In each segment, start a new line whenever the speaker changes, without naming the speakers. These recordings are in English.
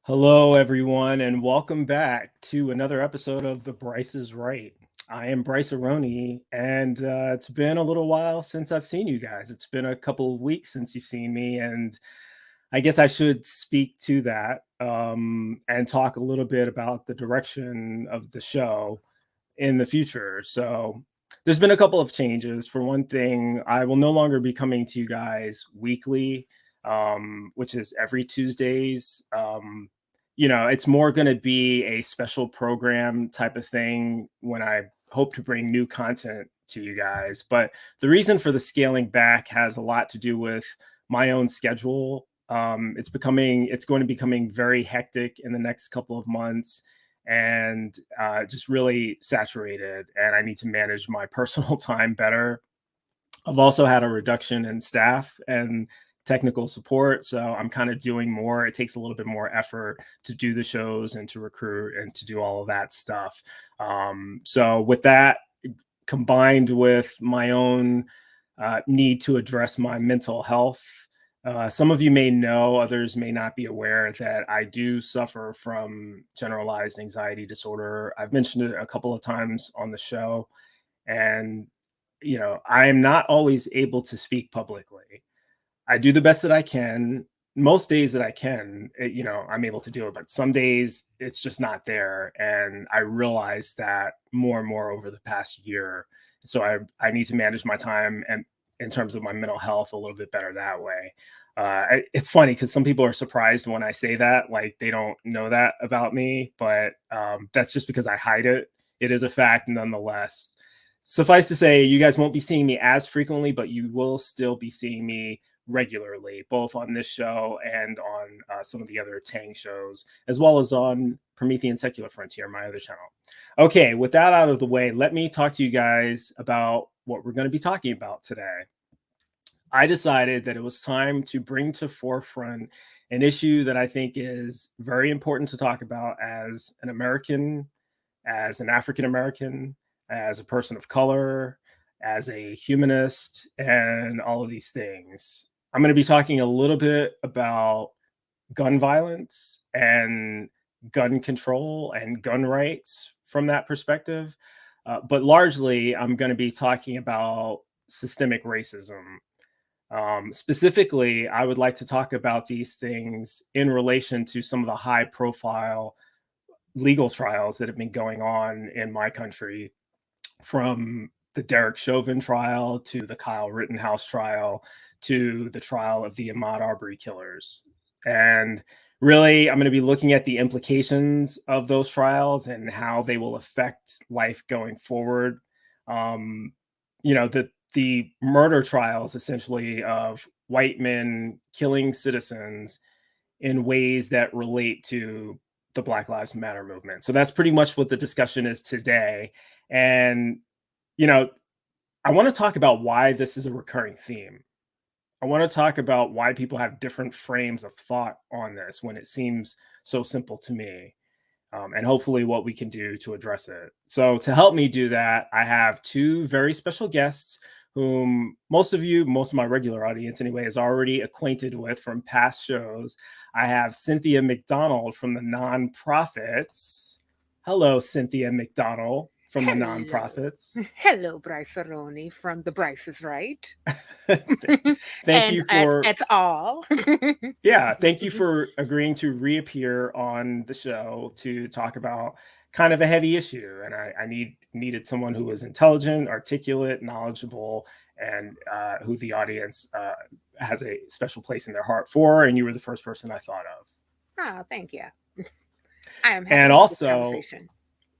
Hello, everyone, and welcome back to another episode of The Bryce is Right. I am Brycearonee, and it's been a little while since I've seen you guys. It's been a couple of weeks since you've seen me, and I guess I should speak to that and talk a little bit about the direction of the show in the future. So, there's been a couple of changes. For one thing, I will no longer be coming to you guys weekly, which is every Tuesdays. It's more going to be a special program type of thing when I hope to bring new content to you guys. But the reason for the scaling back has a lot to do with my own schedule. It's going to be becoming very hectic in the next couple of months and just really saturated. And I need to manage my personal time better. I've also had a reduction in staff and technical support. So I'm kind of doing more. It takes a little bit more effort to do the shows and to recruit and to do all of that stuff. So with that, combined with my own need to address my mental health, some of you may know, others may not be aware that I do suffer from generalized anxiety disorder. I've mentioned it a couple of times on the show. And I am not always able to speak publicly. I do the best that I can. Most days that I can, I'm able to do it, but some days it's just not there. And I realized that more and more over the past year. So I need to manage my time and in terms of my mental health a little bit better that way. It's funny because some people are surprised when I say that, like they don't know that about me, but that's just because I hide it. It is a fact nonetheless. Suffice to say, you guys won't be seeing me as frequently, but you will still be seeing me regularly, both on this show and on some of the other Tang shows, as well as on Promethean Secular Frontier, my other channel. Okay, with that out of the way, let me talk to you guys about what we're going to be talking about today. I decided that it was time to bring to forefront an issue that I think is very important to talk about as an American, as an African American, as a person of color, as a humanist, and all of these things. I'm going to be talking a little bit about gun violence and gun control and gun rights from that perspective. But largely, I'm going to be talking about systemic racism. Specifically, I would like to talk about these things in relation to some of the high profile legal trials that have been going on in my country, from the Derek Chauvin trial to the Kyle Rittenhouse trial to the trial of the Ahmaud Arbery killers. And really, I'm going to be looking at the implications of those trials and how they will affect life going forward. The murder trials essentially of white men killing citizens in ways that relate to the Black Lives Matter movement. So that's pretty much what the discussion is today. And, I want to talk about why this is a recurring theme. I want to talk about why people have different frames of thought on this when it seems so simple to me, and hopefully what we can do to address it. So to help me do that, I have two very special guests whom most of my regular audience anyway, is already acquainted with from past shows. I have Cynthia McDonald from the Nonprofits. Hello, Cynthia McDonald from the
Hello.
Nonprofits.
Hello, Brycearonee from The Bryce is Right.
Thank
And
you for
at all.
thank you for agreeing to reappear on the show to talk about kind of a heavy issue. And I needed someone who was intelligent, articulate, knowledgeable, and who the audience has a special place in their heart for. And you were the first person I thought of.
Oh, thank you. I am happy
And
to have this
also,
conversation.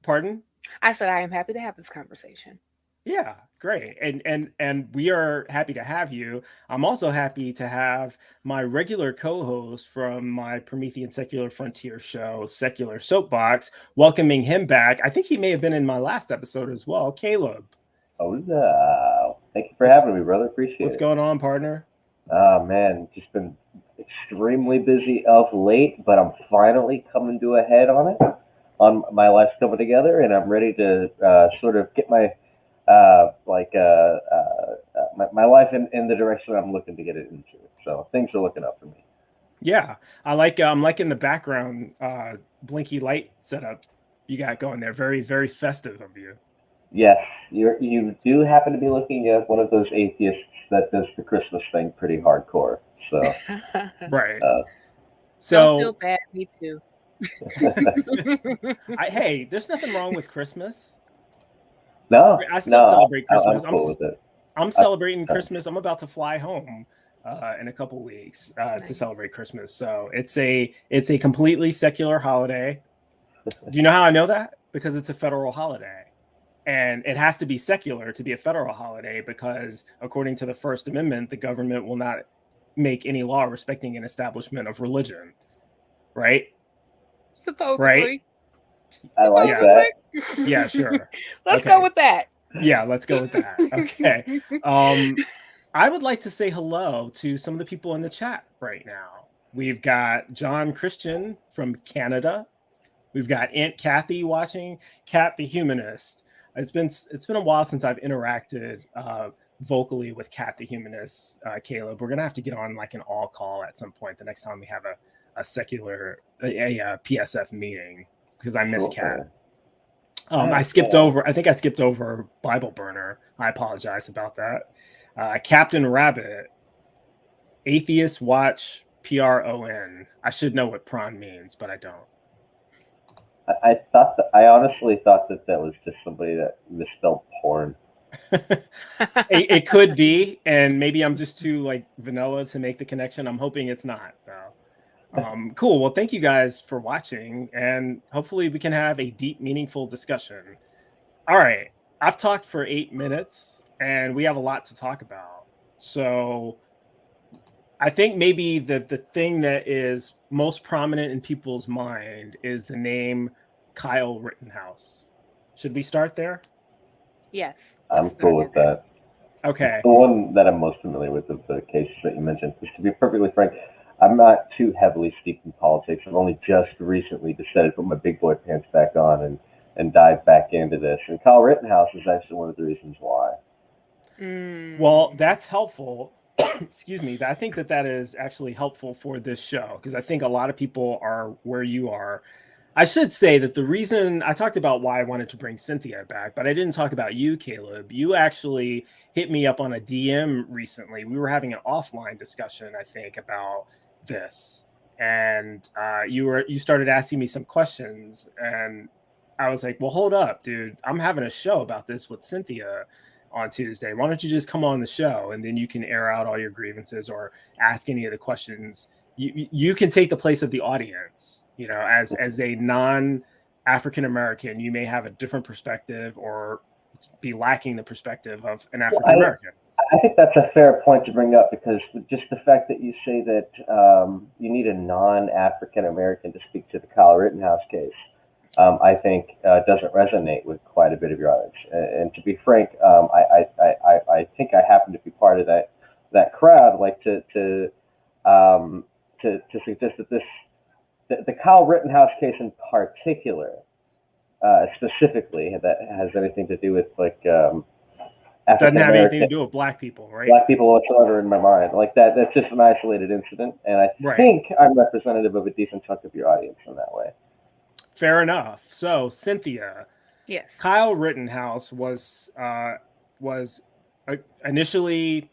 pardon?
I said I am happy to have this conversation.
Yeah, great. And we are happy to have you. I'm also happy to have my regular co-host from my Promethean Secular Frontier show, Secular Soapbox, welcoming him back. I think he may have been in my last episode as well, Caleb.
Oh, yeah. Thank you for
What's
having me, brother. Appreciate
what's
it.
going on, partner?
Oh, man. Just been extremely busy of late, but I'm finally coming to a head on it. On my life's coming together, and I'm ready to sort of get my my life in the direction I'm looking to get it into. So things are looking up for me.
Yeah, I'm liking the background blinky light setup you got going there. Very, very festive of you.
Yes, you do happen to be looking at one of those atheists that does the Christmas thing pretty hardcore. So,
Right.
uh,
Don't feel
So
bad. Me too.
hey, there's nothing wrong with Christmas.
no,
I still
no,
celebrate
I'm
Christmas.
cool with it.
I'm
I,
celebrating Christmas. I'm about to fly home in a couple weeks to
Nice.
celebrate Christmas. So it's a completely secular holiday. Do you know how I know that? Because it's a federal holiday. And it has to be secular to be a federal holiday because, according to the First Amendment, the government will not make any law respecting an establishment of religion. Right? Right?
Supposedly.
I like
Yeah.
that.
Yeah, sure.
Let's go
Okay.
with that.
Yeah, let's go with that. Okay. I would like to say hello to some of the people in the chat right now. We've got John Christian from Canada. We've got Aunt Kathy watching, Kat the Humanist. It's been a while since I've interacted vocally with Kat the Humanist, K-Lub. We're gonna have to get on like an all call at some point the next time we have a secular PSF meeting because I miss Kat.
Cool.
I think I skipped over Bible Burner. I apologize about that. Captain Rabbit, Atheist Watch, PRON. I should know what prawn means, but I don't.
I honestly thought that was just somebody that misspelled porn.
It could be, and maybe I'm just too like vanilla to make the connection. I'm hoping it's not though. Cool. Well, thank you guys for watching, and hopefully we can have a deep, meaningful discussion. All right, I've talked for 8 minutes, and we have a lot to talk about. So I think maybe the thing that is most prominent in people's mind is the name Kyle Rittenhouse. Should we start there?
Yes.
I'm
Let's
cool
start
with
there.
that.
Okay.
The one that I'm most familiar with of the cases that you mentioned, because to be perfectly frank, I'm not too heavily steeped in politics. I've only just recently decided to put my big boy pants back on and dive back into this. And Kyle Rittenhouse is actually one of the reasons why.
Well, that's helpful. Excuse me. I think that is actually helpful for this show because I think a lot of people are where you are. I should say that the reason I talked about why I wanted to bring Cynthia back, but I didn't talk about you, K-Lub. You actually hit me up on a DM recently. We were having an offline discussion, I think, about this, and you started asking me some questions, and I was like, "Well, hold up, dude. I'm having a show about this with Cynthia on Tuesday. Why don't you just come on the show and then you can air out all your grievances or ask any of the questions. You can take the place of the audience. You know, as a non-African American, you may have a different perspective or be lacking the perspective of an African American.
I think that's a fair point to bring up because just the fact that you say that you need a non-African American to speak to the Kyle Rittenhouse case, I think doesn't resonate with quite a bit of your audience. And to be frank, I think I happen to be part of that crowd. Like to suggest that the Kyle Rittenhouse case in particular, specifically, that has anything to do with like
Doesn't have anything to do with black people, right?
Black people whatsoever in my mind. Like that's just an isolated incident, and I think I'm representative of a decent chunk of your audience in that way.
Fair enough. So, Cynthia,
yes,
Kyle Rittenhouse was initially,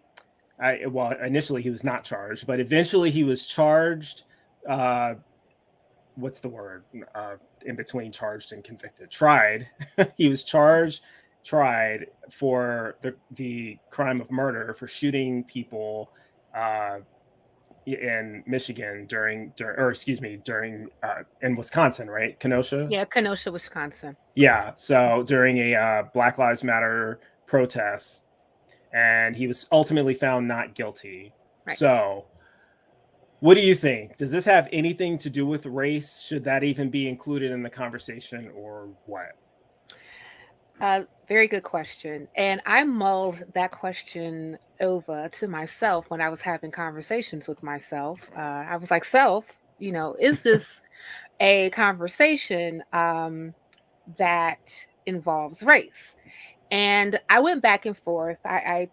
initially he was not charged, but eventually he was charged. What's the word in between charged and convicted? Tried. He was tried for the crime of murder for shooting people in Michigan during in Wisconsin, right? Kenosha.
Yeah, Kenosha, Wisconsin.
Yeah. So during a Black Lives Matter protest, and he was ultimately found not guilty. Right. So, what do you think? Does this have anything to do with race? Should that even be included in the conversation, or what?
Very good question. And I mulled that question over to myself when I was having conversations with myself. I was like, self, is this a conversation that involves race? And I went back and forth. I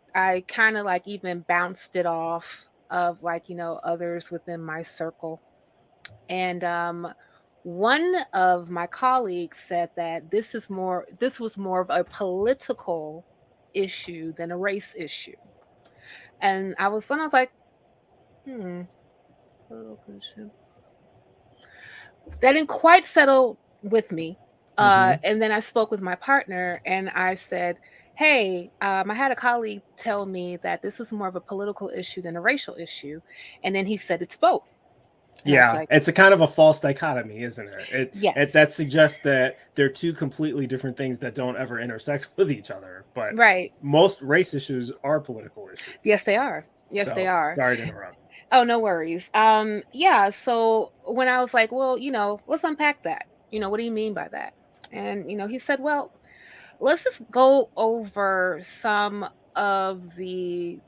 kind of like even bounced it off of like, others within my circle. And one of my colleagues said that this was more of a political issue than a race issue. And I was like, hmm, political issue. That didn't quite settle with me. And then I spoke with my partner and I said, hey, I had a colleague tell me that this is more of a political issue than a racial issue. And then he said it's both. And I was
Yeah,
like,
it's a kind of a false dichotomy, isn't it?
yes.
That suggests that they're two completely different things that don't ever intersect with each other. But
Right.
most race issues are political issues.
Yes, they are. Yes,
So,
they are.
sorry to interrupt.
Oh, no worries. Yeah, so when I was like, well, let's unpack that. What do you mean by that? And, he said, well, let's just go over some of the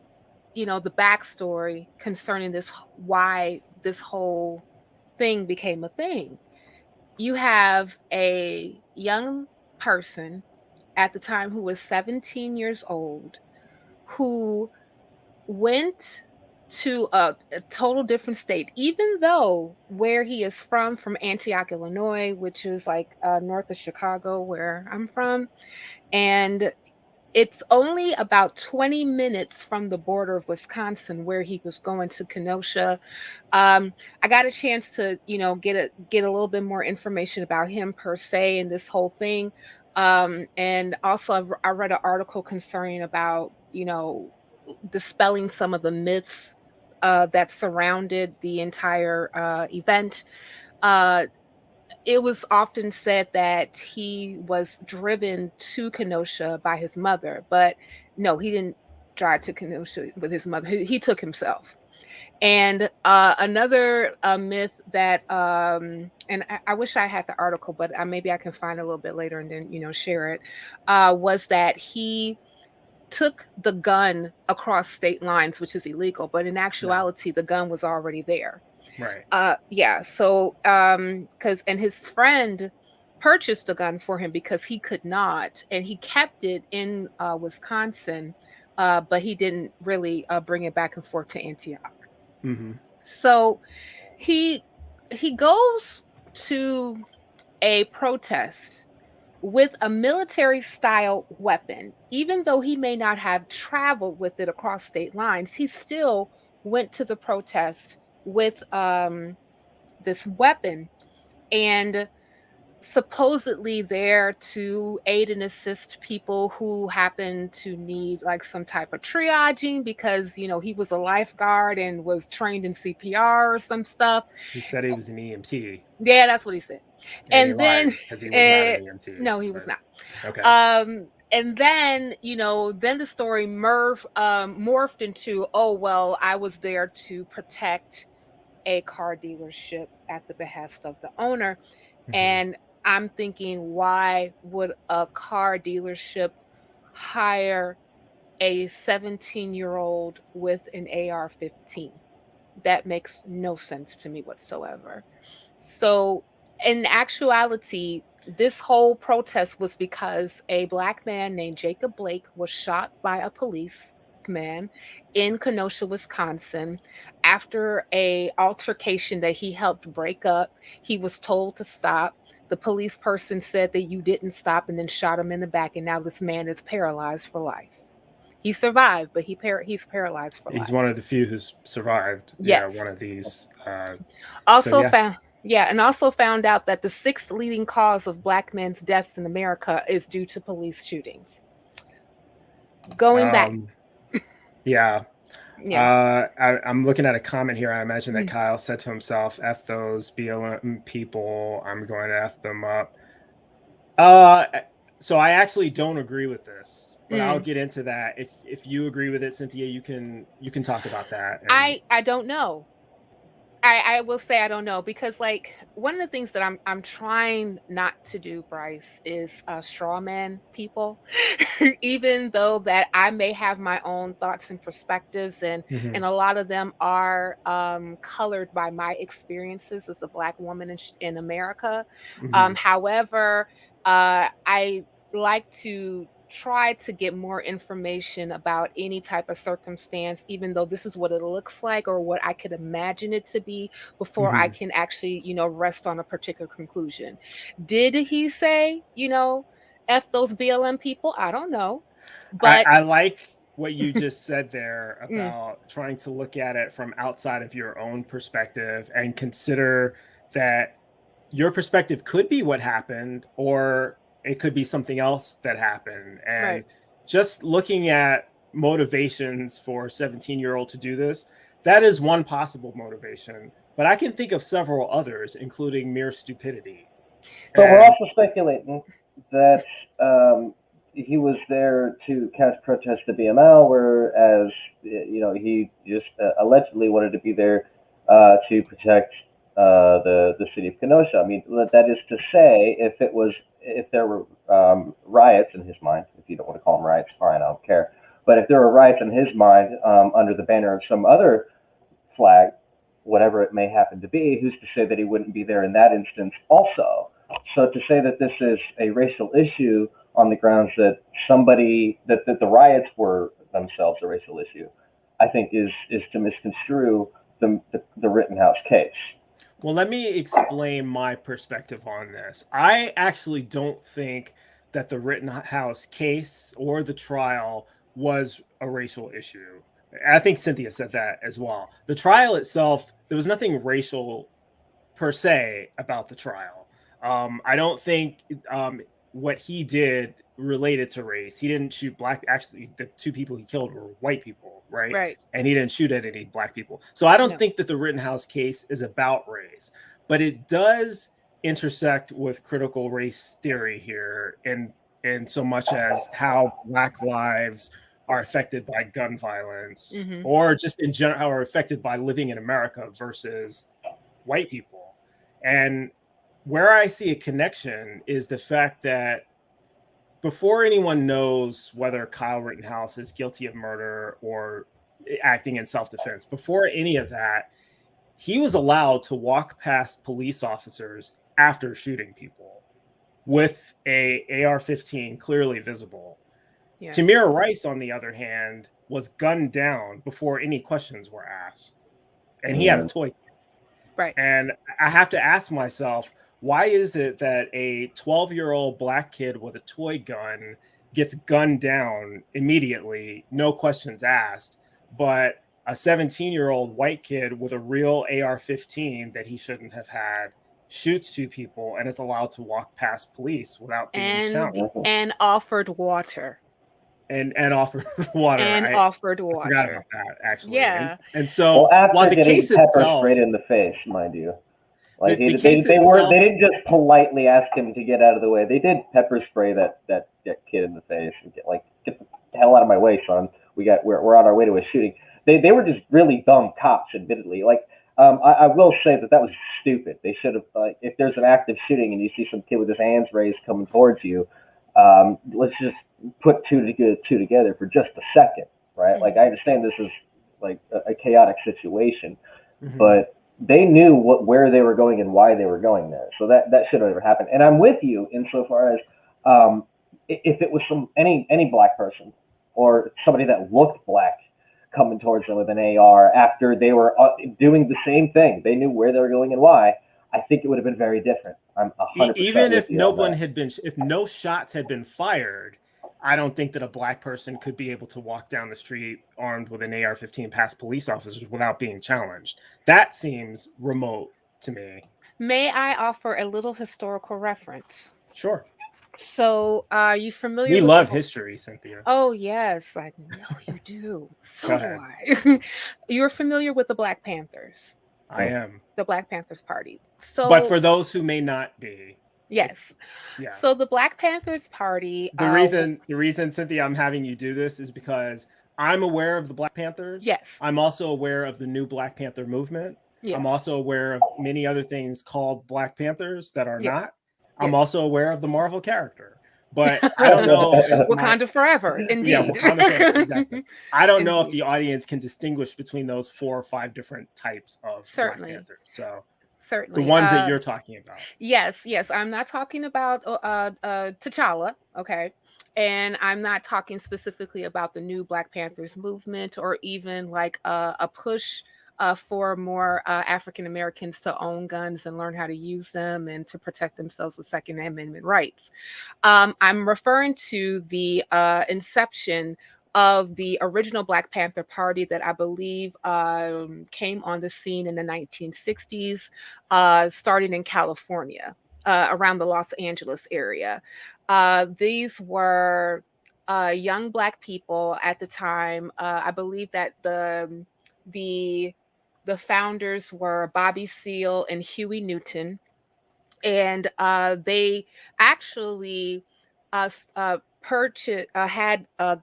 backstory concerning why this whole thing became a thing. You have a young person at the time who was 17 years old who went to a total different state, even though where he is from Antioch, Illinois, which is like north of Chicago, where I'm from. And it's only about 20 minutes from the border of Wisconsin where he was going to Kenosha. I got a chance to, get a little bit more information about him per se and this whole thing. And also I read an article concerning about, dispelling some of the myths that surrounded the entire event. Uh, it was often said that he was driven to Kenosha by his mother, but no, he didn't drive to Kenosha with his mother. He took himself. And another myth that, and I wish I had the article, but maybe I can find it a little bit later and then, share it, was that he took the gun across state lines, which is illegal, but in actuality, the gun was already there.
Right.
Yeah. So, and his friend purchased the gun for him because he could not, and he kept it in Wisconsin, but he didn't really bring it back and forth to Antioch.
Mm-hmm.
So he goes to a protest with a military style weapon. Even though he may not have traveled with it across state lines, he still went to the protest with this weapon, and supposedly there to aid and assist people who happen to need like some type of triaging because he was a lifeguard and was trained in CPR or some stuff.
He said he was an EMT.
Yeah, that's what he said.
And he
And then
lied because he was not an EMT.
no, he was not.
Okay.
And then then the story morphed into, oh well, I was there to protect a car dealership at the behest of the owner. And I'm thinking, why would a car dealership hire a 17-year-old with an AR-15? That makes no sense to me whatsoever. So, in actuality, this whole protest was because a black man named Jacob Blake was shot by a policeman in Kenosha, Wisconsin, after a altercation that he helped break up. He was told to stop. The police person said that you didn't stop and then shot him in the back, and now this man is paralyzed for life. He survived, but he's paralyzed for life.
He's one of the few who's survived.
Yes.
Yeah, one of these.
Also found out that the sixth leading cause of black men's deaths in America is due to police shootings. Going back.
Yeah.
Yeah.
I'm looking at a comment here. I imagine that Kyle said to himself, F those BLM people, I'm going to F them up. So I actually don't agree with this, but I'll get into that. If you agree with it, Cynthia, you can talk about that.
I don't know. I will say I don't know, because like one of the things that I'm trying not to do, Bryce, is straw man people. Even though that I may have my own thoughts and perspectives, and a lot of them are colored by my experiences as a black woman in America. However, I like to tried to get more information about any type of circumstance, even though this is what it looks like or what I could imagine it to be, before I can actually, rest on a particular conclusion. Did he say, F those BLM people? I don't know. But
I like what you just said there
mm,
about trying to look at it from outside of your own perspective and consider that your perspective could be what happened, or it could be something else that happened. And
right.
just looking at motivations for a 17-year-old to do this, that is one possible motivation. But I can think of several others, including mere stupidity.
But we're also speculating that he was there to cast protest to BML, whereas he just allegedly wanted to be there to protect the city of Kenosha. I mean, that is to say, if there were riots in his mind, if you don't want to call them riots, fine, I don't care. But if there were riots in his mind under the banner of some other flag, whatever it may happen to be, who's to say that he wouldn't be there in that instance also? So to say that this is a racial issue on the grounds that the riots were themselves a racial issue, I think is to misconstrue the Rittenhouse case.
Well, let me explain my perspective on this. I actually don't think that the Rittenhouse case or the trial was a racial issue. I think Cynthia said that as well. The trial itself, there was nothing racial per se about the trial. I don't think what he did related to race. He didn't shoot black. Actually, the two people he killed were white people, right?
Right.
And he didn't shoot at any black people. So I don't think that the Rittenhouse case is about race, but it does intersect with critical race theory here, in so much as how Black lives are affected by gun violence, or just in general how are affected by living in America versus white people. And where I see a connection is the fact that before anyone knows whether Kyle Rittenhouse is guilty of murder or acting in self-defense, before any of that, he was allowed to walk past police officers after shooting people with a AR-15 clearly visible. Yeah. Tamir Rice, on the other hand, was gunned down before any questions were asked. And he had a toy.
Right.
And I have to ask myself, why is it that a 12-year-old black kid with a toy gun gets gunned down immediately, no questions asked, but a 17-year-old white kid with a real AR-15 that he shouldn't have had shoots two people and is allowed to walk past police without being challenged?
And offered water.
And offered water.
Offered water.
I forgot about that, actually.
Yeah.
And so,
while the case itself, sprayed in the face, mind you. Like they didn't just politely ask him to get out of the way. They did pepper spray that kid in the face and get the hell out of my way, son. We're on our way to a shooting. They were just really dumb cops, admittedly. I will say that was stupid. They should have, if there's an active shooting and you see some kid with his hands raised coming towards you, let's just put two together for just a second, right? Like I understand this is like a chaotic situation, but they knew where they were going and why they were going there. So that should have never happened. And I'm with you insofar as if it was any black person or somebody that looked black coming towards them with an AR after they were doing the same thing, they knew where they were going and why, I think it would have been very different. I'm 100%.
Even if if no shots had been fired, I don't think that a black person could be able to walk down the street armed with an AR-15 past police officers without being challenged. That seems remote to me.
May I offer a little historical reference?
Sure.
So, are you familiar?
We love history, Cynthia.
Oh yes, I know you do. So do I. You're familiar with the Black Panthers?
I am.
The Black Panthers Party. So,
but for those who may not be.
Yes. Yeah. So the Black Panthers Party.
The reason, Cynthia, I'm having you do this is because I'm aware of the Black Panthers.
Yes.
I'm also aware of the new Black Panther movement. Yes. I'm also aware of many other things called Black Panthers that are not. Yes. I'm also aware of the Marvel character. But I don't know.
Wakanda Forever, indeed.
Yeah, Wakanda Forever, exactly. I don't know if the audience can distinguish between those 4 or 5 different types of Black Panthers. So.
Certainly.
The ones that you're talking about.
Yes. I'm not talking about T'Challa, okay? And I'm not talking specifically about the new Black Panthers movement or even like a push for more African Americans to own guns and learn how to use them and to protect themselves with Second Amendment rights. I'm referring to the inception of the original Black Panther Party that I believe came on the scene in the 1960s, starting in California, around the Los Angeles area. These were young Black people at the time. I believe that the the founders were Bobby Seale and Huey Newton, and they actually had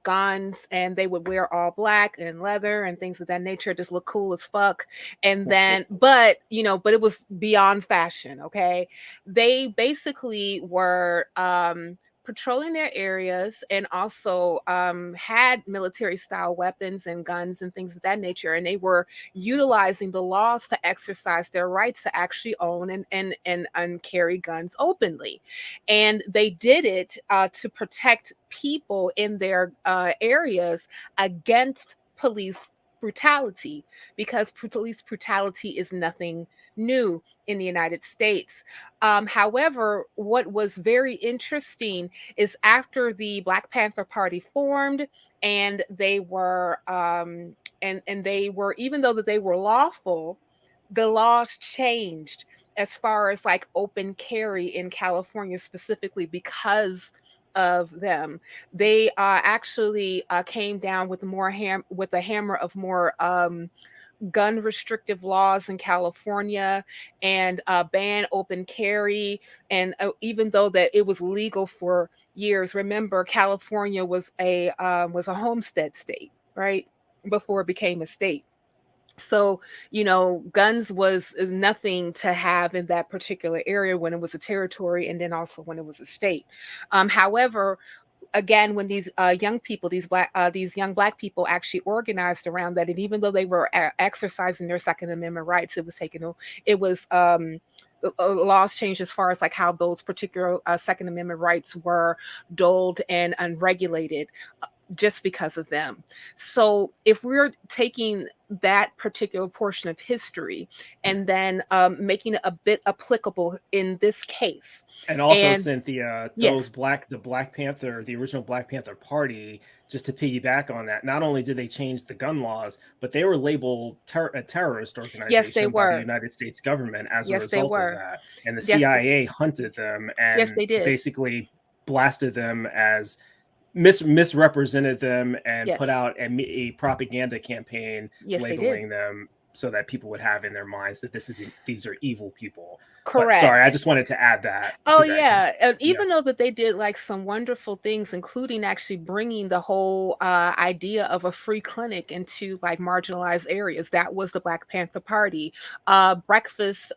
guns, and they would wear all black and leather and things of that nature, just look cool as fuck. And then, but but it was beyond fashion. Okay, they basically were patrolling their areas and also had military style weapons and guns and things of that nature, and they were utilizing the laws to exercise their rights to actually own and carry guns openly. And they did it to protect people in their areas against police brutality, because police brutality is nothing new in the United States. However, what was very interesting is after the Black Panther Party formed, and they were and they were, even though that they were lawful, the laws changed as far as like open carry in California specifically because of them. They actually came down with with a hammer of more gun restrictive laws in California, and ban open carry. And even though that it was legal for years, remember California was a homestead state, right? Before it became a state. So, guns was nothing to have in that particular area when it was a territory, and then also when it was a state. However, again, when these young people, these young Black people actually organized around that, and even though they were exercising their Second Amendment rights, it was laws changed as far as like how those particular Second Amendment rights were doled and unregulated just because of them. So if we're taking that particular portion of history and then making it a bit applicable in this case.
And also,
And
Cynthia,
yes,
the Black Panther, the original Black Panther Party, just to piggyback on that, not only did they change the gun laws, but they were labeled a terrorist
yes, they
organization by the
were.
United States government as a
Yes, they
result of
were.
that. And the
Yes,
CIA hunted them
yes,
and
they did.
basically blasted them as misrepresented them and put
Yes.
out a propaganda campaign
Yes, they did.
labeling them so that people would have in their minds that these are evil people. But sorry, I
Correct.
just wanted to add that
Oh
to that
yeah,
because
and even though that they did like some wonderful things, including actually bringing the whole idea of a free clinic into like marginalized areas, that was the Black Panther Party. Breakfast,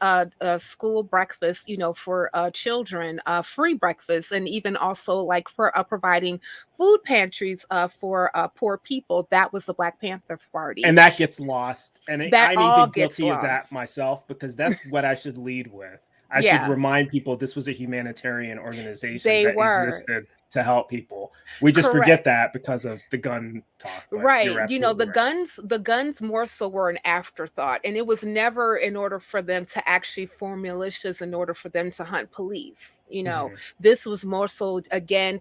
school breakfast, for children, free breakfast, and even also like for providing food pantries for poor people. That was the Black Panther Party.
and that gets lost. And
That
I'm
all
even
gets
guilty of that
lost.
myself because that's what I should lead with. I should
Yeah,
remind people this was a humanitarian organization
they
that
were.
existed to help people. We just
Correct.
forget that because of the gun talk, but you're
Right.
absolutely right.
The guns more so were an afterthought. And it was never in order for them to actually form militias in order for them to hunt police.
Mhm.
This was more so, again,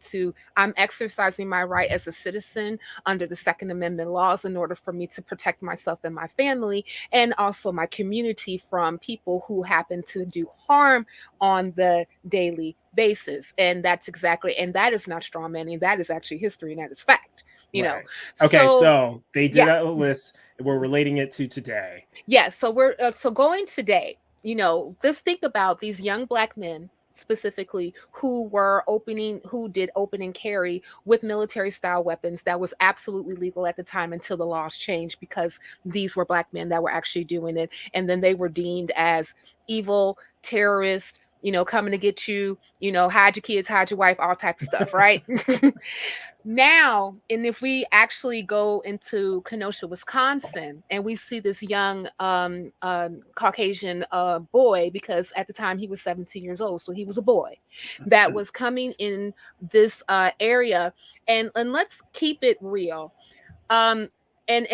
I'm exercising my right as a citizen under the Second Amendment laws in order for me to protect myself and my family, and also my community from people who happen to do harm on the daily basis. And that is not straw manning. That is actually history, and that is fact.
Right. Okay,
So
so they did
yeah,
a list. We're relating it to today.
yeah. So we're so going today. Just think about these young Black men specifically who did open and carry with military style weapons that was absolutely legal at the time until the laws changed, because these were Black men that were actually doing it, and then they were deemed as evil terrorists, coming to get you, hide your kids, hide your wife, all types of stuff, right? Now, and if we actually go into Kenosha, Wisconsin, and we see this young Caucasian boy, because at the time he was 17 years old, so he was a boy that was coming in this area, and let's keep it real. And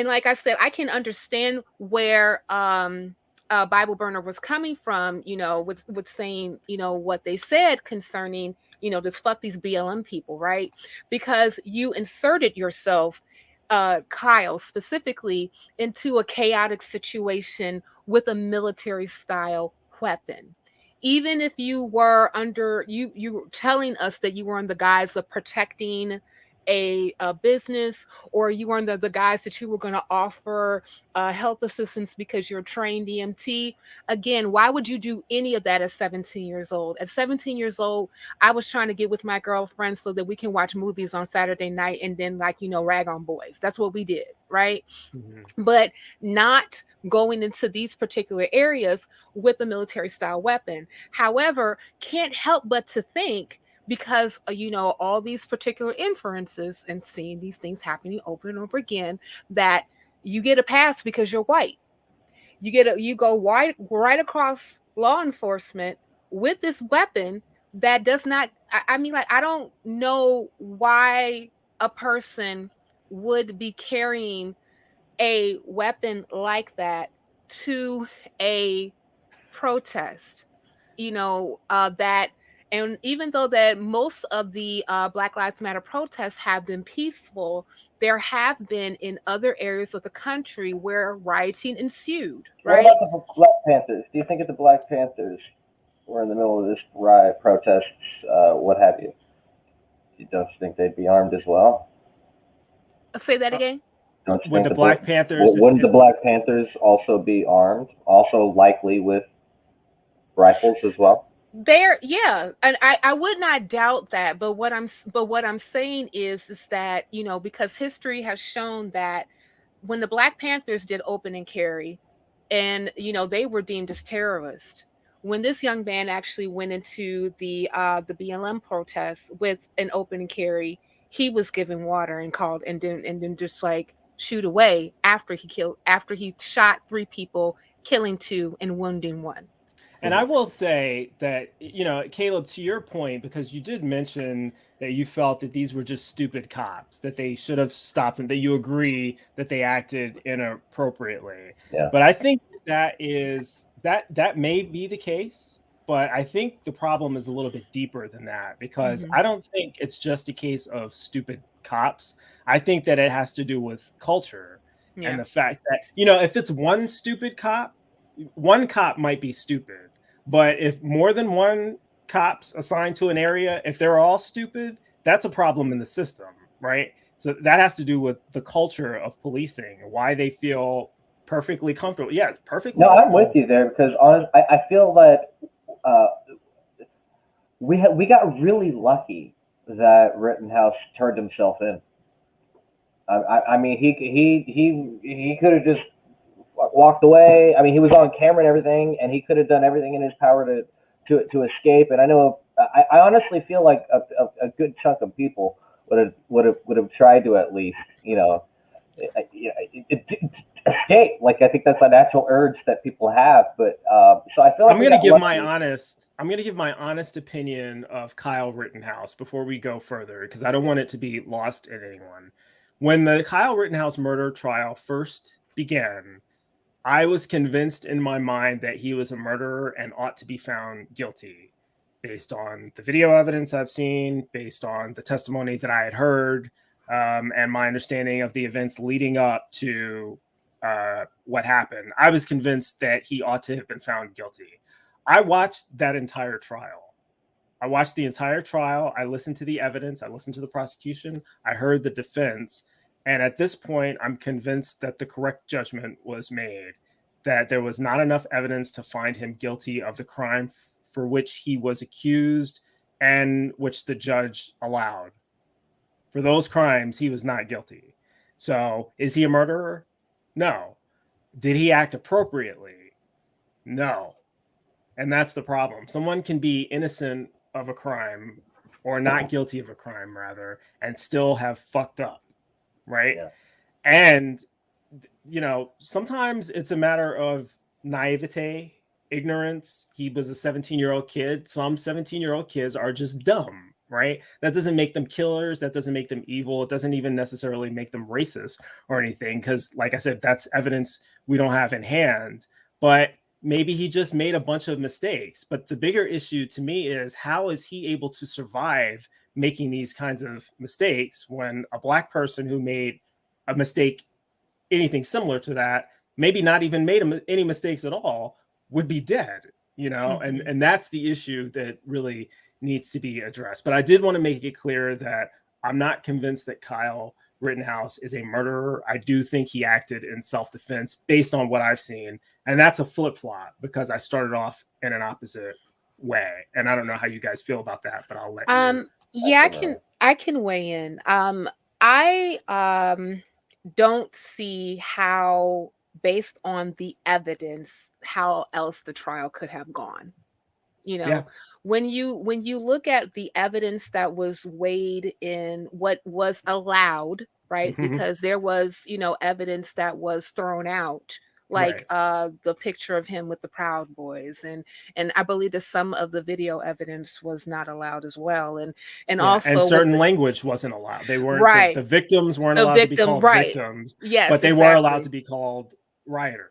like I said, I can understand where Bible Burner was coming from, with saying, what they said concerning, just fuck these BLM people, right? Because you inserted yourself, Kyle, specifically into a chaotic situation with a military style weapon. Even if you were under, you were telling us that you were in the guise of protecting a business, or you were the guys that you were going to offer health assistance because you're a trained EMT. Again, why would you do any of that at 17 years old? At 17 years old, I was trying to get with my girlfriend so that we can watch movies on Saturday night and then, rag on boys. That's what we did, right? Mm-hmm. But not going into these particular areas with a military style weapon. However, can't help but to think, because all these particular inferences and seeing these things happening over and over again, that you get a pass because you're white. You go right across law enforcement with this weapon that does not, I mean, I don't know why a person would be carrying a weapon like that to a protest, that, and even though that most of the Black Lives Matter protests have been peaceful, there have been in other areas of the country where rioting ensued, right?
What about the Black Panthers? Do you think if the Black Panthers were in the middle of this riot, protests, what have you, you don't think they'd be armed as well?
Say that again.
Don't you
Would
think
the Black Panthers?
Wouldn't the Black Panthers also be armed? Also likely with rifles as well?
Yeah, and I would not doubt that, but what I'm saying is that, because history has shown that when the Black Panthers did open and carry, and they were deemed as terrorists. When this young man actually went into the BLM protests with an open and carry, he was given water and called, and then just like shoot away after he shot 3 people, killing 2 and wounding 1.
And I will say that, K-Lub, to your point, because you did mention that you felt that these were just stupid cops, that they should have stopped them, that you agree that they acted inappropriately.
Yeah.
But I think that may be the case, but I think the problem is a little bit deeper than that, because I don't think it's just a case of stupid cops. I think that it has to do with culture and the fact that, if it's one stupid cop, one cop might be stupid. But if more than one cops assigned to an area, if they're all stupid, that's a problem in the system, right? So that has to do with the culture of policing, why they feel perfectly comfortable. Yeah, perfectly.
No, I'm with you there, because I feel that we got really lucky that Rittenhouse turned himself in. I mean, he could have just walked away. I mean, he was on camera and everything, and he could have done everything in his power to escape. And I know, I honestly feel like a good chunk of people would have tried to at least, escape. Like, I think that's a natural urge that people have. But so I feel like
I'm going to give my honest opinion of Kyle Rittenhouse before we go further, because I don't want it to be lost in anyone. When the Kyle Rittenhouse murder trial first began, I was convinced in my mind that he was a murderer and ought to be found guilty, based on the video evidence I've seen, based on the testimony that I had heard, and my understanding of the events leading up to what happened. I was convinced that he ought to have been found guilty. I watched that entire trial. I watched the entire trial. I listened to the evidence. I listened to the prosecution. I heard the defense. And at this point, I'm convinced that the correct judgment was made, that there was not enough evidence to find him guilty of the crime for which he was accused and which the judge allowed. For those crimes, he was not guilty. So is he a murderer? No. Did he act appropriately? No. And that's the problem. Someone can be innocent of a crime or not guilty of a crime, rather, and still have fucked up, right?
Yeah.
And, sometimes it's a matter of naivete, ignorance. He was a 17-year-old kid. Some 17-year-old kids are just dumb, right? That doesn't make them killers. That doesn't make them evil. It doesn't even necessarily make them racist or anything, because, like I said, that's evidence we don't have in hand. But maybe he just made a bunch of mistakes. But the bigger issue to me is, how is he able to survive making these kinds of mistakes when a Black person who made a mistake, anything similar to that, maybe not even made any mistakes at all, would be dead, and that's the issue that really needs to be addressed. But I did want to make it clear that I'm not convinced that Kyle Rittenhouse is a murderer. I do think he acted in self-defense based on what I've seen, and that's a flip-flop because I started off in an opposite way, and I don't know how you guys feel about that, but I'll let you.
Yeah, I can weigh in. I don't see how, based on the evidence, how else the trial could have gone. When you look at the evidence that was weighed in what was allowed, right? Because there was, evidence that was thrown out, like the picture of him with the Proud Boys, and I believe that some of the video evidence was not allowed as well, and also
and certain language wasn't allowed. They weren't
right.
The victims weren't allowed to be called victims.
Yes,
but they were allowed to be called rioters.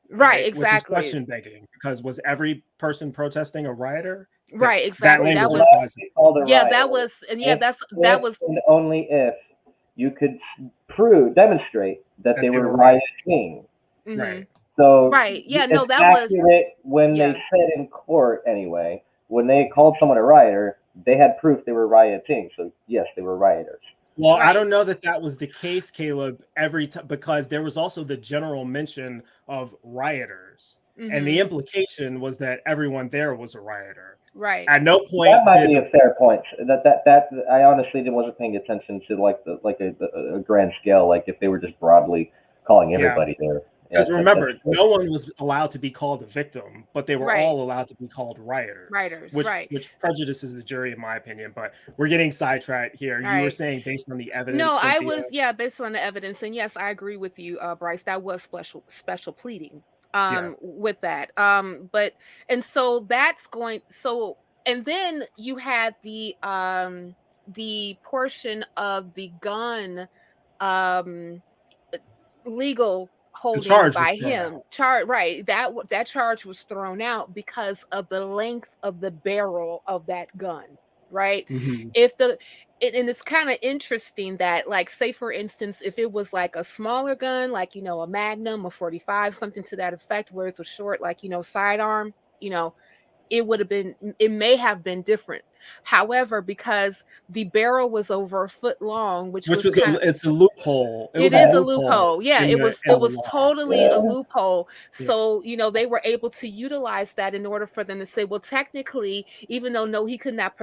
Right, exactly.
Which is question begging, because was every person protesting a rioter?
Right, exactly.
That
was
and only if you could demonstrate that they were rioting.
Right.
So
right, yeah, no, that
was when they said in court anyway. When they called someone a rioter, they had proof they were rioting. So yes, they were rioters.
Well, I don't know that was the case, K-Lub, every time, because there was also the general mention of rioters, and the implication was that everyone there was a rioter.
Right.
At no point
that might be a fair point. That I honestly wasn't paying attention to a grand scale, like if they were just broadly calling everybody there.
Because remember, no one was allowed to be called a victim, but they were all allowed to be called rioters. Which prejudices the jury, in my opinion. But we're getting sidetracked here. You were saying based on the evidence.
No,
Cynthia.
I was based on the evidence, and yes, I agree with you, Bryce. That was special pleading with that. But and so that's going. So and then you had the portion of the gun legal holding by him. That charge was thrown out because of the length of the barrel of that gun, right? And it's kind of interesting that, like, say for instance, if it was like a smaller gun, like a Magnum, a 45, something to that effect, where it's a short, like sidearm, it may have been different. However, because the barrel was over a foot long, which was
it's a loophole.
It is a loophole. Yeah, it was totally a loophole. So, they were able to utilize that in order for them to say, well, technically, even though he could not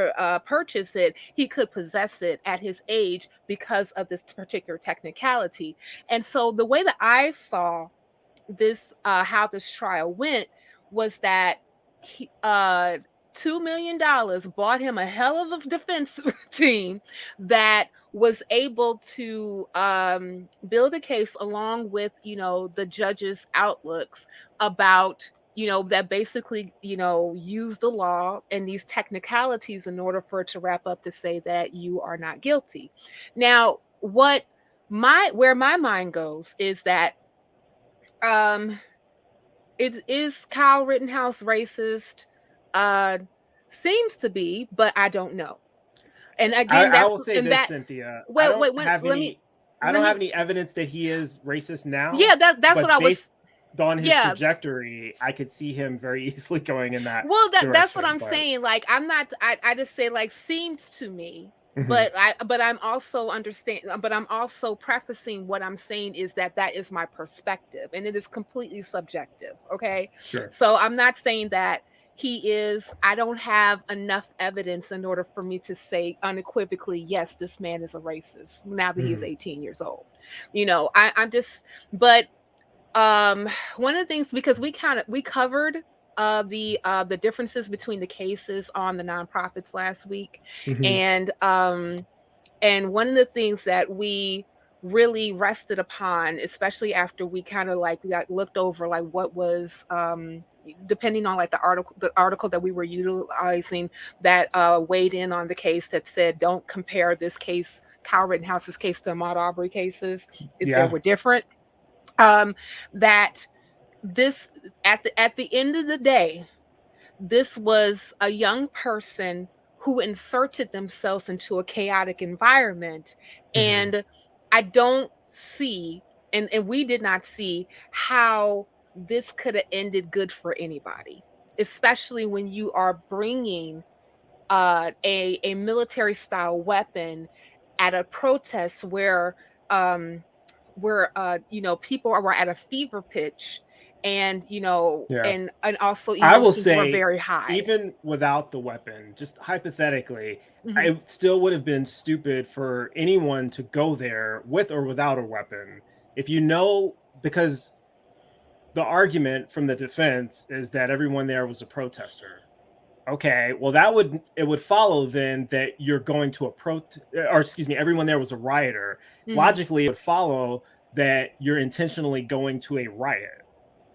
purchase it, he could possess it at his age because of this particular technicality. And so the way that I saw this, how this trial went, was that $2 million bought him a hell of a defense team that was able to build a case along with, the judge's outlooks about, that basically, use the law and these technicalities in order for it to wrap up to say that you are not guilty. Now, where my mind goes is that is Kyle Rittenhouse racist? Seems to be, but I don't know. And again,
I will say this, Cynthia. I don't have any evidence that he is racist now.
Yeah, that's what I was.
On his trajectory, I could see him very easily going in that.
Well, that's what I'm saying. Like, I'm not. I just say, like, seems to me. But I'm also prefacing what I'm saying is that is my perspective, and it is completely subjective. Okay.
Sure.
So I'm not saying that he is. I don't have enough evidence in order for me to say unequivocally, yes, this man is a racist now that he is 18 years old. I'm just. But one of the things, because we covered the differences between the cases on the nonprofits last week,
Mhm.
and one of the things that we really rested upon, especially after we kind of like got looked over like what was depending on like the article that we were utilizing that weighed in on the case that said don't compare this case, Kyle Rittenhouse's case, to Ahmaud Arbery cases if they
Yeah.
were different. That this at the end of the day, this was a young person who inserted themselves into a chaotic environment.
Mhm.
And I don't see, and we did not see how this could have ended good for anybody, especially when you are bringing a military style weapon at a protest um, where people were at a fever pitch, and
Yeah.
and also
I will
emotions were
say,
very high.
even without the weapon, just hypothetically,
Hmm.
I still would have been stupid for anyone to go there with or without a weapon. If you know, because the argument from the defense is that everyone there was a protester. Okay, well it would follow then that you're going to or excuse me, everyone there was a rioter.
Hmm.
Logically, it would follow that you're intentionally going to a riot,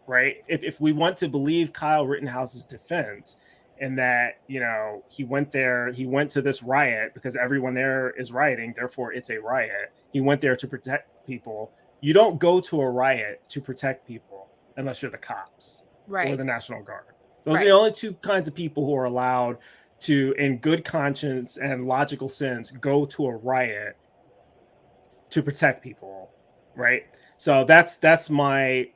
right? If we want to believe Kyle Rittenhouse's defense and that, he went there, he went to this riot because everyone there is rioting, therefore it's a riot. He went there to protect people. You don't go to a riot to protect people unless you're the cops or
Right.
the National Guard. Those are the
Right.
only two kinds of people who are allowed to, in good conscience and logical sense, go to a riot to protect people, right? So that's my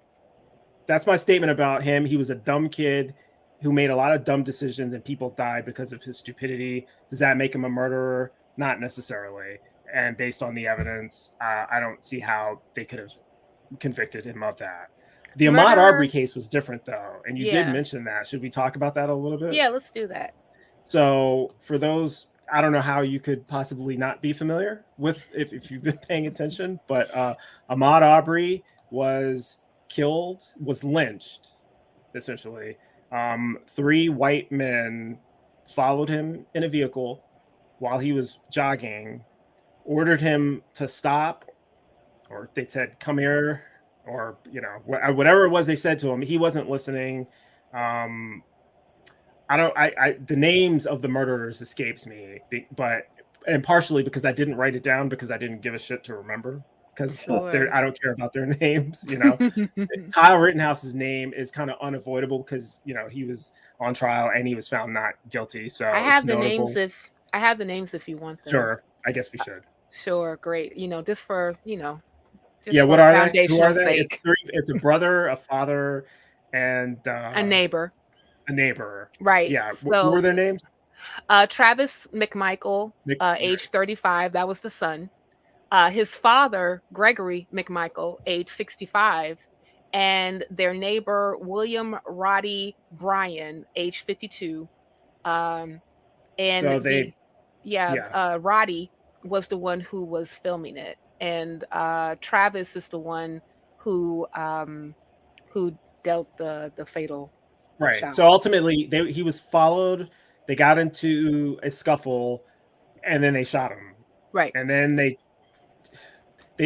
statement about him. He was a dumb kid who made a lot of dumb decisions and people died because of his stupidity. Does that make him a murderer? Not necessarily. And based on the evidence, I don't see how they could have convicted him of that. The Ahmaud Arbery
Murderer.
case was different, though, and you did
Yeah.
mention that. Should we talk about that a little bit?
Yeah, let's do that.
So, for those, I don't know how you could possibly not be familiar with if you've been paying attention, but Ahmaud Arbery was was lynched, essentially. 3 white men followed him in a vehicle while he was jogging, ordered him to stop, or they said, "Come here," or whatever it was they said to him. He wasn't listening. Um, I don't. The names of the murderers escapes me, but and partially because I didn't write it down because I didn't give a shit to remember because
Sure.
I don't care about their names. Kyle Rittenhouse's name is kind of unavoidable because he was on trial and he was found not guilty,
I
so it's
have the names
notable.
if you want them.
Sure, I guess we should.
Sure, great.
Yeah,
Just
what
for
are they? Who
foundational
are they? It's
sake.
three. It's a brother, a father, and
A neighbor.
a neighbor.
Right.
Yeah, what were
So
their names?
Travis McMichael,
Nick.
age 35, that was the son. His father, Gregory McMichael, age 65, and their neighbor, William Roddy Bryan, age 52. Um, and
So
the,
they,
yeah,
yeah,
Roddy was the one who was filming it, and Travis is the one who um, who dealt the fatal
right.
shot.
So ultimately, he was followed. They got into a scuffle, and then they shot him.
Right.
And then they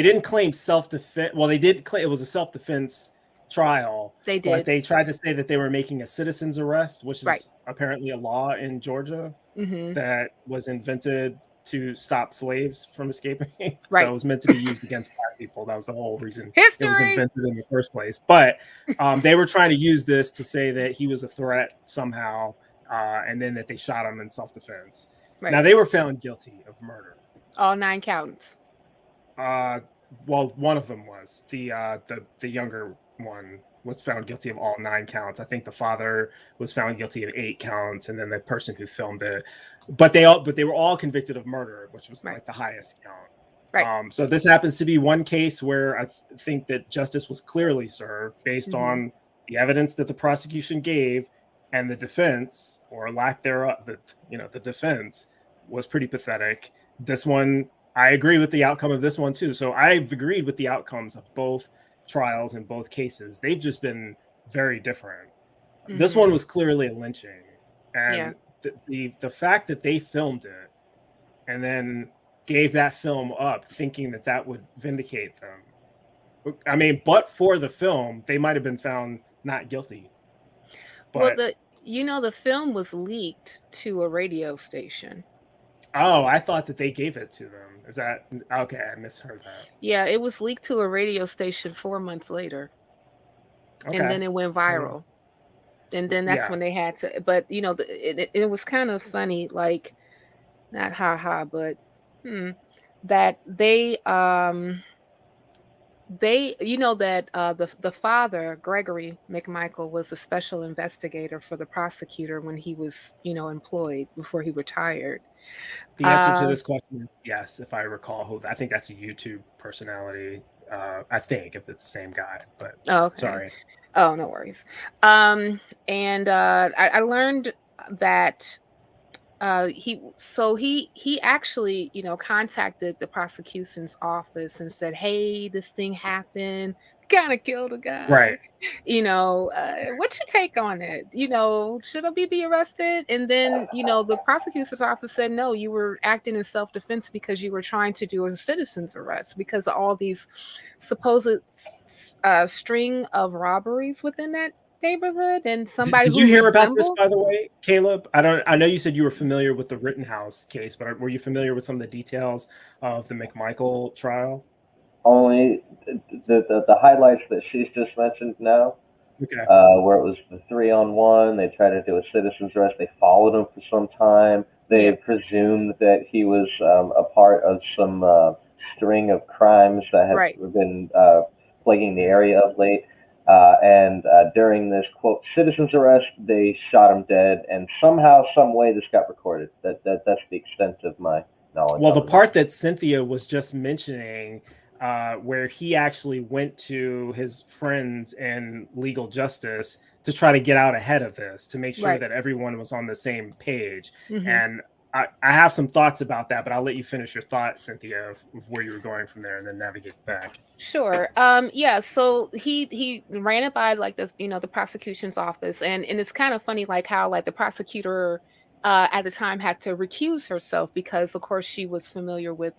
didn't claim self-defense. Well, they did claim it was a self-defense trial,
They
but
did.
they tried to say that they were making a citizen's arrest, which
Right.
is apparently a law in Georgia
Hmm.
that was invented to stop slaves from escaping. So
Right.
it was meant to be used against black people. That was the whole reason it was
History.
invented in the first place. But they were trying to use this to say that he was a threat somehow, and then that they shot him in self-defense.
Right.
Now they were found guilty of murder.
All 9 counts.
Well, one of them was the younger one was found guilty of all 9 counts. I think the father was found guilty of 8 counts, and then the person who filmed it. But they were all convicted of murder, which was
Right.
like the highest count.
Right.
So this happens to be one case where I think that justice was clearly served based
Hmm.
on the evidence that the prosecution gave, and the defense, or lack thereof, the defense was pretty pathetic. This one, I agree with the outcome of this one too. So I've agreed with the outcomes of both trials in both cases. They've just been very different. This one was clearly a lynching, and the fact that they filmed it and then gave that film up thinking that that would vindicate them. I mean, but for the film, they might have been found not guilty. But,
well, the film was leaked to a radio station.
Oh, I thought that they gave it to them. Is that okay? I misheard that.
Yeah, it was leaked to a radio station 4 months later. Okay. And then it went viral. And then that's when they had to, but it was kind of funny, like, not haha, but that they that the father, Gregory McMichael, was a special investigator for the prosecutor when he was employed before he retired.
The answer to this question is yes, if I recall. I think that's a YouTube personality. I think if it's the same guy, but sorry.
Oh, no worries. And I learned that he actually contacted the prosecution's office and said, hey, this thing happened, kind of killed a guy,
right?
What's your take on it? Should I be arrested? And then the prosecutor's office said, no, you were acting in self-defense because you were trying to do a citizen's arrest because of all these supposed string of robberies within that neighborhood. And somebody
did you hear about this, by the way, K-Lub? I know you said you were familiar with the Rittenhouse case, but were you familiar with some of the details of the McMichael trial?
Only the highlights that she's just mentioned now.
Okay.
Where it was the 3-on-1, they tried to do a citizen's arrest. They followed him for some time. They presumed that he was a part of some string of crimes that have been plaguing the area of late. And during this, quote, citizen's arrest, they shot him dead. And somehow, some way, this got recorded. That's the extent of my knowledge.
Well, the part that Cynthia was just mentioning, where he actually went to his friends in legal justice to try to get out ahead of this, to make sure that everyone was on the same page. And I have some thoughts about that, but I'll let you finish your thought, Cynthia, of where you were going from there and then navigate back.
Sure. So he ran it by like this, the prosecution's office. And it's kind of funny, like how like the prosecutor at the time had to recuse herself because of course she was familiar with,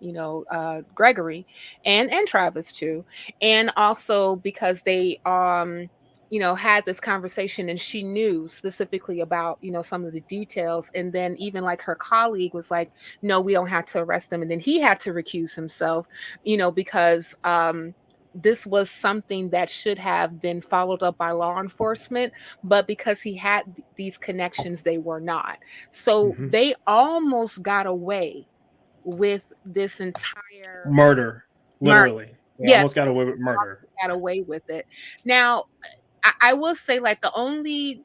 Gregory and Travis too. And also because they had this conversation and she knew specifically about, some of the details. And then even like her colleague was like, no, we don't have to arrest him. And then he had to recuse himself, because this was something that should have been followed up by law enforcement, but because he had these connections, they were not. So they almost got away with this entire
murder, literally. They almost got away with murder.
Got away with it. Now, I will say, like, the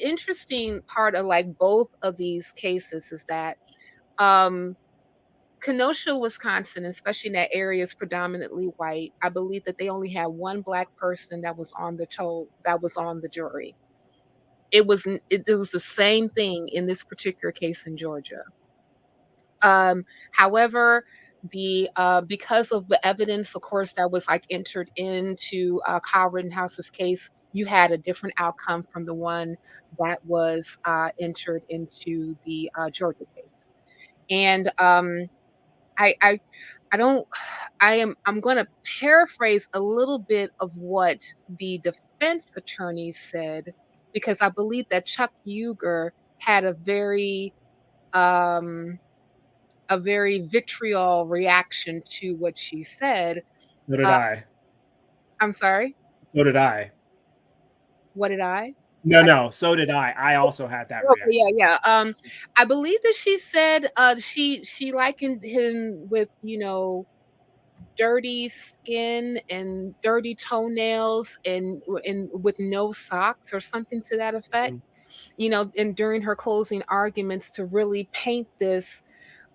interesting part of like both of these cases is that Kenosha, Wisconsin, especially in that area, is predominantly white. I believe that they only had one Black person that was on the jury. It was the same thing in this particular case in Georgia. However, because of the evidence, of course, that was like entered into Kyle Rittenhouse's case, you had a different outcome from the one that was entered into the Georgia case. And I'm going to paraphrase a little bit of what the defense attorneys said, because I believe that Chuck Yeager had a very vitriol reaction to what she said.
So did I.
I'm sorry?
So did I.
What did I?
No. So did I. I also had that reaction.
Yeah. I believe that she said she likened him with, dirty skin and dirty toenails and with no socks or something to that effect. And during her closing arguments to really paint this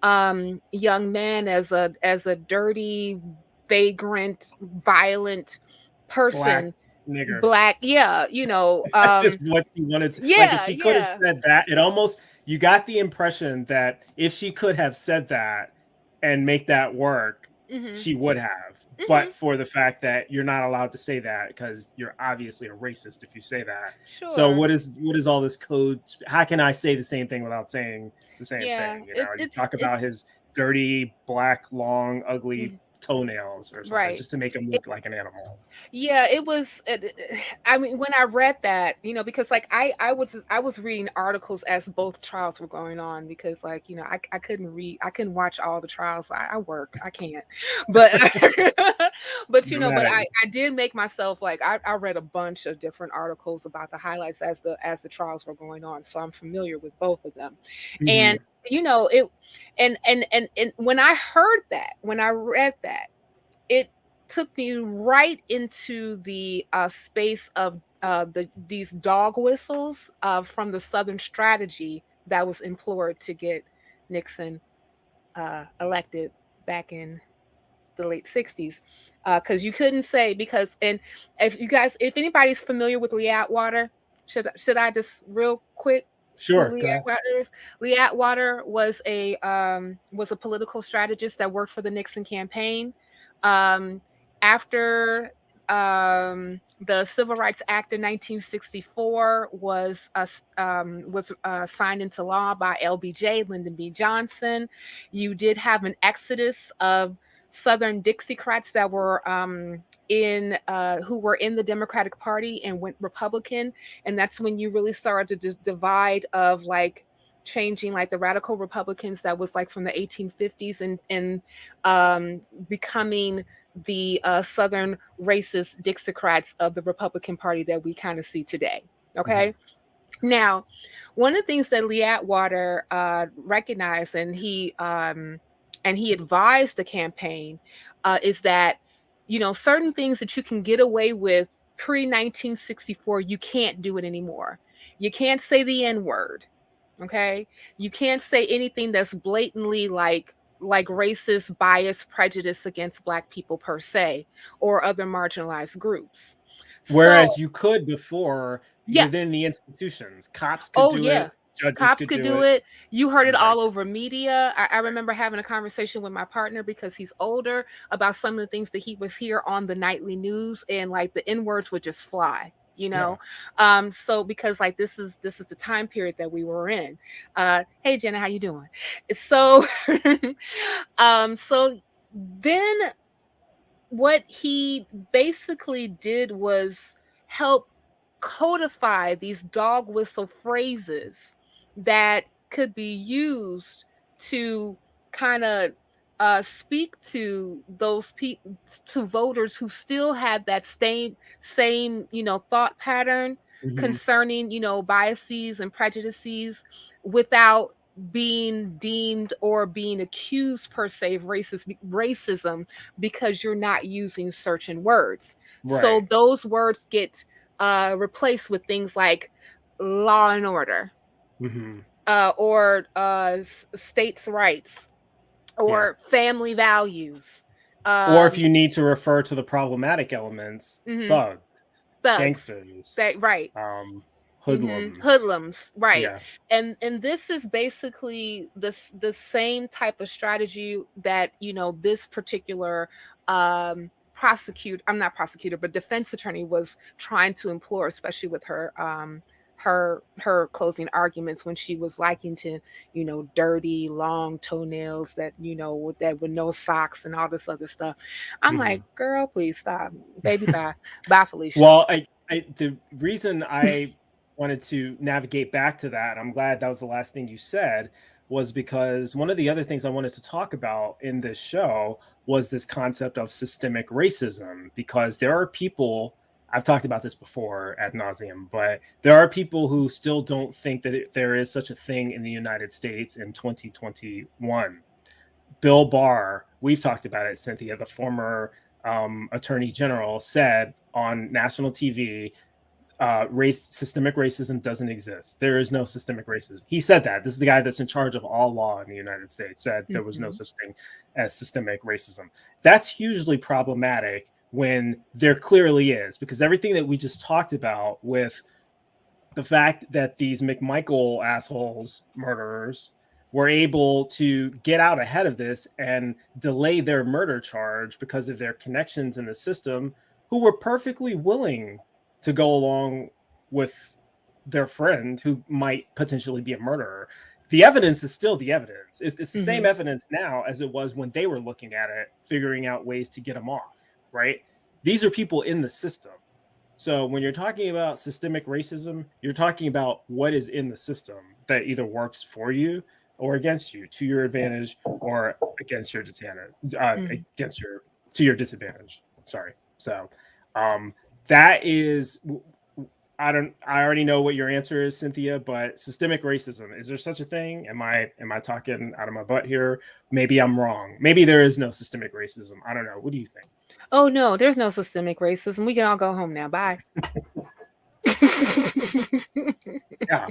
young man as a dirty, vagrant, violent person. Black,
just what she wanted to, like, if she could have said that, you got the impression that if she could have said that and make that work, she would have. but for the fact that you're not allowed to say that because you're obviously a racist if you say that.
Sure.
So what is all this code? How can I say the same thing without saying the same thing? You know, you talk about his dirty, black, long, ugly toenails or something,
right.
just to make him look like an animal.
Yeah, it was. I mean, when I read that, you know, because like I was reading articles as both trials were going on, because like, you know, I couldn't watch all the trials. I work, I can't, but but you know, but I did make myself, like, I read a bunch of different articles about the highlights as the trials were going on, so I'm familiar with both of them, and you know it, and when I heard that, when I read that, it took me right into the space of these dog whistles from the Southern strategy that was employed to get Nixon elected back in the late 60s. Because you couldn't say, because, and if anybody's familiar with Lee Atwater, should I just real quick?
Sure.
Lee Atwater was a political strategist that worked for the Nixon campaign. After the Civil Rights Act of 1964 was signed into law by LBJ, Lyndon B. Johnson, you did have an exodus of Southern Dixiecrats that were who were in the Democratic Party and went Republican, and that's when you really started to divide of like changing, like the radical Republicans that was like from the 1850s and becoming the Southern racist Dixiecrats of the Republican Party that we kind of see today. Okay. Now, one of the things that Lee Atwater recognized, and he advised the campaign, is that, you know, certain things that you can get away with pre-1964, you can't do it anymore. You can't say the N-word. Okay. You can't say anything that's blatantly like racist, bias, prejudice against Black people per se, or other marginalized groups.
Whereas you could before, within the institutions, cops could do it. Judges
Cops could do it. You heard it all over media. I remember having a conversation with my partner, because he's older, about some of the things that he was hear on the nightly news, and like the N-words would just fly, you know. So because like this is the time period that we were in. Hey Jenna, how you doing? So so then what he basically did was help codify these dog whistle phrases that could be used to kind of speak to those people, to voters who still had that same you know thought pattern concerning, you know, biases and prejudices, without being deemed or being accused per se of racism, because you're not using certain words. So those words get replaced with things like law and order, or states' rights, or family values.
Or if you need to refer to the problematic elements, thugs, gangsters,
hoodlums, right? And this is basically the same type of strategy that, you know, this particular defense attorney was trying to employ, especially with her her closing arguments, when she was liking to, you know, dirty long toenails that, you know, with no socks and all this other stuff. I'm like, girl, please stop, baby. Bye Felicia.
Well, the reason I wanted to navigate back to that, I'm glad that was the last thing you said, was because one of the other things I wanted to talk about in this show was this concept of systemic racism, because there are people, I've talked about this before ad nauseum, but there are people who still don't think that there is such a thing in the United States in 2021. Bill Barr, we've talked about it, Cynthia, the former attorney general, said on national TV, systemic racism doesn't exist. There is no systemic racism. He said that. This is the guy that's in charge of all law in the United States, said there was no such thing as systemic racism. That's hugely problematic when there clearly is, because everything that we just talked about with the fact that these McMichael assholes, murderers, were able to get out ahead of this and delay their murder charge because of their connections in the system, who were perfectly willing to go along with their friend who might potentially be a murderer. The evidence is still the evidence. It's the same evidence now as it was when they were looking at it, figuring out ways to get them off, right? These are people in the system. So when you're talking about systemic racism, you're talking about what is in the system that either works for you or against you, to your advantage or against your disadvantage, to your disadvantage. Sorry. So that is, I already know what your answer is, Cynthia, but systemic racism, is there such a thing? Am I talking out of my butt here? Maybe I'm wrong. Maybe there is no systemic racism. I don't know. What do you think?
Oh no, there's no systemic racism. We can all go home now. Bye.
Yeah.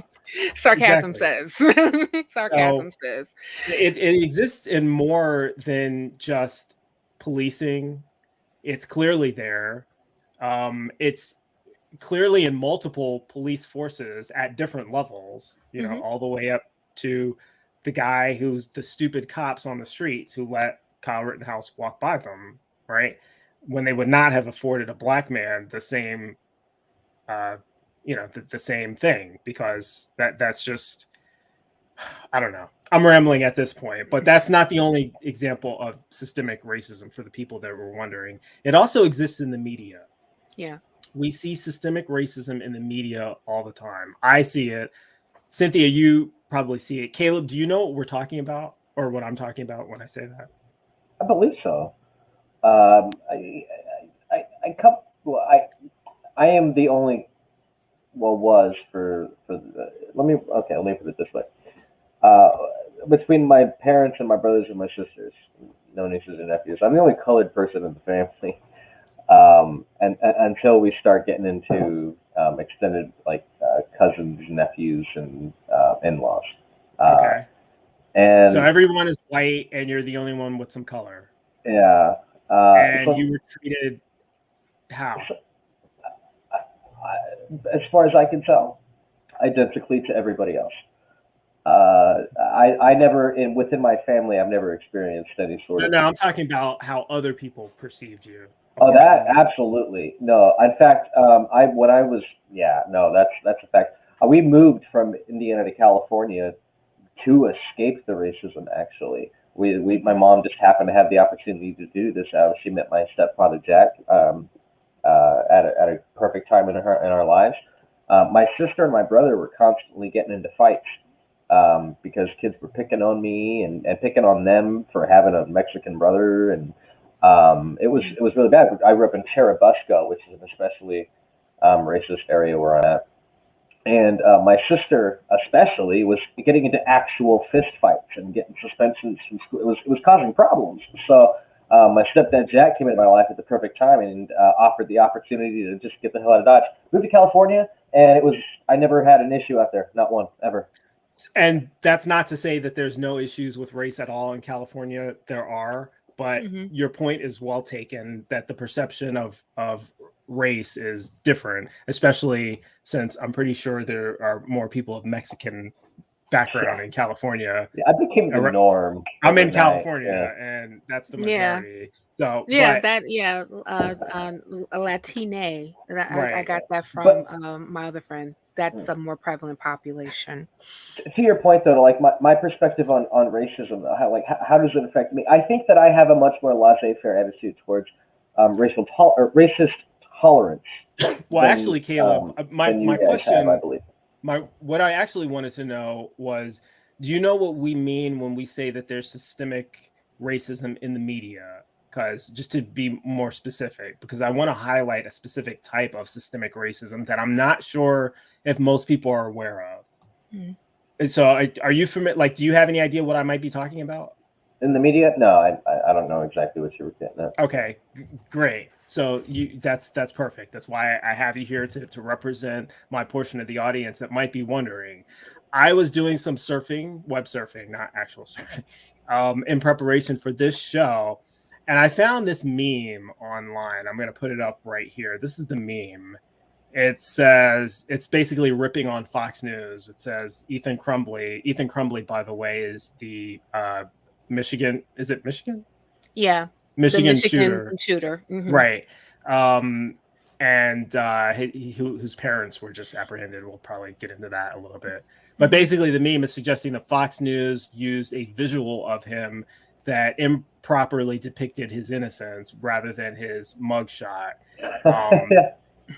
Sarcasm
Exactly.
says. Sarcasm says.
It exists in more than just policing. It's clearly there. It's clearly in multiple police forces at different levels, all the way up to the guy who's the stupid cops on the streets who let Kyle Rittenhouse walk by them, right? When they would not have afforded a black man the same, the same thing, because that's just, I don't know. I'm rambling at this point, but that's not the only example of systemic racism for the people that were wondering. It also exists in the media.
Yeah.
We see systemic racism in the media all the time. I see it. Cynthia, you probably see it. K-Lub, do you know what we're talking about, or what I'm talking about when I say that?
I believe so. I am the only, was for let me put it this way. Between my parents and my brothers and my sisters, no nieces and nephews, I'm the only colored person in the family. And until we start getting into extended cousins, nephews, and in-laws.
Okay.
And
so everyone is white, and you're the only one with some color.
Yeah.
And you were treated how?
As far as I can tell, identically to everybody else. I never, within my family, I've never experienced any sort of.
No, I'm talking about how other people perceived you.
Oh, that absolutely no. In fact, that's a fact. We moved from Indiana to California to escape the racism. Actually, my mom just happened to have the opportunity to do this. She met my stepfather Jack at a perfect time in our lives. My sister and my brother were constantly getting into fights because kids were picking on me and picking on them for having a Mexican brother, and it was really bad. I grew up in Churubusco, which is an especially racist area where I'm at. And my sister, especially, was getting into actual fist fights and getting suspensions from school. It was causing problems. So my stepdad Jack came into my life at the perfect time and offered the opportunity to just get the hell out of Dodge, move to California, and I never had an issue out there, not one ever.
And that's not to say that there's no issues with race at all in California. There are, but your point is well taken, that the perception of race is different, especially since I'm pretty sure there are more people of Mexican background in California.
Yeah, I became the norm.
I'm in California, and that's the majority. So
a Latine. I got that from my other friend. That's a more prevalent population.
To your point, though, like my perspective on racism, how does it affect me? I think that I have a much more laissez-faire attitude towards racist tolerance.
Well, actually, K-Lub, my question,
I believe.
What I actually wanted to know was, do you know what we mean when we say that there's systemic racism in the media? Because just to be more specific, because I want to highlight a specific type of systemic racism that I'm not sure if most people are aware of. And so are you familiar? Like, do you have any idea what I might be talking about?
In the media? No, I don't know exactly what you were getting at.
Okay, great. So that's perfect. That's why I have you here to represent my portion of the audience that might be wondering. I was doing some surfing, web surfing, not actual surfing, in preparation for this show. And I found this meme online. I'm going to put it up right here. This is the meme. It says, it's basically ripping on Fox News. It says Ethan Crumbly. Ethan Crumbly, by the way, is the Michigan. Is it Michigan?
Yeah,
Michigan
shooter. Mm-hmm.
Right. And whose parents were just apprehended. We'll probably get into that a little bit. But basically, the meme is suggesting that Fox News used a visual of him that improperly depicted his innocence rather than his mugshot.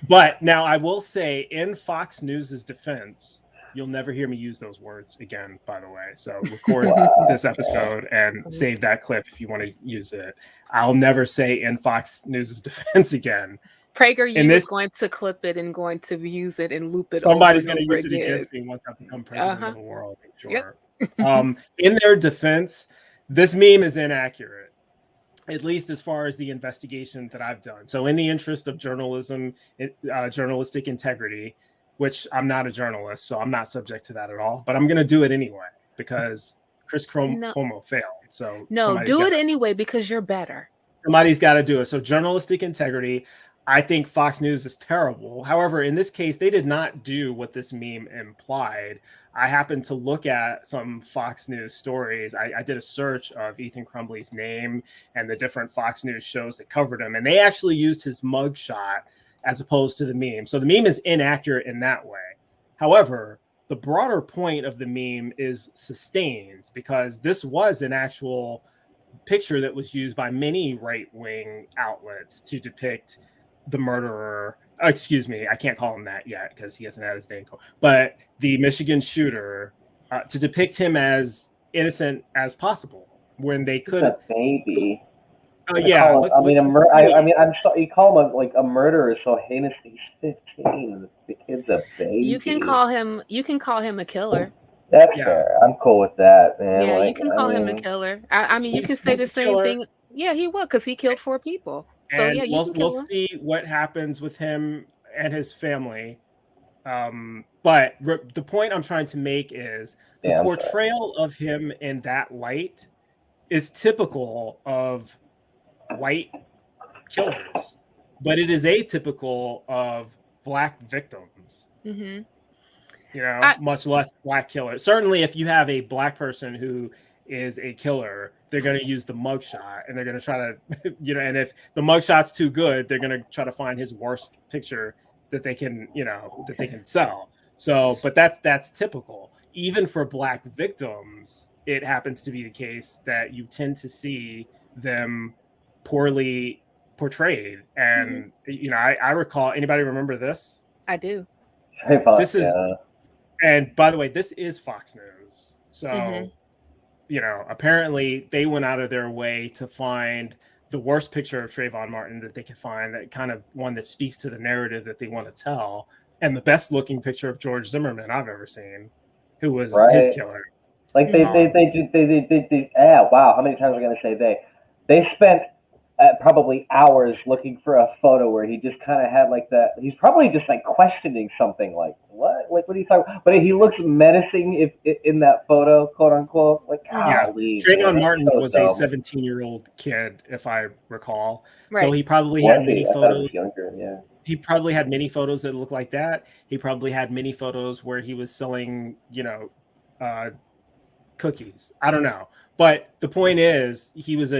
But now I will say, in Fox News's defense, you'll never hear me use those words again, by the way. So record this episode and save that clip if you want to use it. I'll never say in Fox News's defense again.
PragerU is going to clip it and going to use it and loop it.
Somebody's going to use it against me once I become president of the world, I'm sure. Yep. In their defense, this meme is inaccurate, at least as far as the investigation that I've done. So in the interest of journalism, journalistic integrity, which I'm not a journalist, so I'm not subject to that at all, but I'm going to do it anyway because Chris Cuomo failed. So
do it anyway because you're better.
Somebody's got to do it. So journalistic integrity, I think Fox News is terrible. However, in this case, they did not do what this meme implied. I happened to look at some Fox News stories. I did a search of Ethan Crumbly's name and the different Fox News shows that covered him, and they actually used his mugshot as opposed to the meme. So the meme is inaccurate in that way. However, the broader point of the meme is sustained because this was an actual picture that was used by many right-wing outlets to depict the murderer. Excuse me, I can't call him that yet because he hasn't had his day in court. But the Michigan shooter, to depict him as innocent as possible when they could.
A baby.
Yeah.
You call him a murderer so heinous. He's 15. The kid's a baby.
You can call him a killer.
That's fair. I'm cool with that, man.
Yeah, you can call him a killer. I mean, you can say the same thing. Yeah, he was because he killed 4 people. So
and
yeah,
we'll see what happens with him and his family. But the point I'm trying to make is the portrayal of him in that light is typical of white killers, but it is atypical of Black victims.
Mm-hmm.
You know, much less Black killers. Certainly, if you have a Black person who is a killer, they're going to use the mugshot and they're going to try to, and if the mugshot's too good, they're going to try to find his worst picture that they can, that they can sell. So, but that's typical. Even for Black victims, it happens to be the case that you tend to see them poorly portrayed. And, I recall, anybody remember this?
I do.
This is, and by the way, this is Fox News. So, apparently they went out of their way to find the worst picture of Trayvon Martin that they could find, that kind of one that speaks to the narrative that they want to tell, and the best looking picture of George Zimmerman I've ever seen, who was his killer.
Like they wow, how many times are we going to say they spent probably hours looking for a photo where he just kind of had like that. He's probably just like questioning something like, what? Like, what are you talking about? But he looks menacing in that photo, quote unquote. Like,
Trayvon Martin was a 17-year-old kid, if I recall. Right. So he probably had many photos.
Younger,
He probably had many photos that looked like that. He probably had many photos where he was selling, cookies. I don't know. But the point is, he was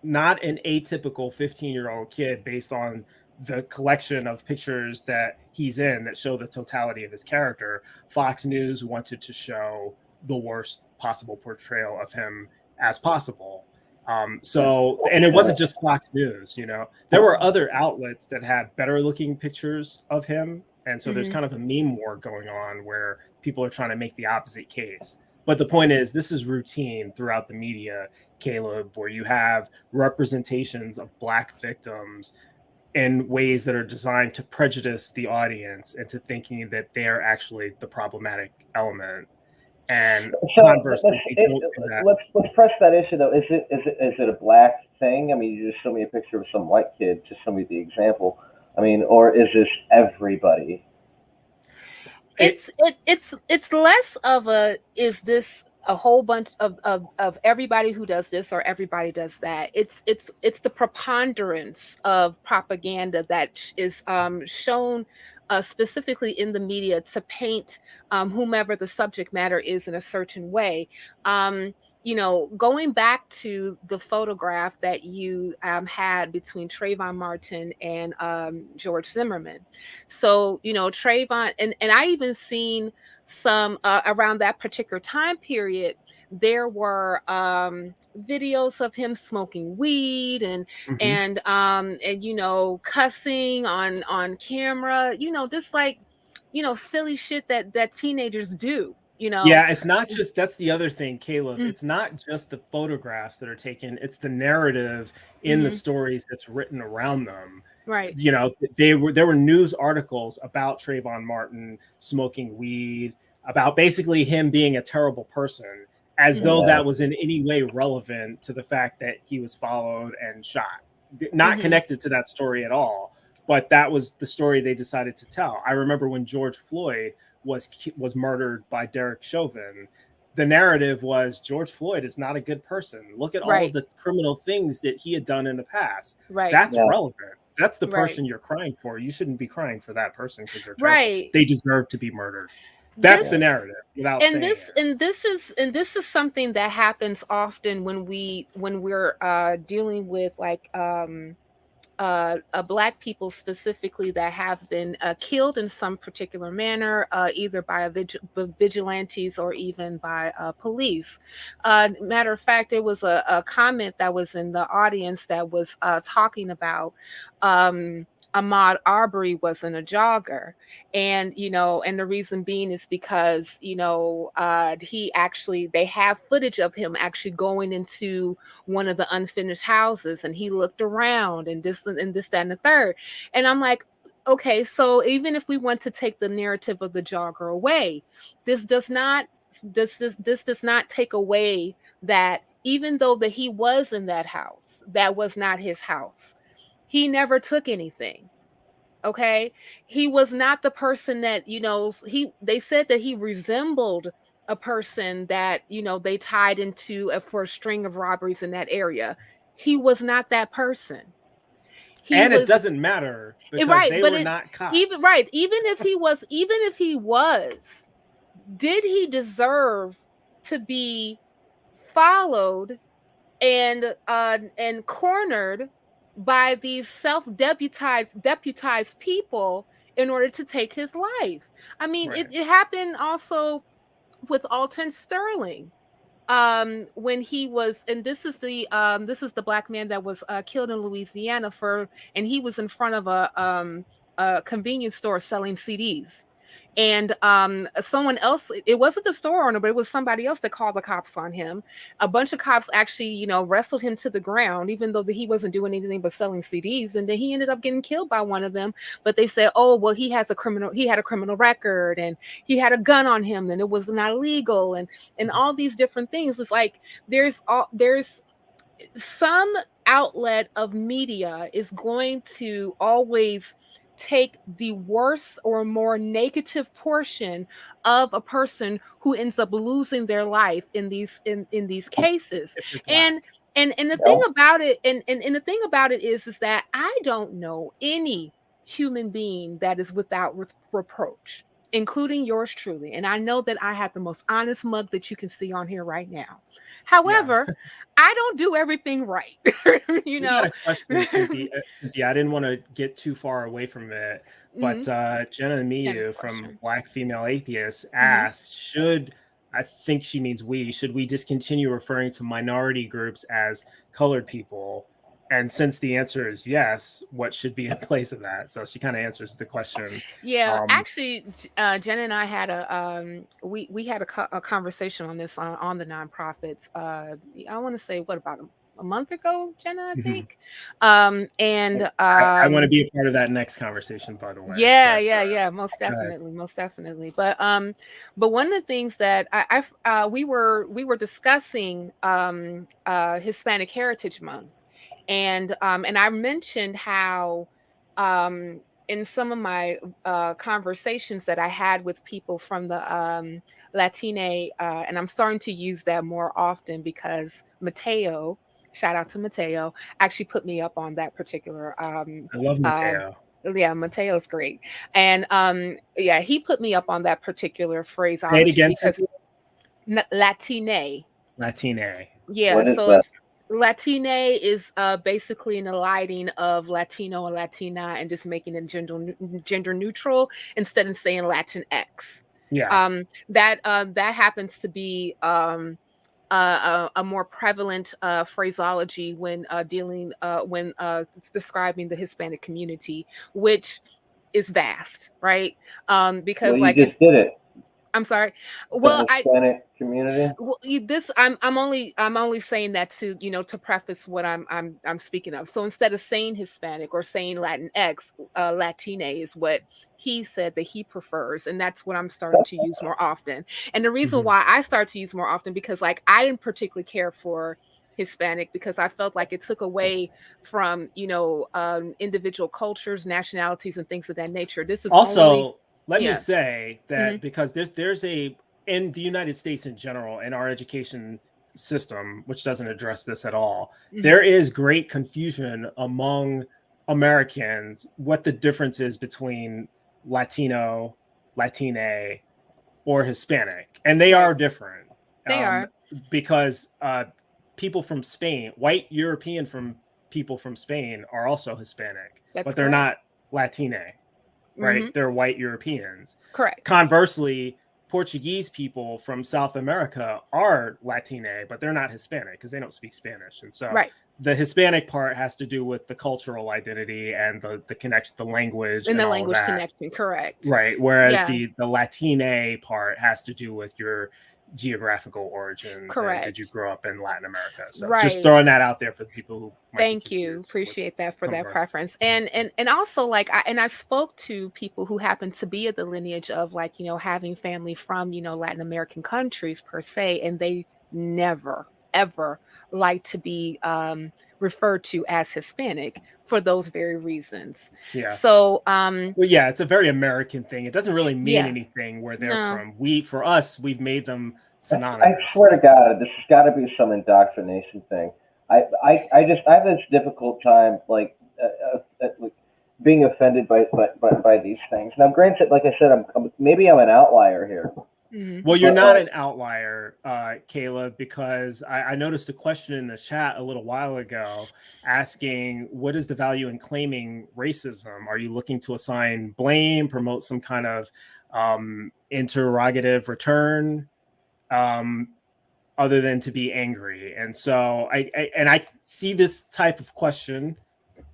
not an atypical 15-year-old kid based on the collection of pictures that he's in that show the totality of his character. Fox News wanted to show the worst possible portrayal of him as possible. And it wasn't just Fox News, there were other outlets that had better looking pictures of him. And so there's kind of a meme war going on where people are trying to make the opposite case. But the point is, this is routine throughout the media, K-Lub, where you have representations of Black victims in ways that are designed to prejudice the audience into thinking that they're actually the problematic element. And conversely,
let's press that issue though. Is it a Black thing? I mean, you just show me a picture of some white kid. Just show me the example. I mean, or is this everybody?
It's less of is this a whole bunch of everybody who does this or everybody does that. It's the preponderance of propaganda that is shown specifically in the media, to paint whomever the subject matter is in a certain way. Going back to the photograph that you had between Trayvon Martin and George Zimmerman. So, Trayvon, and I even seen some around that particular time period, there were videos of him smoking weed and
Mhm.
cussing on camera, just like silly shit that teenagers do.
Yeah, it's not just that's the other thing, Caleb.
Mm,
It's not just the photographs that are taken, it's the narrative in the
mhm,
stories that's written around them.
right,
There were news articles about Trayvon Martin smoking weed, about basically him being a terrible person, as though
mhm,
Yeah.
that was in any way relevant to the fact that he was followed and shot. Not
mhm,
connected to that story at all, but that was the story they decided to tell. I remember when George Floyd was murdered by Derek Chauvin, the narrative was George Floyd is not a good person. Look at all of
right,
the criminal things that he had done in the past.
right,
That's
Yeah.
relevant. That's the
right,
person you're crying for. You shouldn't be crying for that person because they're terrible.
right.
They deserve to be murdered. That's the
This
narrative without
and
saying
this
it.
and this is and this is something that happens often when we're dealing with like black people specifically that have been killed in some particular manner, either by vigilantes or even by police. Matter of fact, there was a comment that was in the audience that was talking about Ahmaud Arbery wasn't a jogger, and the reason being is because they have footage of him actually going into one of the unfinished houses, and he looked around and this, that, and the third. And I'm like, okay, so even if we want to take the narrative of the jogger away, this does not this does not take away that even though that he was in that house, that was not his house. He never took anything. Okay. He was not the person that, they said that he resembled a person that, they tied into for a string of robberies in that area. He was not that person. He
And it
was
doesn't matter because
right,
they
but
were
it
not
even
cops.
right, even if he was, did he deserve to be followed and cornered by these deputized people in order to take his life? I mean,
Right.
it happened also with Alton Sterling, when he was, and this is the black man that was killed in Louisiana and he was in front of a convenience store selling CDs. And someone else, it wasn't the store owner, but it was somebody else that called the cops on him. A bunch of cops actually, wrestled him to the ground, even though he wasn't doing anything but selling CDs. And then he ended up getting killed by one of them. But they said, oh, well, he had a criminal record, and he had a gun on him, and it was not illegal, and all these different things. It's like there's some outlet of media is going to always take the worst or more negative portion of a person who ends up losing their life in these cases.
If they're black.
And the thing
Yeah.
about it, and the thing about it is that I don't know any human being that is without reproach, including yours truly. And I know that I have the most honest mug that you can see on here right now.
Yeah.
However, I don't do everything right. you
We got
know.
a question, Cynthia. I didn't want to get too far away from it,
Mhm.
but Jenna
Dennis
Miu from
question.
Black Female Atheists
Mhm.
asked, I think she means should we discontinue referring to minority groups as colored people? And since the answer is yes, what should be in place of that? So she kind of answers the question.
Yeah,
Um,
actually, Jen and I had we had a conversation on this on the nonprofits. I want to say what about a month ago, Jenna, I
mhm.
think. And
I want to be a part of that next conversation, by the way.
Yeah,
But
yeah, yeah, most
go ahead.
definitely, most definitely. But one of the things that we were discussing Hispanic Heritage Month, and I mentioned how in some of my conversations that I had with people from the Latine, and I'm starting to use that more often because Mateo, shout out to Mateo, actually put me up on that particular
I love
uh,
Mateo.
Yeah, Mateo's great. And yeah, he put me up on that particular
Say it
phraseology
again,
because
Cynthia.
Latine.
Latine.
Yeah,
What is
so
that?
it's Latine is basically an eliding of Latino and Latina and just making it gender neutral instead of saying Latinx.
Yeah.
That happens to be a more prevalent phraseology when dealing when it's describing the Hispanic community, which is vast, right?
Well,
Because
you
like it's
just did it.
I'm sorry.
The
Well,
Hispanic community.
this I'm only saying that to to preface what I'm speaking of. So instead of saying Hispanic or saying Latinx, Latine is what he said that he prefers, and that's what I'm starting to use more often. And the reason
Mhm.
why I start to use more often because like I didn't particularly care for Hispanic because I felt like it took away from individual cultures, nationalities, and things of that nature. This is only
Also, let me
yeah.
say
Hmm.
that because there's a in the United States in general, in our education system, which doesn't address this at all,
Hmm.
there is great confusion among Americans what the difference is between Latino, Latine, or Hispanic, and they
Right.
are different.
They
Um,
are.
because people from Spain, white European from people from Spain, are also Hispanic,
That's
but they're
correct.
not Latine, right?
Hmm.
They're white Europeans.
Correct.
Conversely, Portuguese people from South America are Latine, but they're not Hispanic because they don't speak Spanish. And so
Right.
the Hispanic part has to do with the cultural identity and the connection, the language,
In
and
the
all of
language
that.
connection, correct.
Right. Whereas
Yeah,
the Latine part has to do with your geographical origins and did you
correct.
grow up in Latin America? So just
Right.
throwing that out there for the people who might be
Thank you.
confused with
Appreciate that for
some of
that
our.
preference. And also like I spoke to people who happen to be of the lineage of like, having family from, Latin American countries per se, and they never ever like to be referred to as Hispanic for those very reasons.
Yeah.
So
Well, yeah, it's a very American thing. It doesn't really mean
yeah.
anything where they're
No.
from. For us, we've made them
I
synonymous.
swear to God, this has got to be some indoctrination thing. I have this difficult time like being offended by these things. Now, granted, like I said, maybe I'm an outlier here,
Mhm.
Well, you're
but
not
like
an outlier, Caleb, because I noticed a question in the chat a little while ago asking, what is the value in claiming racism? Are you looking to assign blame, promote some kind of interrogative return, um, other than to be angry? And so I see this type of question.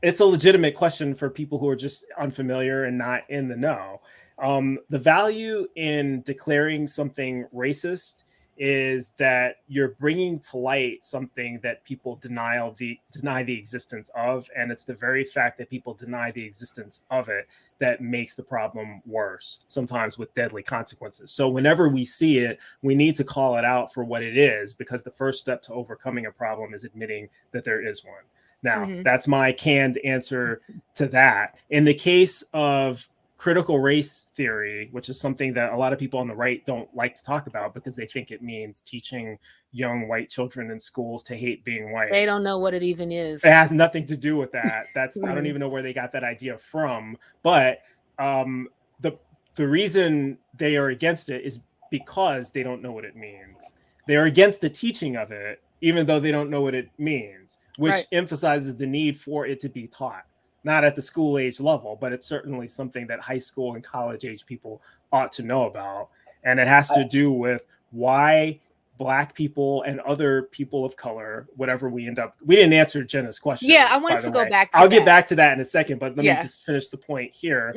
It's a legitimate question for people who are just unfamiliar and not in the know. The value in declaring something racist is that you're bringing to light something that people deny the existence of, and it's the very fact that people deny the existence of it that makes the problem worse, sometimes with deadly consequences. So whenever we see it, we need to call it out for what it is, because the first step to overcoming a problem is admitting that there is one. Now,
Mhm.
that's my canned answer to that. In the case of critical race theory, which is something that a lot of people on the right don't like to talk about because they think it means teaching young white children in schools to hate being white.
They don't know what it even
It
is.
has nothing to do with that. I don't
Mhm.
even know where they got that idea from. But um, the the reason they are against it is because they don't know what it means. They are against the teaching of it, even though they don't know what it means, which
Right.
emphasizes the need for it to be taught. Not at the school age level, but it's certainly something that high school and college age people ought to know about. And it has
I,
to do with why Black people and other people of color, whatever we didn't answer Jenna's
Yeah, I
question, by
wanted
the
to go
way.
back to
I'll get
that.
back to that in a second, but let me
Yeah.
just finish the point here.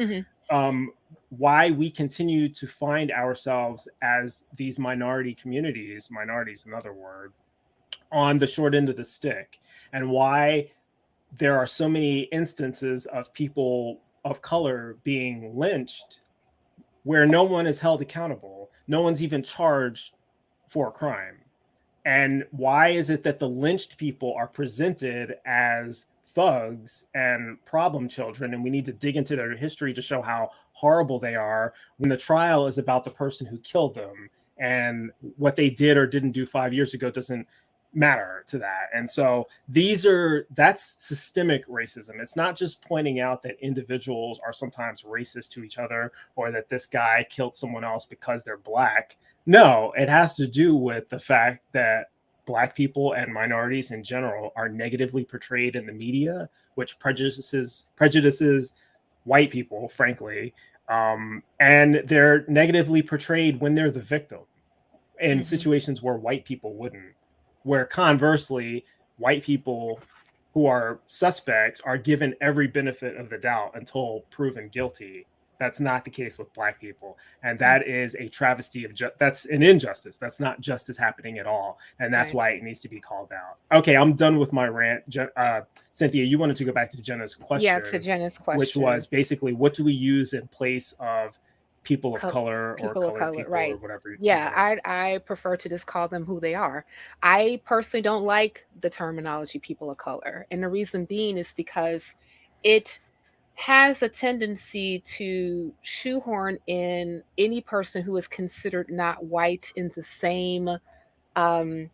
Hmm.
Um, why we continue to find ourselves as these minorities, another word, on the short end of the stick, and why there are so many instances of people of color being lynched where no one is held accountable. No one's even charged for a crime. And why is it that the lynched people are presented as thugs and problem children, and we need to dig into their history to show how horrible they are, when the trial is about the person who killed them, and what they did or didn't do 5 years ago doesn't matter to that. And so that's systemic racism. It's not just pointing out that individuals are sometimes racist to each other, or that this guy killed someone else because they're Black. No, it has to do with the fact that Black people and minorities in general are negatively portrayed in the media, which prejudices white people, frankly. And they're negatively portrayed when they're the victim in situations where white people wouldn't. Where conversely, white people who are suspects are given every benefit of the doubt until proven guilty. That's not the case with Black people. And that is a travesty of that's an injustice. That's not justice happening at all. And that's why it needs to be called out. Okay, I'm done with my rant. Cynthia, you wanted to go back to Jenna's question.
Yeah, to Jenna's question.
Which was basically, what do we use in place of people of color or colored people,
right?
Or whatever.
Yeah, I prefer to just call them who they are. I personally don't like the terminology people of color. And the reason being is because it has a tendency to shoehorn in any person who is considered not white in the same in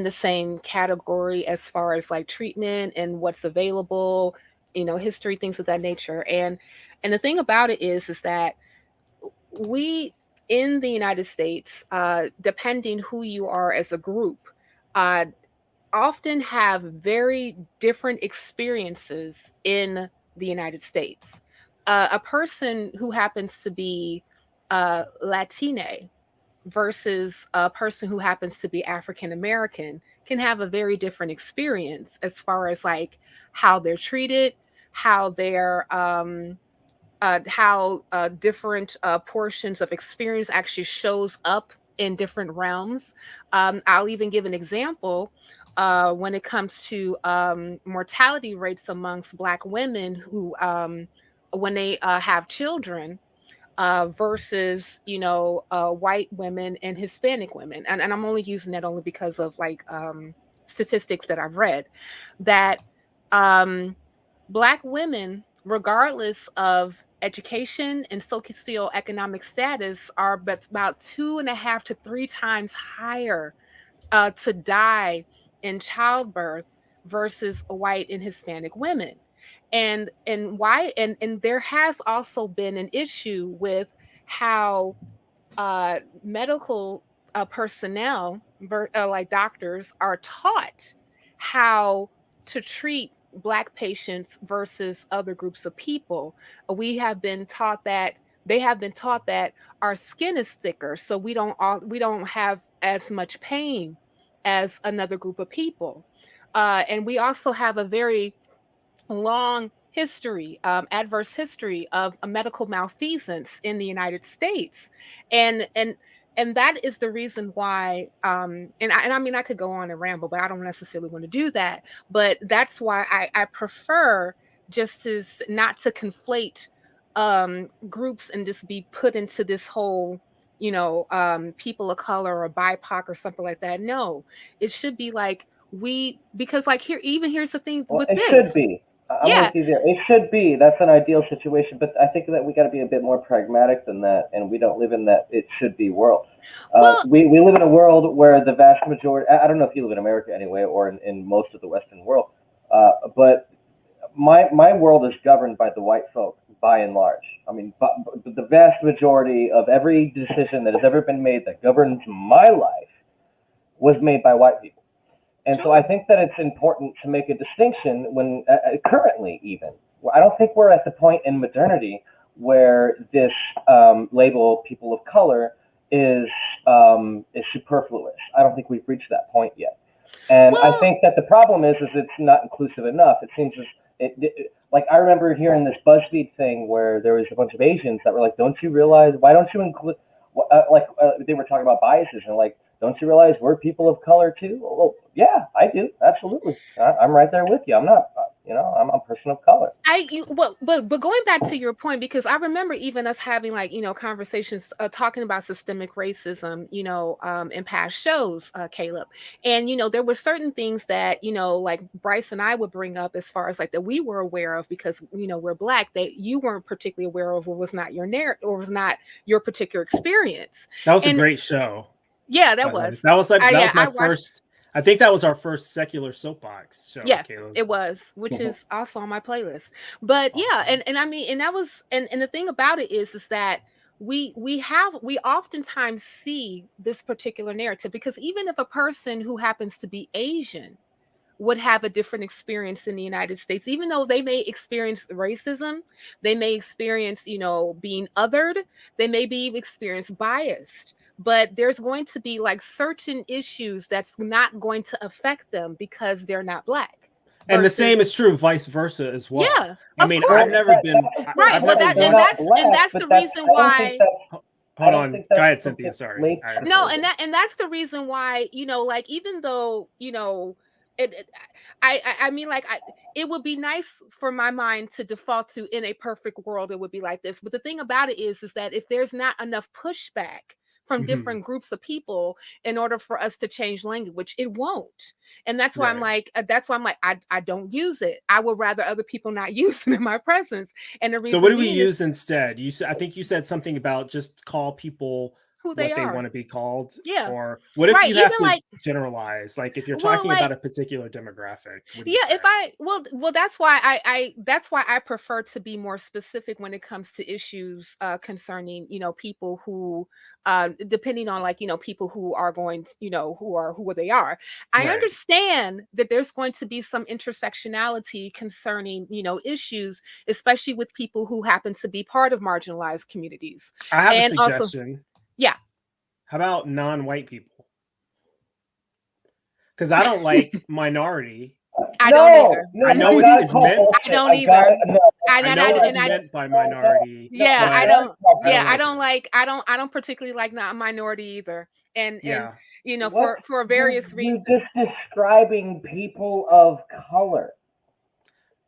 the same category as far as like treatment and what's available, history, things of that nature. And the thing about it is that we in the United States, depending who you are as a group, often have very different experiences in the United States. A person who happens to be Latina versus a person who happens to be African American can have a very different experience as far as like how they're treated, how they're how different portions of experience actually shows up in different realms. I'll even give an example when it comes to mortality rates amongst Black women who, when they have children, versus white women and Hispanic women, and I'm only using that only because of like statistics that I've read that Black women, regardless of education and socioeconomic status, are about 2.5 to 3 times higher to die in childbirth versus white and Hispanic women. And why? And there has also been an issue with how medical personnel, like doctors, are taught how to treat Black patients versus other groups of people. We have been taught that they have been taught that our skin is thicker, so we don't have as much pain as another group of people. And we also have a very long history, adverse history of a medical malfeasance in the United States, and that is the reason why. And I mean, I could go on and ramble, but I don't necessarily want to do that. But that's why I prefer just to not to conflate groups and just be put into this whole people of color or BIPOC or something like that. No, it should be like because like here's the thing with
it
this.
Should be. I'm with you there. It should be. That's an ideal situation, but I think that we got to be a bit more pragmatic than that, and we don't live in that it should be world. We live in a world where the vast majority. I don't know if you live in America anyway, or in most of the Western world, but my world is governed by the white folk by and large. I mean, the vast majority of every decision that has ever been made that governs my life was made by white people. And so I think that it's important to make a distinction when currently even. I don't think we're at the point in modernity where this label people of color is superfluous. I don't think we've reached that point yet. And I think that the problem is it's not inclusive enough. It seems like I remember hearing this BuzzFeed thing where there was a bunch of Asians that were like, don't you realize, why don't you include, they were talking about biases and like, don't you realize we're people of color too? Well, yeah, I do. Absolutely. I'm right there with you. I'm not, I'm a person of color.
But going back to your point, because I remember even us having like, conversations talking about systemic racism, in past shows, K-Lub. And, there were certain things that, like Bryce and I would bring up as far as like that we were aware of because, we're Black, that you weren't particularly aware of or was not your narrative or was not your particular experience.
That was a great show.
Yeah, that was
my first. I think that was our first secular soapbox show,
Yeah,
K-Lub.
it was, which is also on my playlist. But yeah, and I mean, and that was, and the thing about it is that we oftentimes see this particular narrative, because even if a person who happens to be Asian would have a different experience in the United States, even though they may experience racism, they may experience, being othered, they may be experienced biased, but there's going to be like certain issues that's not going to affect them because they're not Black.
And the same is true vice versa as well.
Yeah,
I mean,
course.
I've never been
right.
I've
Well,
never been,
that's the reason why.
Hold on, go ahead, Cynthia. Sorry.
No, and that's the reason why, like, even though, I mean, like, it would be nice for my mind to default to, in a perfect world, it would be like this. But the thing about it is that if there's not enough pushback from different groups of people in order for us to change language, it won't. And that's why I'm like, I don't use it. I would rather other people not use it in my presence. And the reason,
so what do we use instead? I think you said something about just call people
who they
want to be called.
Yeah.
Or what if you have to generalize, like if you're talking about a particular demographic?
That's why I prefer to be more specific when it comes to issues concerning, people who depending on, like, people who are going, who they are. I understand that there's going to be some intersectionality concerning, issues, especially with people who happen to be part of marginalized communities.
I have a suggestion.
Yeah.
How about non-white people? Because I don't like minority.
I don't either.
I know what is meant.
I don't either.
I know what is meant by minority.
Yeah, I don't. Yeah, I don't like. I don't particularly like not minority either. And for various reasons.
You're just describing people of color.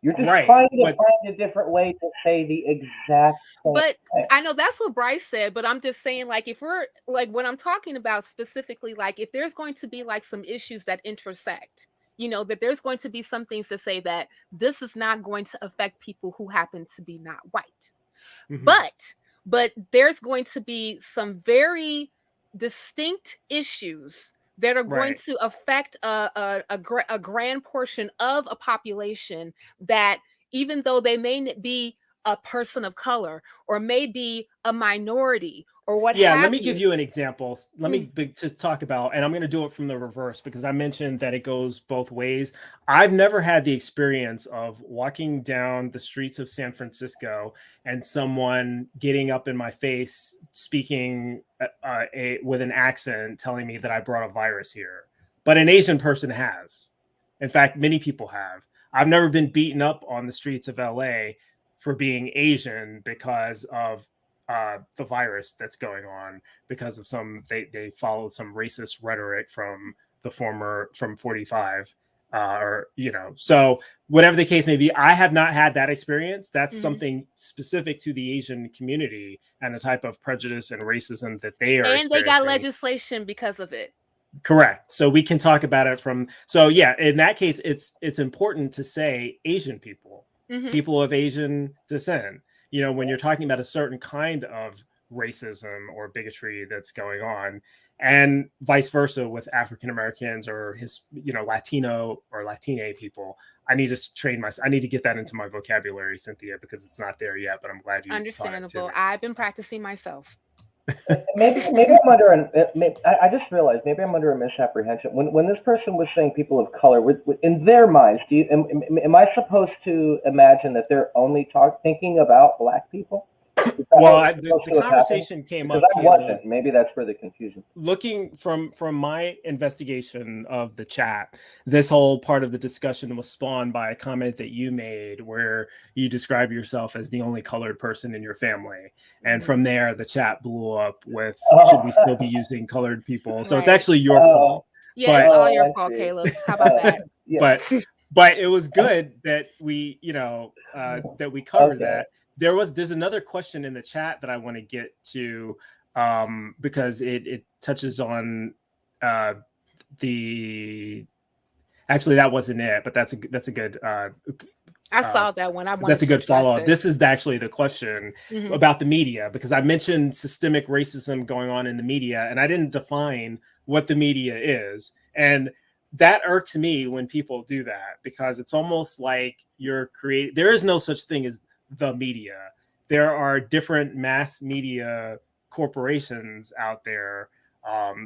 You're just trying to find a different way to say the exact same
But
thing.
I know that's what Bryce said, but I'm just saying, like, if we're like, when I'm talking about specifically, like, if there's going to be like some issues that intersect, that there's going to be some things to say that this is not going to affect people who happen to be not white. But there's going to be some very distinct issues that are going to affect a grand portion of a population that, even though they may be a person of color or maybe a minority or what have
let me give you an example. Let me to talk about, and I'm going to do it from the reverse, because I mentioned that it goes both ways. I've never had the experience of walking down the streets of San Francisco and someone getting up in my face, speaking with an accent, telling me that I brought a virus here. But an Asian person has. In fact, many people have. I've never been beaten up on the streets of LA for being Asian because of the virus that's going on, because of they followed some racist rhetoric from 45 so whatever the case may be. I have not had that experience. That's something specific to the Asian community and the type of prejudice and racism that they are,
and they got legislation because of it.
Correct. So we can talk about it in that case, it's important to say Asian people, people of Asian descent. When you're talking about a certain kind of racism or bigotry that's going on, and vice versa with African Americans or Latino or Latina people. I need to get that into my vocabulary, Cynthia, because it's not there yet, but I'm glad you
understandable. I've been practicing myself.
Maybe I'm under I just realized maybe I'm under a misapprehension. When this person was saying people of color, in their minds, am I supposed to imagine that they're only thinking about Black people?
Well, the conversation came up.
I wasn't. Maybe that's where the confusion.
Looking from my investigation of the chat, this whole part of the discussion was spawned by a comment that you made where you describe yourself as the only colored person in your family. And from there, the chat blew up with, should we still be using colored people? So it's actually your fault.
Yeah, it's all your fault, K-Lub. How about that?
But it was good that we, that we covered that. There's another question in the chat that I want to get to because it touches on actually that wasn't it, but that's a good
I saw that one.
That's a good follow-up. This is actually the question about the media, because I mentioned systemic racism going on in the media, and I didn't define what the media is. And that irks me when people do that, because it's almost like you're creating. There is no such thing as the media. There are different mass media corporations out there.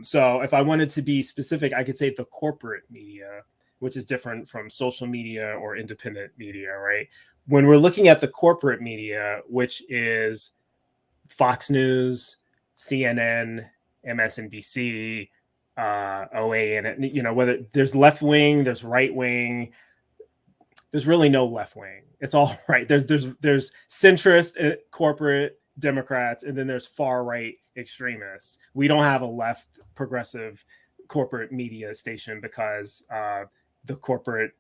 So if I wanted to be specific, I could say the corporate media, which is different from social media or independent media, right? When we're looking at the corporate media, which is Fox News, CNN, MSNBC, OA, and whether there's left wing, there's right wing. There's really no left wing. It's all right. There's centrist corporate Democrats, and then there's far right extremists. We don't have a left progressive corporate media station because the corporate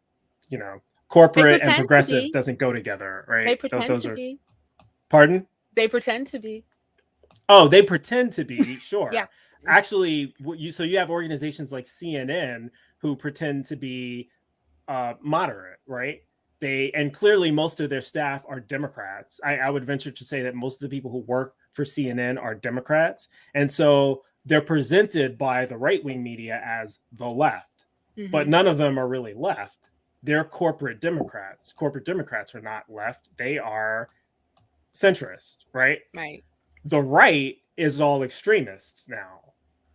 and progressive doesn't go together, right?
They pretend to be.
Pardon?
They pretend to be.
Oh, they pretend to be, sure.
Yeah.
Actually, you have organizations like CNN who pretend to be moderate, right? And clearly most of their staff are Democrats. I would venture to say that most of the people who work for CNN are Democrats. And so they're presented by the right-wing media as the left, but none of them are really left. They're corporate Democrats. Corporate Democrats are not left. They are centrist, right?
Right.
The right is all extremists now,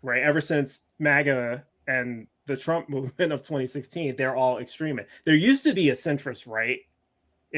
right? Ever since MAGA and the Trump movement of 2016, they're all extremists. There used to be a centrist right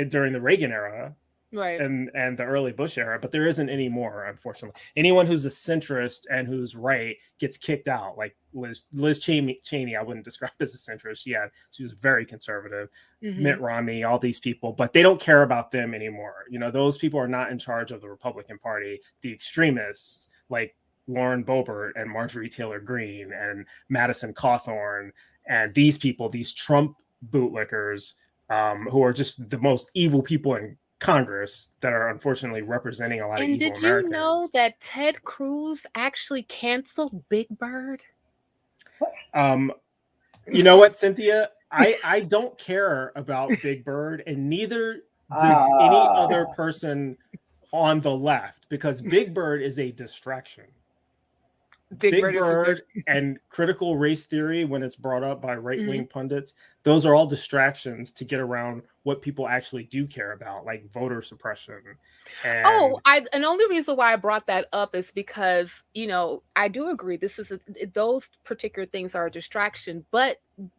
during the Reagan era,
right,
and the early Bush era, but there isn't anymore, unfortunately. Anyone who's a centrist and who's right gets kicked out. Like Liz Cheney, I wouldn't describe as a centrist. She was very conservative. Mitt Romney, all these people, but they don't care about them anymore. Those people are not in charge of the Republican Party. The extremists, like Lauren Boebert and Marjorie Taylor Greene and Madison Cawthorn, and these people, these Trump bootlickers, who are just the most evil people in Congress that are unfortunately representing a lot of evil Americans.
And did you know that Ted Cruz actually canceled Big Bird?
You know what, Cynthia? I don't care about Big Bird, and neither does any other person on the left, because Big Bird is a distraction. Big Bird and critical race theory, when it's brought up by right-wing pundits, those are all distractions to get around what people actually do care about, like voter suppression. And
the only reason why I brought that up is because, I do agree those particular things are a distraction, but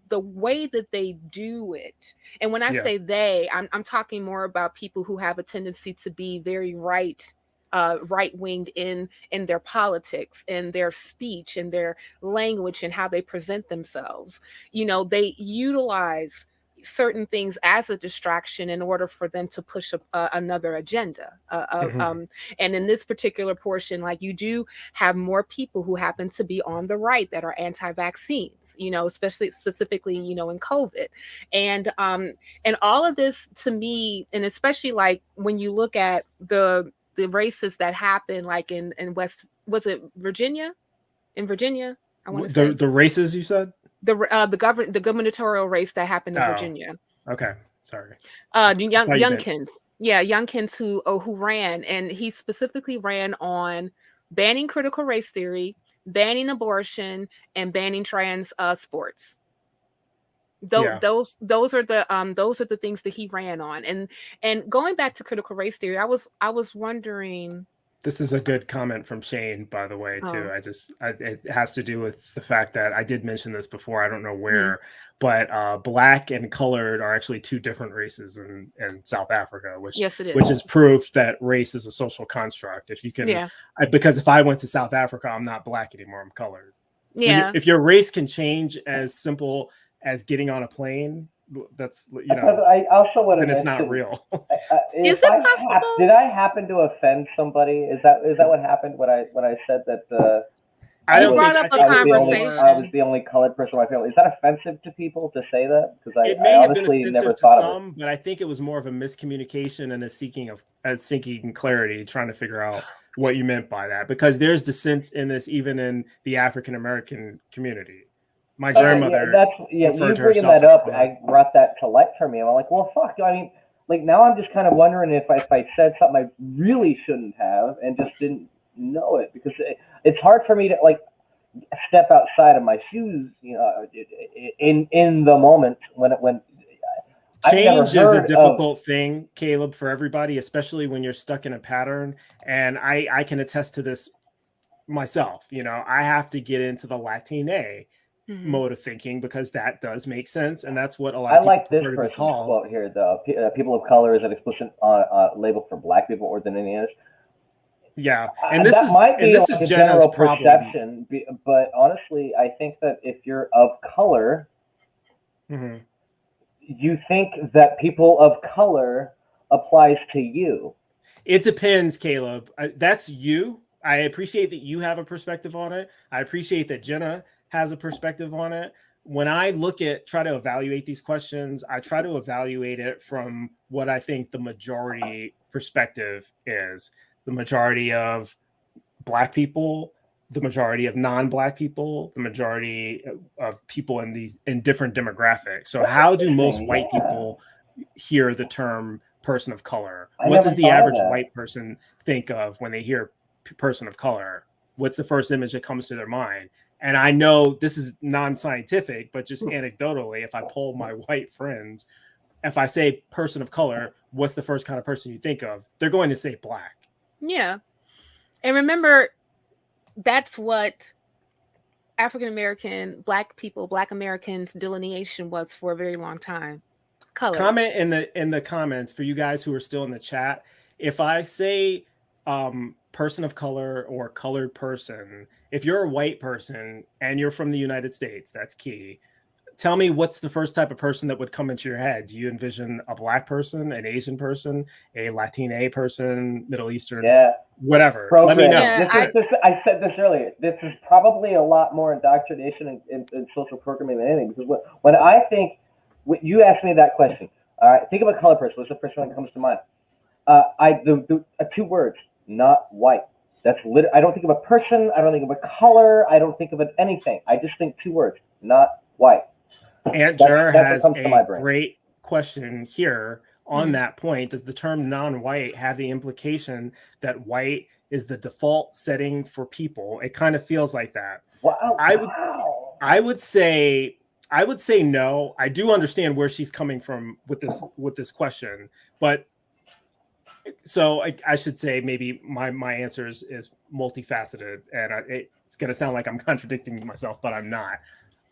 the way that they do it, and when I say they, I'm talking more about people who have a tendency to be very right-winged in their politics and their speech and their language and how they present themselves. They utilize certain things as a distraction in order for them to push another agenda. And in this particular portion, like, you do have more people who happen to be on the right that are anti-vaccines, specifically, in COVID. And all of this, to me, and especially like when you look at the races that happened, like in West, was it Virginia? In Virginia, I want to say
the races you said.
The gubernatorial race that happened in Virginia.
Okay, sorry.
Youngkins, Youngkins who ran, and he specifically ran on banning critical race theory, banning abortion, and banning trans sports. Those are the things that he ran on. And going back to critical race theory, I was wondering.
This is a good comment from Shane, by the way, too. It has to do with the fact that I did mention this before. I don't know where, but black and colored are actually two different races in South Africa, which is proof that race is a social construct. If you can, because if I went to South Africa, I'm not black anymore. I'm colored.
Yeah.
If your race can change as simple as getting on a plane, that's
I also want to
mention, it's not real.
Is it possible?
Did I happen to offend somebody? Is that what happened when I said that?
I brought up a conversation.
I was the only colored person in my family. Is that offensive to people to say that? Because
it may have been offensive to some, but I think it was more of a miscommunication and a seeking clarity, trying to figure out what you meant by that. Because there's dissent in this, even in the African American community. My grandmother.
You bringing that up, I brought that to light for me. I'm like, well, fuck. I mean, like, now I'm just kind of wondering if I said something I really shouldn't have and just didn't know it, because it's hard for me to, like, step outside of my shoes, in the moment when
change is a difficult thing, K-Lub, for everybody, especially when you're stuck in a pattern. And I can attest to this myself. I have to get into the Latine mode of thinking because that does make sense, and that's what a lot of people
like this
prefer to be
person's
called.
quote here: "The people of color is an explicit label for Black people or than any others."
Yeah, and this is
a
general
perception, but honestly, I think that if you're of color, you think that people of color applies to you.
It depends, K-Lub. That's you. I appreciate that you have a perspective on it. I appreciate that Jenna has a perspective on it. When I try to evaluate these questions, I try to evaluate it from what I think the majority perspective is. The majority of Black people, the majority of non-Black people, the majority of people in different demographics. So how do most white people hear the term person of color? What does the average white person think of when they hear person of color? What's the first image that comes to their mind? And I know this is non-scientific, but just anecdotally, if I poll my white friends, if I say person of color, what's the first kind of person you think of? They're going to say Black.
Yeah. And remember, that's what African American, Black people, Black Americans delineation was for a very long time. Color.
Comment in the comments for you guys who are still in the chat. If I say person of color or colored person, if you're a white person and you're from the United States, that's key. Tell me what's the first type of person that would come into your head. Do you envision a Black person, an Asian person, a Latina person, Middle Eastern, whatever? Let me know.
I said this earlier. This is probably a lot more indoctrination and social programming than anything. Because when I think, you asked me that question. All right, think of a color person. What's the first one that comes to mind? Two words, not white. That's I don't think of a person. I don't think of a color. I don't think of anything. I just think two words, not white.
Aunt Jer has a great question here on that point. Does the term non-white have the implication that white is the default setting for people? It kind of feels like that.
Wow.
I would say no. I do understand where she's coming from with this question, but so I should say maybe my answer is multifaceted, and it's going to sound like I'm contradicting myself, but I'm not.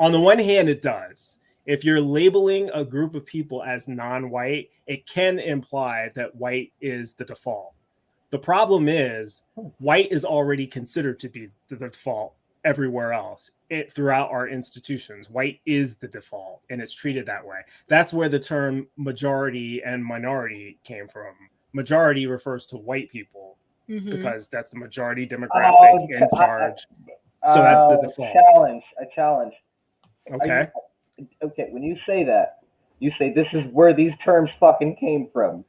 On the one hand, it does. If you're labeling a group of people as non-white, it can imply that white is the default. The problem is white is already considered to be the default everywhere else. Throughout our institutions, white is the default, and it's treated that way. That's where the term majority and minority came from. Majority refers to white people because that's the majority demographic in charge. So that's the default.
A challenge.
Okay.
Okay, when you say that, you say this is where these terms fucking came from.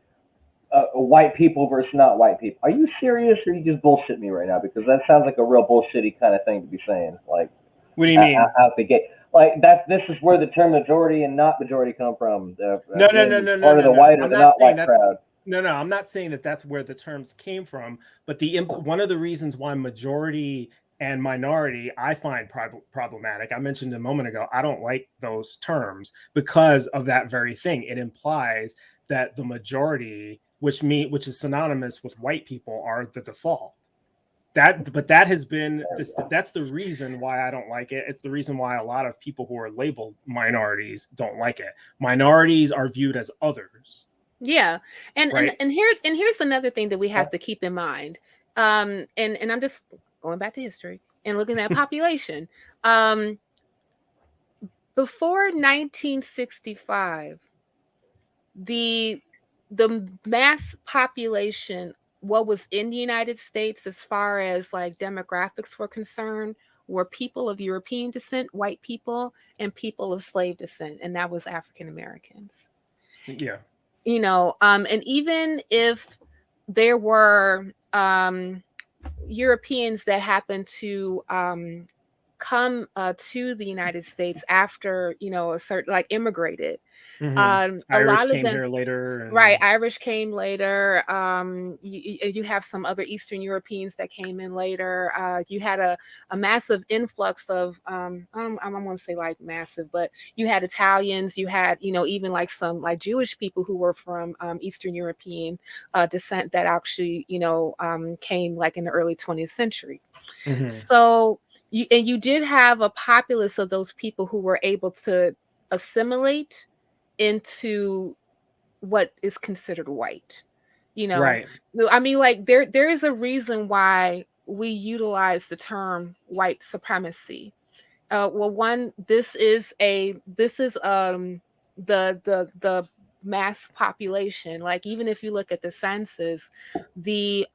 White people versus not white people. Are you serious, or are you just bullshitting me right now? Because that sounds like a real bullshitty kind of thing to be saying. Like,
what do you mean?
Out the gate. Like this is where the term majority and not majority come from.
No.
Part of the white or the not white crowd.
No, I'm not saying that that's where the terms came from, but one of the reasons why majority and minority I find problematic. I mentioned a moment ago, I don't like those terms because of that very thing. It implies that the majority, which is synonymous with white people, are the default. But that has been that's the reason why I don't like it. It's the reason why a lot of people who are labeled minorities don't like it. Minorities are viewed as others.
Yeah, and here's another thing that we have to keep in mind. And I'm just going back to history and looking at population. Before 1965, the mass population, what was in the United States as far as like demographics were concerned, were people of European descent, white people, and people of slave descent, and that was African Americans.
Yeah.
And even if there were Europeans that happened to come to the United States after, a certain, like, immigrated.
Mm-hmm.
A
Irish
lot of
came
them,
here later,
right?
and
Irish came later. You have some other Eastern Europeans that came in later. You had a massive influx of, I'm going to say like massive, but you had Italians. You had, even like some like Jewish people who were from Eastern European descent that actually, came like in the early 20th century.
mm-hmm.
So you did have a populace of those people who were able to assimilate into what is considered white.
Right.
I mean, like, there is a reason why we utilize the term white supremacy. Well, one, this is the mass population. Like, even if you look at the census, the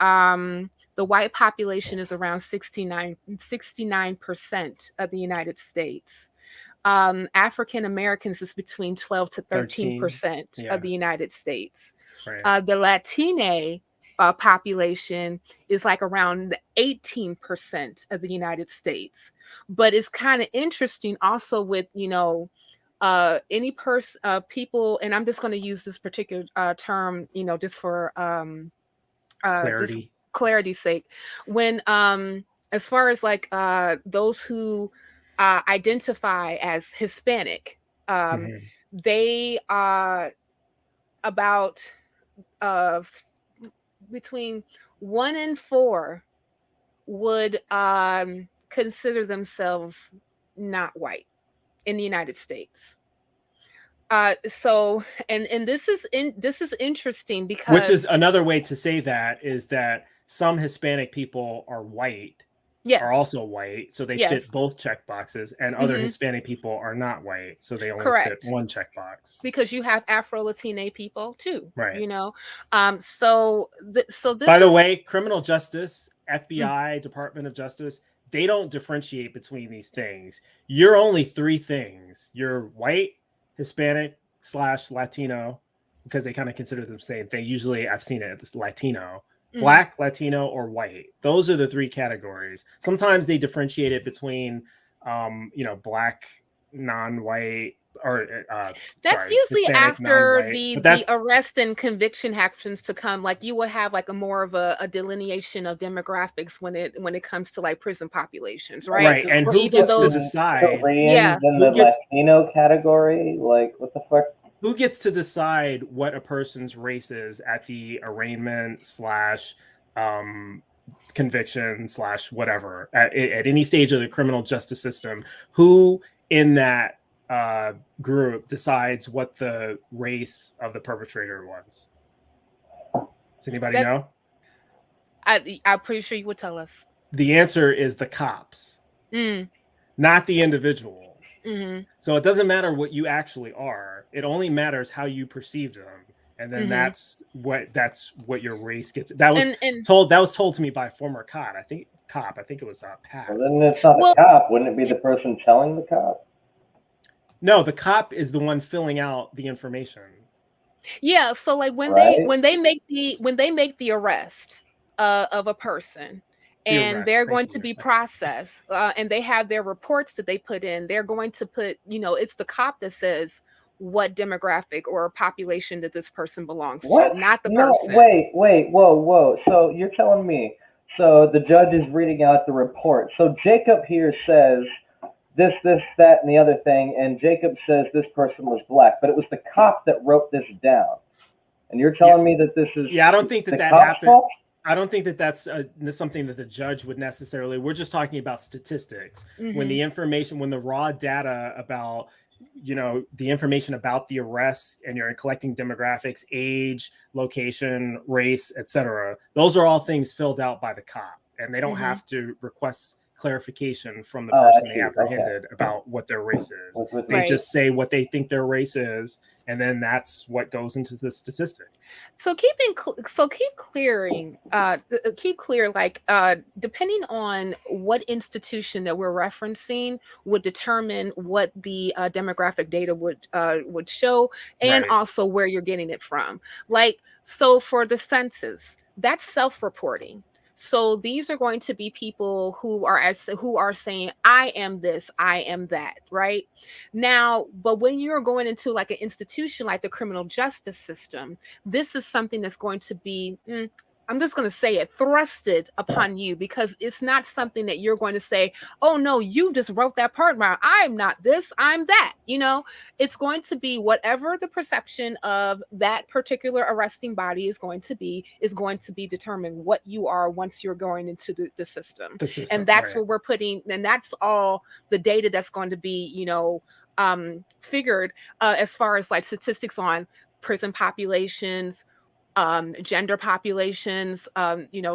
white population is around 69% of the United States. African Americans is between 12 to 13%
Yeah.
of the United States.
Right.
The Latina population is like around 18% of the United States. But it's kind of interesting also with, any person, people, and I'm just going to use this particular term, just for just
Clarity.
clarity's sake. When, as far as like those who identify as Hispanic,
Mm-hmm.
they about uh, between 1 and 4 would consider themselves not white in the United States. So, and this is interesting
Which
because,
is another way to say that is that some Hispanic people are white,
yes,
are also white, so they
yes,
fit both check boxes, and other
Mhm.
Hispanic people are not white, so they only fit
Correct.
one check box.
Because you have Afro-Latina people too,
Right.
So this
By the
is
way, criminal justice,
Mm.
FBI, Department of Justice, they don't differentiate between these things. You're only 3 things. You're white, Hispanic / Latino, because they kind of consider them the same thing. Usually I've seen it as Latino,
Mhm.
Black, Latino, or white. Those are the 3 categories. Sometimes they differentiate it between, Black, non-white, or
That's
sorry,
usually
Hispanic,
after
non-white.
the
But that's
arrest and conviction happens to come. Like, you will have like a more of a delineation of demographics when it comes to like prison populations, right?
right. And
Or
who
even
gets to
those,
decide?
Koreans in
Who
the
gets
Latino category? Like, what the fuck?
who gets to decide what a person's race is at the arraignment / conviction / whatever at any stage of the criminal justice system? Who in that group decides what the race of the perpetrator was? Does anybody
that
know?
I'm pretty sure you would tell us.
The answer is the cops,
Mm.
not the individual.
Mm-hmm.
So it doesn't matter what you actually are. It only matters how you perceive them. And then
Mm-hmm.
that's what your race gets. That was
And
told to me by a former cop. I think it was Pat.
Well, then it's not
well,
the cop. Wouldn't it be the person telling the cop?
No, the cop is the one filling out the information.
yeah. So like
Right?
when they make the arrest of a person, and they're going to be processed, and they have their reports that they put in, they're going to put, it's the cop that says what demographic or population that this person belongs
What?
to, not the
No,
person.
wait, whoa. So you're telling me, so the judge is reading out the report. So Jacob here says this, that, and the other thing, and Jacob says this person was black, but it was the cop that wrote this down. And you're telling me that this is
I don't think that
the
that
cop's
happened.
fault?
I don't think that that's something that the judge would necessarily. We're just talking about statistics.
Mhm.
When the raw data about, the information about the arrests, and you're collecting demographics, age, location, race, etc. Those are all things filled out by the cop, and they don't
Mhm.
have to request clarification from the
Oh,
person
I
they
see.
apprehended
Okay.
about what their race is. They
Right.
just say what they think their race is, and then that's what goes into the statistics.
So keep clear, like, depending on what institution that we're referencing would determine what the demographic data would show, and
Right.
also where you're getting it from. Like, so for the census, that's self-reporting. So these are going to be people who are saying, I am this, I am that, right? Now, but when you're going into like an institution like the criminal justice system, this is something that's going to be I'm just going to say it, thrusted upon you, because it's not something that you're going to say, oh no, you just wrote that part wrong. I'm not this, I'm that. It's going to be whatever the perception of that particular arresting body is going to be determined what you are once you're going into the system. And that's
right.
what we're putting, and that's all the data that's going to be, figured as far as like statistics on prison populations, gender populations,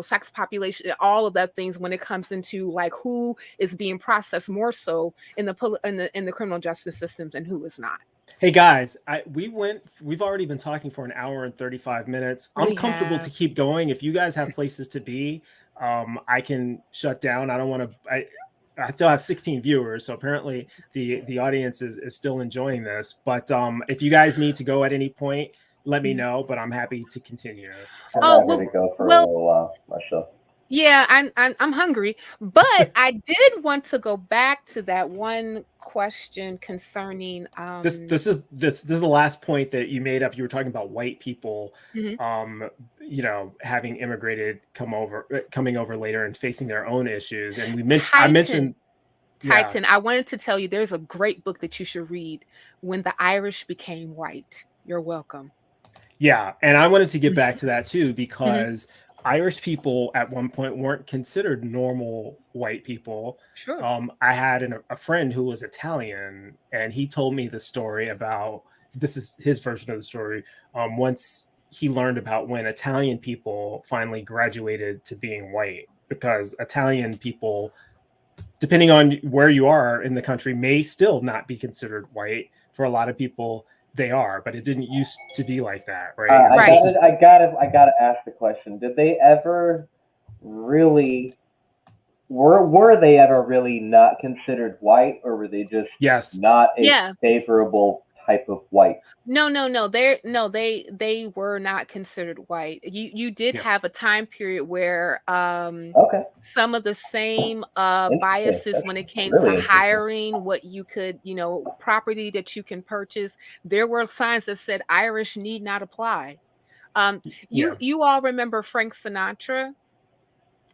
sex population, all of that things when it comes into like who is being processed more so in the criminal justice systems and who is not.
Hey guys, we've already been talking for an hour and 35 minutes. I'm comfortable to keep going. If you guys have places to be, I can shut down. I don't want to, I still have 16 viewers, so apparently the audience is still enjoying this. But if you guys need to go at any point, let me know. But I'm happy to continue.
I'm happy to go for a little while myself.
Yeah, I'm hungry, but I did want to go back to that one question concerning
this is the last point that you made up. You were talking about white people, having immigrated, coming over later and facing their own issues. And I mentioned
Titan. I wanted to tell you there's a great book that you should read, When the Irish Became White. You're welcome.
Yeah, and I wanted to get back to that too, because Irish people at one point weren't considered normal white people.
Sure.
I had a friend who was Italian, and he told me the story about, this is his version of the story. Once he learned about when Italian people finally graduated to being white, because Italian people, depending on where you are in the country, may still not be considered white. For a lot of people, they are, but it didn't used to be like that, right?
I gotta ask the question: did they ever really were they ever really not considered white, or were they just not a favorable type of white?
No. They were not considered white. You did have a time period where some of the same biases when it came to hiring, what you could, property that you can purchase. There were signs that said Irish need not apply. You all remember Frank Sinatra?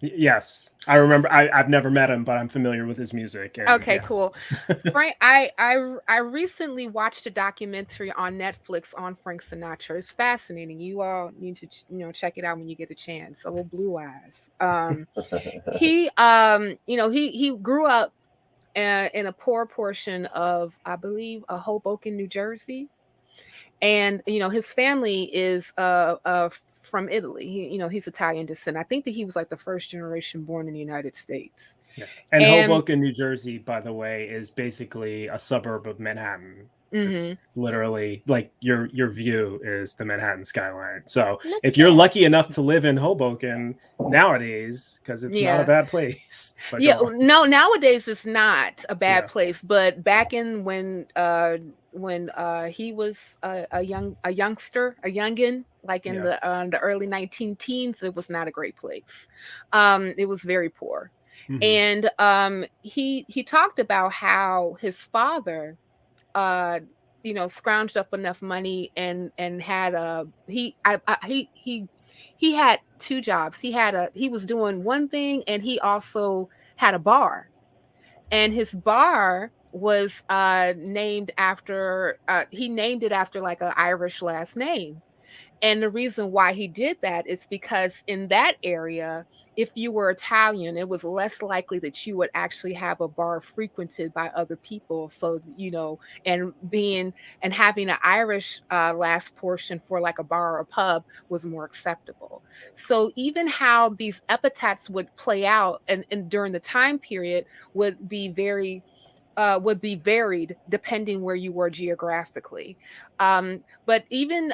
Yes, I remember. I've never met him, but I'm familiar with his music.
Okay, cool. Frank, I recently watched a documentary on Netflix on Frank Sinatra. It's fascinating. You all need to check it out when you get a chance. Oh, Blue Eyes. He grew up in a poor portion of, I believe, Hoboken, New Jersey, and his family is from Italy. He's Italian descent. I think that he was like the first generation born in the United States.
Yeah. And Hoboken, New Jersey, by the way, is basically a suburb of Manhattan. It's literally like your view is the Manhattan skyline. So if you're lucky enough to live in Hoboken nowadays, because it's not a bad place.
No, nowadays it's not a bad place. But back in when he was a youngin, like in the early 19 teens, it was not a great place. It was very poor. And he talked about how his father scrounged up enough money and had he had two jobs. He was doing one thing, and he also had a bar, and his bar was named after he named it after like an Irish last name. And the reason why he did that is because in that area, if you were Italian, it was less likely that you would actually have a bar frequented by other people. So, and having an Irish last portion for like a bar or a pub was more acceptable. So even how these epithets would play out and during the time period would be varied depending where you were geographically. But even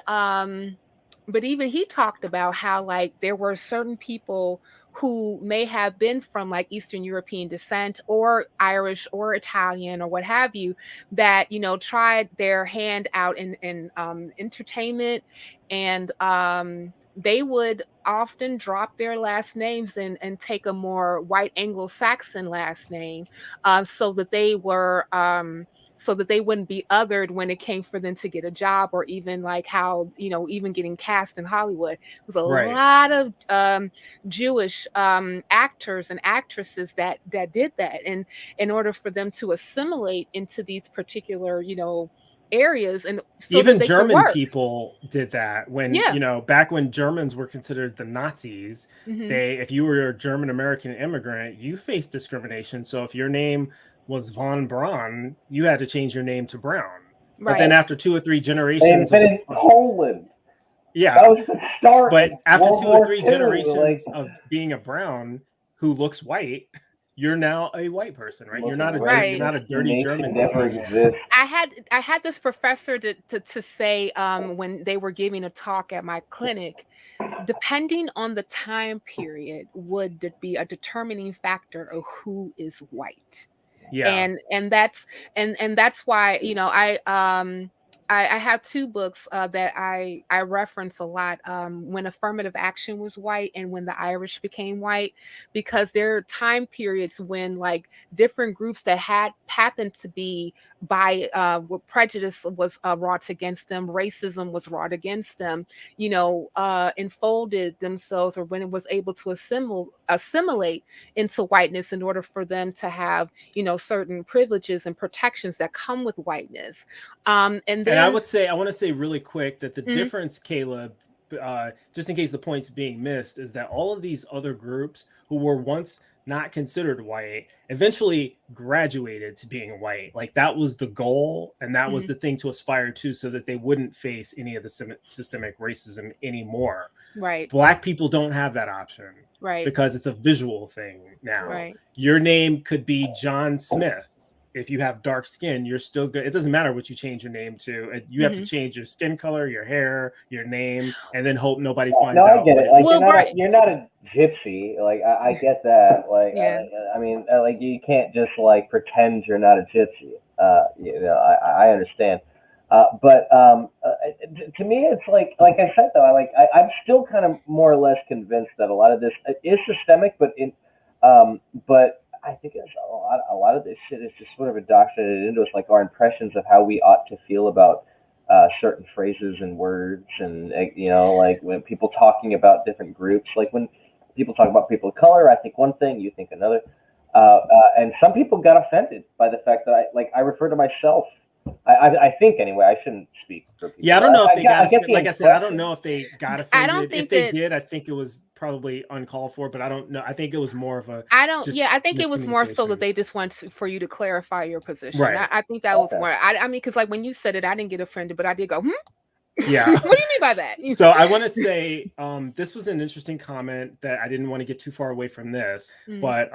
he talked about how like there were certain people who may have been from like Eastern European descent or Irish or Italian or what have you that tried their hand out in entertainment and they would often drop their last names and take a more white Anglo-Saxon last name, so that they were so that they wouldn't be othered when it came for them to get a job, or even like how, even getting cast in Hollywood. It was a
Right.
lot of Jewish actors and actresses that did that, and in order for them to assimilate into these particular, areas, and so
Even
that they could
German
work.
people did that when,
Yeah.
back when Germans were considered the Nazis,
Hmm.
if you were a German American immigrant, you faced discrimination. So if your name was von Braun, you had to change your name to Brown. But then
Right.
after 2 or 3
They
generations
invented Poland.
yeah,
That was the start
but
of
after
World
2 or
War
3
II.
generations
Like,
of being a brown who looks white, you're now a white person, right? You're
looking
not
right
Right.
you're not a dirty
makes
German
it never
anymore.
exist.
I had this professor to say, when they were giving a talk at my clinic, depending on the time period would be a determining factor of who is white.
Yeah.
And that's why, I have two books that I reference a lot, when affirmative action was white and when the Irish became white, because there are time periods when, like, different groups that had happened to be by what prejudice was wrought against them, racism was wrought against them, enfolded themselves, or when it was able to assimilate into whiteness in order for them to have, certain privileges and protections that come with whiteness. And
And I
then,
want to say really quick that the
mhm,
difference, Caleb, just in case the point's being missed, is that all of these other groups who were once not considered white eventually graduated to being white. Like that was the goal, and that was
mhm,
the thing to aspire to, so that they wouldn't face any of the systemic racism anymore.
right,
Black people don't have that option
right,
because it's a visual thing now.
right.
Your name could be John Smith. If you have dark skin, you're still good. It doesn't matter what you change your name to. You have to
Hmm.
change your skin color, your hair, your name, and then hope nobody
No,
finds
I
out
get
what
it.
it
Like,
was.
Well, right.
you're not a gypsy. Like, I get that. Like,
Yeah.
I mean, like, you can't just like pretend you're not a gypsy. I understand. But to me, it's like I said though, I'm still kind of more or less convinced that a lot of this is systemic, but I think it's a lot of this shit is just sort of indoctrinated into us, like our impressions of how we ought to feel about certain phrases and words, and like when people talking about different groups, like when people talk about people of color, I think one thing, you think another, and some people got offended by the fact that I refer to myself. I think anyway. I shouldn't speak for people,
Yeah, I
but
don't know if they got
I get
offended.
the
Like I said, I don't
impression.
know if they got
I don't
offended. If
think
they
that
did, I think it was probably uncalled for, but I don't know. I think it was more of a
I don't,
just
yeah, I think it was more so that
miscommunication.
they just want for you to clarify your position.
Right.
I think that was
Okay.
more, I mean, because like when you said it, I didn't get offended, but I did go, hmm?
Yeah.
What do you mean by that?
So I want to say this was an interesting comment that I didn't want to get too far away from this,
Mm,
but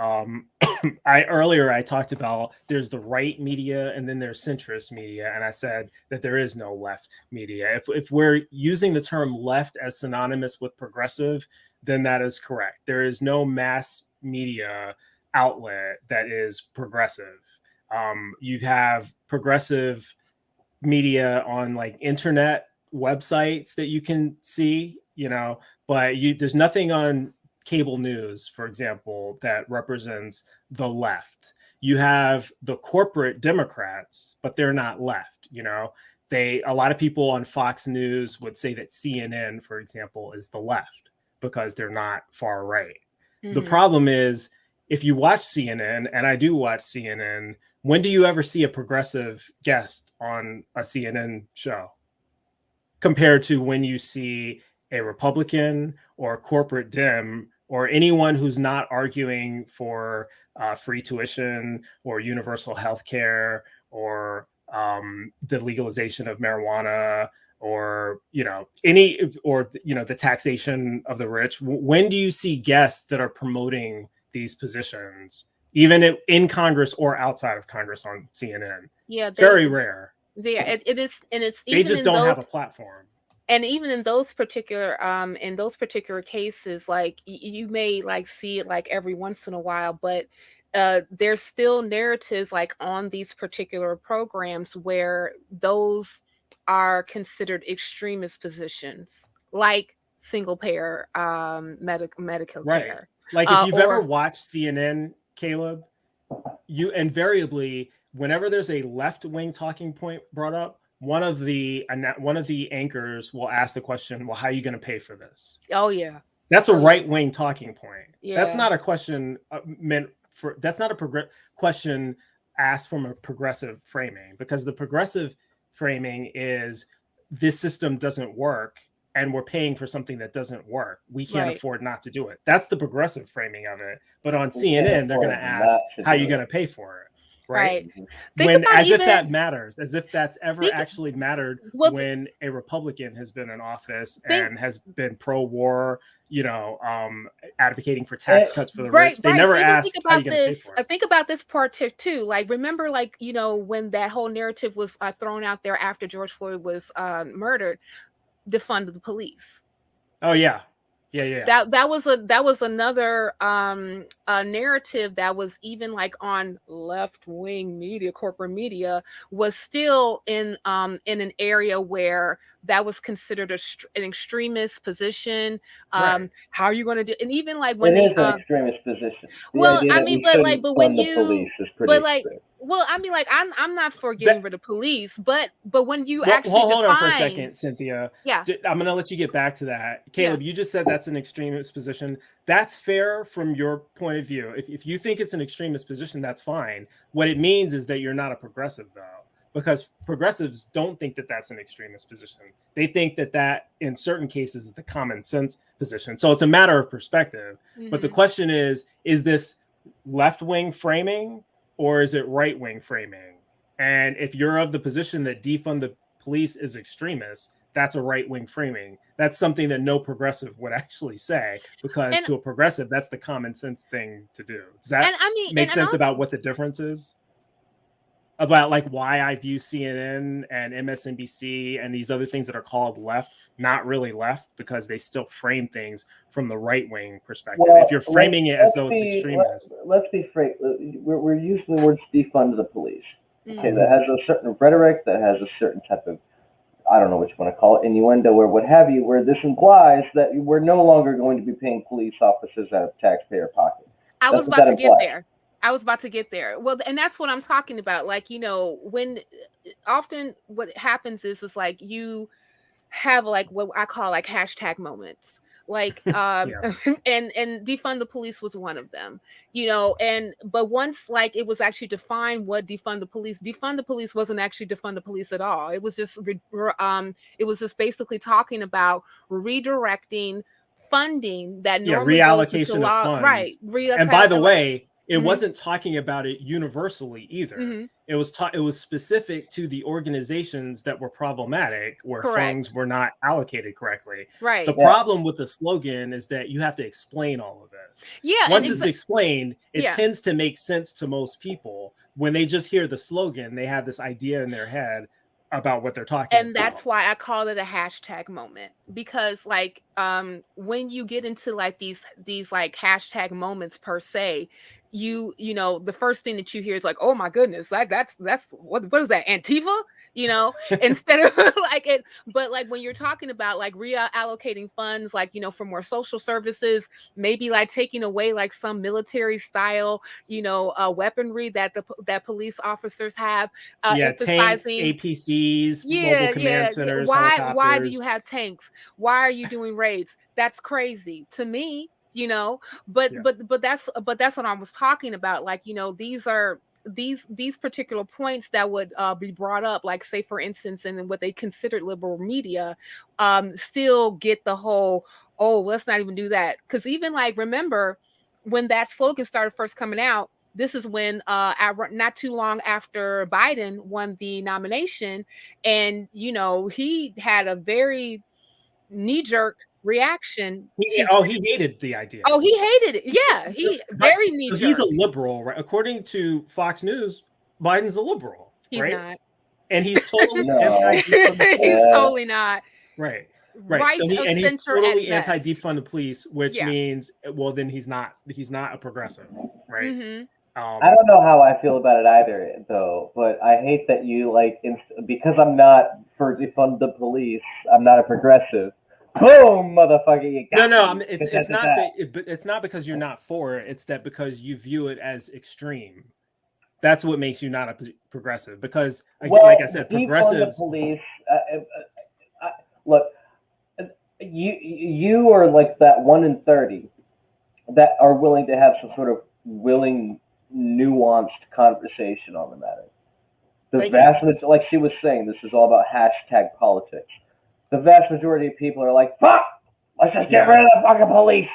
I talked about there's the right media and then there's centrist media, and I said that there is no left media. If we're using the term left as synonymous with progressive, then that is correct. There is no mass media outlet that is progressive. You have progressive media on like internet websites that you can see, but there's nothing on cable news, for example, that represents the left. You have the corporate Democrats, but they're not left, a lot of people on Fox News would say that CNN, for example, is the left because they're not far right. The
mm-hmm.
problem is if you watch CNN, and I do watch CNN, when do you ever see a progressive guest on a CNN show compared to when you see a Republican or a corporate Dem or anyone who's not arguing for free tuition or universal health care or the legalization of marijuana or the taxation of the rich? When do you see guests that are promoting these positions, even in Congress or outside of Congress, on CNN?
Yeah,
Very rare.
it is, and it's
They
even
just
in
don't have
those,
a platform.
and even in those particular cases, like you may like see it like every once in a while, but there's still narratives like on these particular programs where those are considered extremist positions, like single payer medical
Right.
care.
Like if you've ever watched CNN, K-Lub, you invariably, whenever there's a left-wing talking point brought up, one of the anchors will ask the question, well, how are you going to pay for this?
Oh yeah.
That's a right-wing talking point.
Yeah.
That's not a question that's not a question asked from a progressive framing, because the progressive framing is this system doesn't work and we're paying for something that doesn't work. We can't afford not to do it. That's the progressive framing of it. But on CNN, they're going to ask, how are you going to pay for it? Right. If that matters, as if that's ever actually mattered when a Republican has been in office and has been pro-war, advocating for tax cuts for the rich. They never ask how you going to pay for it.
Think about this part too. Like, remember, like, when that whole narrative was thrown out there after George Floyd was murdered, defund the police.
Oh yeah. Yeah.
That was another narrative that was even like on left-wing media, corporate media, was still in an area where that was considered an extremist position. How are you going to do? And even like when
it is an extremist position.
But when you,
police is pretty extreme.
Well, I mean, like, I'm not for getting rid of police, but when you actually
hold on for a second, Cynthia.
Yeah,
I'm gonna let you get back to that. K-Lub, you just said that's an extremist position. That's fair from your point of view. If you think it's an extremist position, that's fine. What it means is that you're not a progressive, though, because progressives don't think that that's an extremist position. They think that in certain cases is the common sense position. So it's a matter of perspective. Mm-hmm. But the question is this left-wing framing, or is it right-wing framing? And if you're of the position that defund the police is extremist, that's a right-wing framing. That's something that no progressive would actually say, because to a progressive, that's the common sense thing to do. Does that make sense about what the difference is? About like why I view CNN and MSNBC and these other things that are called left, not really left, because they still frame things from the right-wing perspective. If you're framing it as though it's extremist.
Let's be frank. We're using the words defund the police. Okay, that has a certain rhetoric, that has a certain type of, I don't know what you want to call it, innuendo or what have you, where this implies that we're no longer going to be paying police officers out of taxpayer pocket.
I was about to get there. Well, and that's what I'm talking about. Like, when often what happens is like you have like what I call like hashtag moments. Like and defund the police was one of them, but once like it was actually defined what defund the police wasn't actually defund the police at all. It was just basically talking about redirecting funding that normally
reallocation
goes
of funds.
Right.
And by the way, it wasn't talking about it universally either. Mm-hmm. It was specific to the organizations that were problematic, where funds were not allocated correctly.
Right.
The problem with the slogan is that you have to explain all of this.
Yeah.
Once it's explained, it tends to make sense to most people. When they just hear the slogan, they have this idea in their head about what they're talking about.
And that's why I call it a hashtag moment, because like when you get into like these like hashtag moments per se, the first thing that you hear is like, oh my goodness, like that's what is that, Antifa? Instead of like it, but like when you're talking about like reallocating funds, like, for more social services, maybe like taking away like some military style, weaponry that that police officers have, emphasizing
tanks, APCs, mobile command centers, helicopters.
Why do you have tanks? Why are you doing raids? That's crazy to me, but that's what I was talking about. Like, these are these particular points that would be brought up, like say for instance, in what they considered liberal media, still get the whole, oh, let's not even do that. Because even like, remember when that slogan started first coming out, this is when not too long after Biden won the nomination, and he had a very knee-jerk reaction.
He hated the idea.
Oh, he hated it. Yeah, he very knee-jerk.
He's a liberal, right? According to Fox News, Biden's a liberal.
He's
right?
not.
And he's totally
he's totally not.
Right.
Right.
So he's totally anti-defund the police, which means, well, then he's not a progressive, right?
Mm-hmm.
I don't know how I feel about it either, though. But I hate that you because I'm not for defund the police. I'm not a progressive. Boom, motherfucker! You got
No.
me.
It's not that. It's not because you're not for it. It's that because you view it as extreme. That's what makes you not a progressive. Because,
well,
like I said, progressives.
The police. Look, you are like that 1 in 30 that are willing to have some sort of willing, nuanced conversation on the matter. The vast majority, like she was saying, this is all about hashtag politics. The vast majority of people are like, fuck, let's just get rid of the fucking police.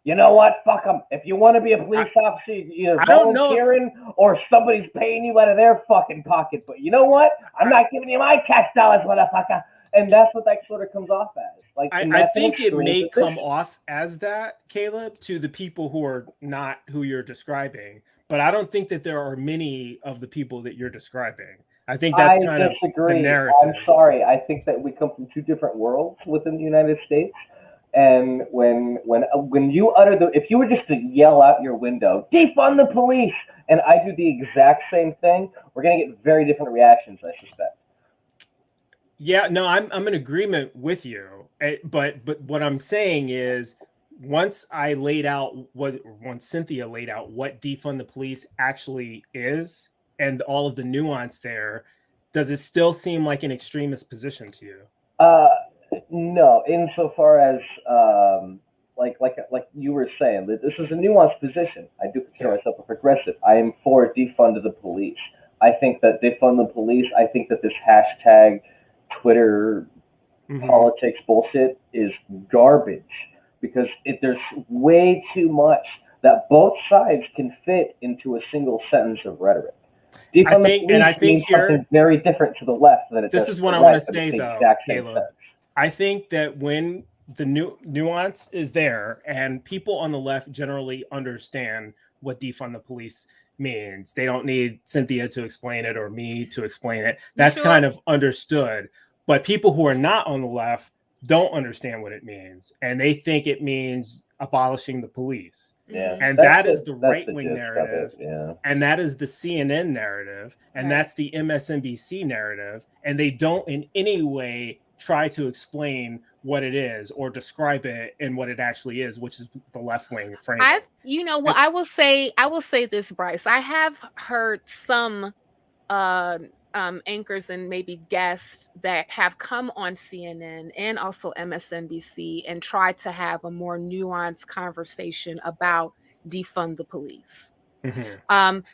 You know what? Fuck them. If you want to be a police officer, you're either volunteering or somebody's paying you out of their fucking pocket. But you know what? I'm not giving you my tax dollars, motherfucker. And that's what that sort of comes off as. Like,
I think it may come off as that, K-Lub, to the people who are not who you're describing. But I don't think that there are many of the people that you're desgrading. I think that's kind of the narrative.
I'm sorry. I think that we come from two different worlds within the United States. And when you utter if you were just to yell out your window, defund the police, and I do the exact same thing, we're going to get very different reactions, I suspect.
Yeah, no, I'm in agreement with you. But what I'm saying is, once Cynthia laid out what defund the police actually is and all of the nuance there, does it still seem like an extremist position to you?
No, insofar as like you were saying, that this is a nuanced position. I do consider myself a progressive. I am for defund the police. I think that defund the police. I think that this hashtag Twitter politics bullshit is garbage because there's way too much that both sides can fit into a single sentence of rhetoric.
I think here
something very different to the left than it does.
This is what I want to say, though, Caleb. I think that when the nuance is there and people on the left generally understand what defund the police means, they don't need Cynthia to explain it or me to explain it. That's kind of understood. But people who are not on the left don't understand what it means, and they think it means abolishing the police.
Yeah,
and that is the right-wing narrative, and that is the CNN narrative, and that's the MSNBC narrative, and they don't in any way try to explain what it is or describe it in what it actually is, which is the left-wing frame.
I will say this, Bryce. I have heard some anchors and maybe guests that have come on CNN and also MSNBC and tried to have a more nuanced conversation about defund the police.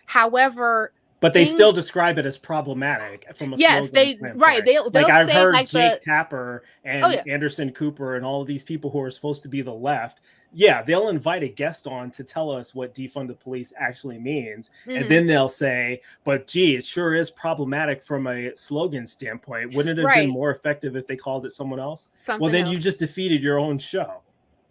However,
but they still describe it as problematic from a slogan standpoint.
Right. They'll
I've
say
heard
like
Jake Tapper and Anderson Cooper and all of these people who are supposed to be the left. Yeah, they'll invite a guest on to tell us what defund the police actually means. And then they'll say, but gee, it sure is problematic from a slogan standpoint. Wouldn't it have been more effective if they called it someone else? Then you just defeated your own show.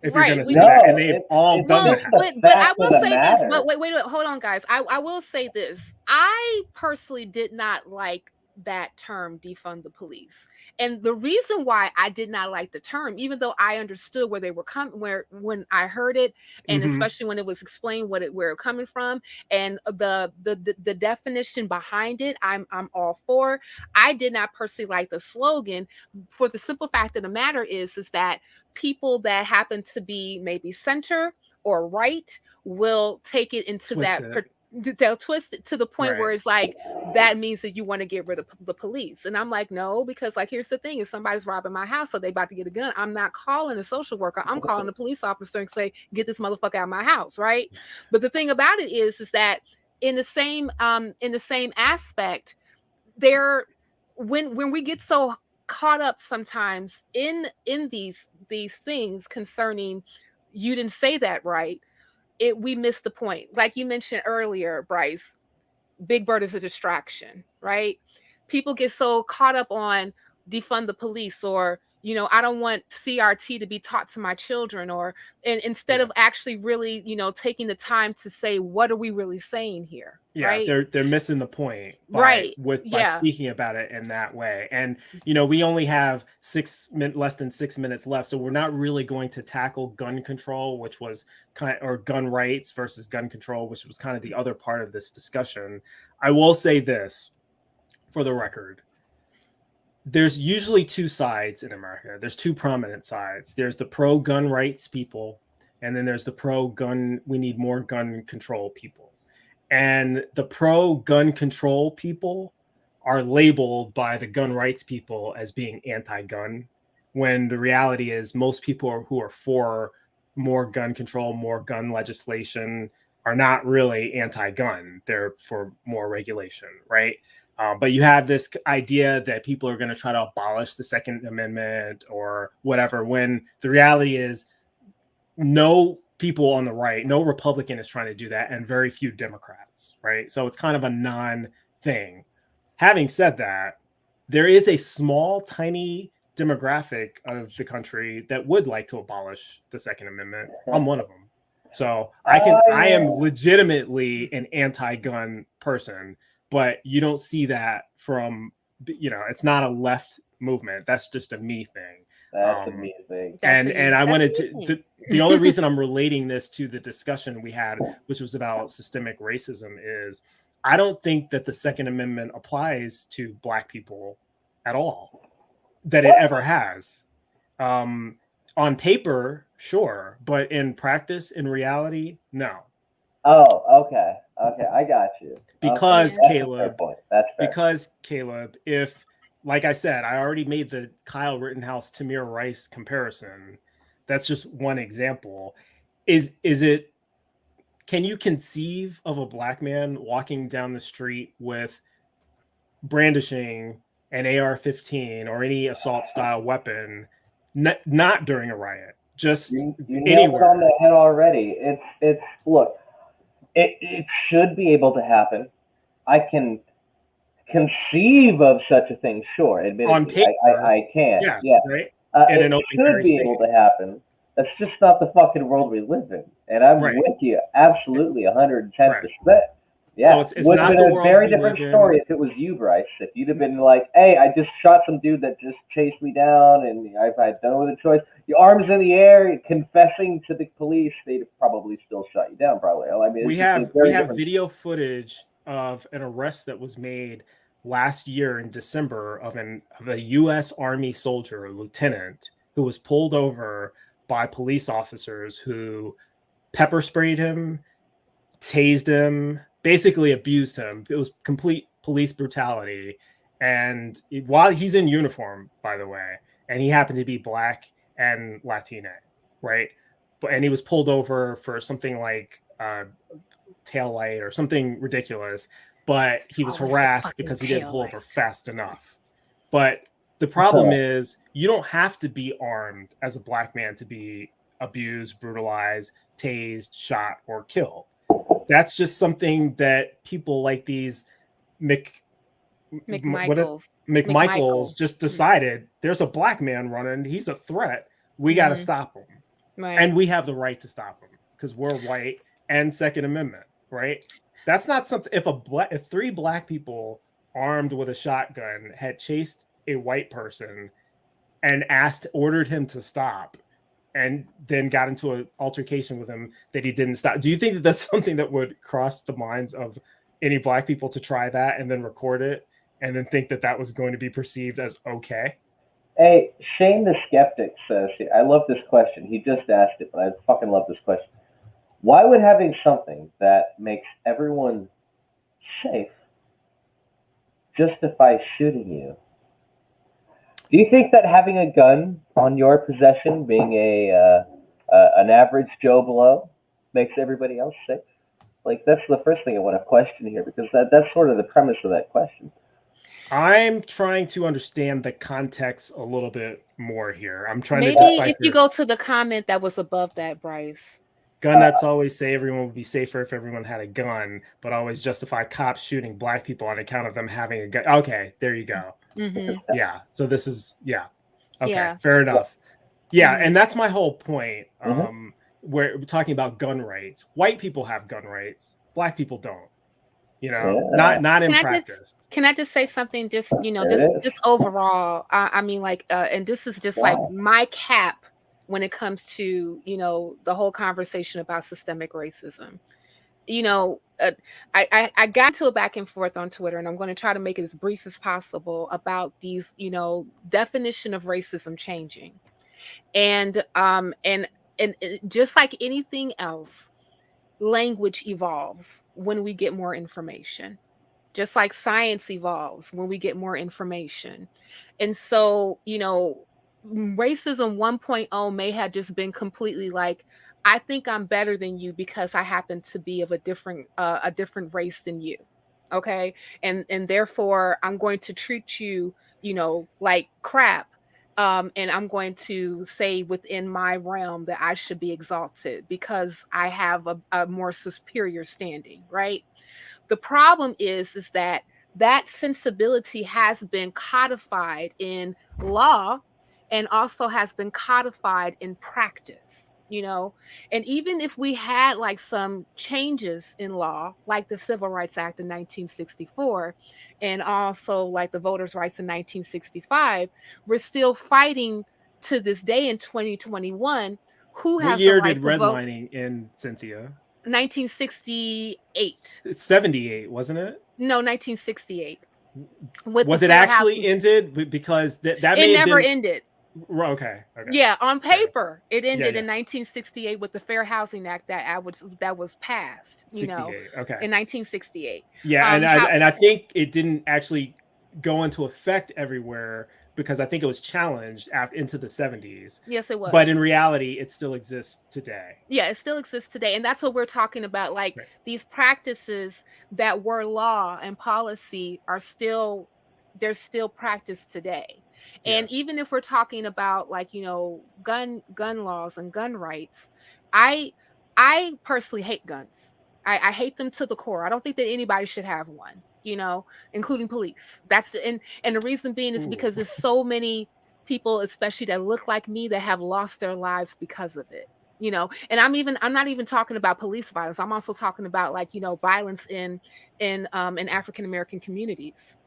If you're going to say that, and they've all done that.
But I will say this. But wait, hold on, guys. I will say this. I personally did not like that term, defund the police. And the reason why I did not like the term, even though I understood where they were coming, when I heard it, and especially when it was explained where it coming from, and the definition behind it, I'm all for. I did not personally like the slogan for the simple fact of the matter is that people that happen to be maybe center or right will take it into they'll twist it to the point where it's like that means that you want to get rid of the police. And I'm like, no, because like here's the thing: if somebody's robbing my house, so they about to get a gun, I'm not calling a social worker. I'm calling a police officer and say, get this motherfucker out of my house, right? But the thing about it is that in the same aspect, when we get so caught up sometimes in these things concerning you didn't say that right, we miss the point. Like you mentioned earlier, Bryce, Big Bird is a distraction, right? People get so caught up on defund the police, or I don't want CRT to be taught to my children, and instead of actually really taking the time to say, what are we really saying here? Right?
They're missing the point by speaking about it in that way. And we only have less than 6 minutes left, so we're not really going to tackle gun control, which was or gun rights versus gun control, which was kind of the other part of this discussion. I will say this for the record: there's usually two sides in America. There's two prominent sides. There's the pro-gun rights people, and then there's the pro-gun, we need more gun control people. And the pro-gun control people are labeled by the gun rights people as being anti-gun, when the reality is most people who are for more gun control, more gun legislation, are not really anti-gun. They're for more regulation, right? But you have this idea that people are going to try to abolish the Second Amendment or whatever, when the reality is no people on the right, no Republican is trying to do that, and very few Democrats, right? So it's kind of a non-thing. Having said that, there is a small, tiny demographic of the country that would like to abolish the Second Amendment. I'm one of them. So I am legitimately an anti-gun person, but you don't see that from, it's not a left movement. That's just a me thing.
That's a me thing.
And I wanted to, the only reason I'm relating this to the discussion we had, which was about systemic racism, is I don't think that the Second Amendment applies to Black people at all, that it ever has. On paper, sure, but in practice, in reality, no.
Oh, okay. I got you.
Because
okay.
K-Lub, because K-Lub, if, like I said, I already made the Kyle Rittenhouse, Tamir Rice comparison. That's just one example. Is it, can you conceive of a Black man walking down the street with brandishing an AR-15 or any assault style weapon, not during a riot, just
you
anywhere?
Nailed it on the head already. It's look, it should be able to happen. I can conceive of such a thing, sure. Admittedly,
on paper,
I can.
Yeah. Right.
It should be able to happen. That's just not the fucking world we live in. And I'm with you absolutely 110%. Yeah,
so it's
would
not
have been a very different story if it was you, Bryce. If you'd have been like, hey, I just shot some dude that just chased me down, and if I had done with a choice, your arms in the air, confessing to the police, they'd probably still shut you down, probably. I mean,
we have video footage of an arrest that was made last year in December of a U.S. Army soldier, a lieutenant, who was pulled over by police officers who pepper sprayed him, tased him, basically abused him. It was complete police brutality. And while he's in uniform, by the way, and he happened to be Black and Latina, right? And he was pulled over for something like tail light or something ridiculous, but he was harassed because he didn't pull over fast enough. But the problem is, you don't have to be armed as a Black man to be abused, brutalized, tased, shot, or killed. That's just something that people like these McMichaels just decided, there's a Black man running, he's a threat, we got to stop him. Right. And we have the right to stop him because we're white and Second Amendment, right? That's not something, if 3 Black people armed with a shotgun had chased a white person and ordered him to stop, and then got into an altercation with him that he didn't stop, do you think that that's something that would cross the minds of any Black people to try that and then record it and then think that that was going to be perceived as okay?
Hey, Shane the Skeptic says, I love this question. He just asked it, but I fucking love this question. Why would having something that makes everyone safe justify shooting you? Do you think that having a gun on your possession, being an average Joe Blow, makes everybody else safe? Like, that's the first thing I want to question here, because that's sort of the premise of that question.
I'm trying to understand the context a little bit more here. I'm trying
to decipher. If you go to the comment that was above that, Bryce.
Gun nuts always say everyone would be safer if everyone had a gun, but always justify cops shooting Black people on account of them having a gun. Okay, there you go. Mm-hmm. Yeah, so this is, okay, fair enough. Yeah, and that's my whole point. We're talking about gun rights. White people have gun rights. Black people don't. Not in practice.
Can I just say something? Just just overall. I mean, like, and this is just like my cap when it comes to the whole conversation about systemic racism. I got into a back and forth on Twitter, and I'm going to try to make it as brief as possible about these, definition of racism changing, and just like anything else, language evolves when we get more information, just like science evolves when we get more information. And so, racism 1.0 may have just been completely like, I think I'm better than you because I happen to be of a different race than you. Okay? And therefore I'm going to treat you, like crap. And I'm going to say within my realm that I should be exalted because I have a more superior standing, right? The problem is that that sensibility has been codified in law and also has been codified in practice, and even if we had like some changes in law, like the Civil Rights Act in 1964 and also like the Voters' Rights in 1965, we're still fighting to this day in 2021 who
What
has the
year
right
did
to vote.
redlining end, Cynthia?
1968.
It's 78, wasn't it?
No, 1968. With the
Was it
fair
actually
housing.
ended? Because that
It
may have
never
been
ended.
okay.
Yeah, on paper, it
Yeah,
ended
yeah.
in 1968 with the Fair Housing Act that was passed.
68. Okay.
In 1968.
Yeah, and
How
I think it didn't actually go into effect everywhere because I think it was challenged into the 70s.
Yes, it was.
But in reality, it still exists today.
Yeah, it still exists today, and that's what we're talking about. Like
Right.
these practices that were law and policy they're still practiced today. And
Yeah.
even if we're talking about like, gun laws and gun rights, I personally hate guns. I hate them to the core. I don't think that anybody should have one, including police. And the reason being is because there's so many people, especially that look like me, that have lost their lives because of it. And I'm not even talking about police violence. I'm also talking about like, violence in African American communities.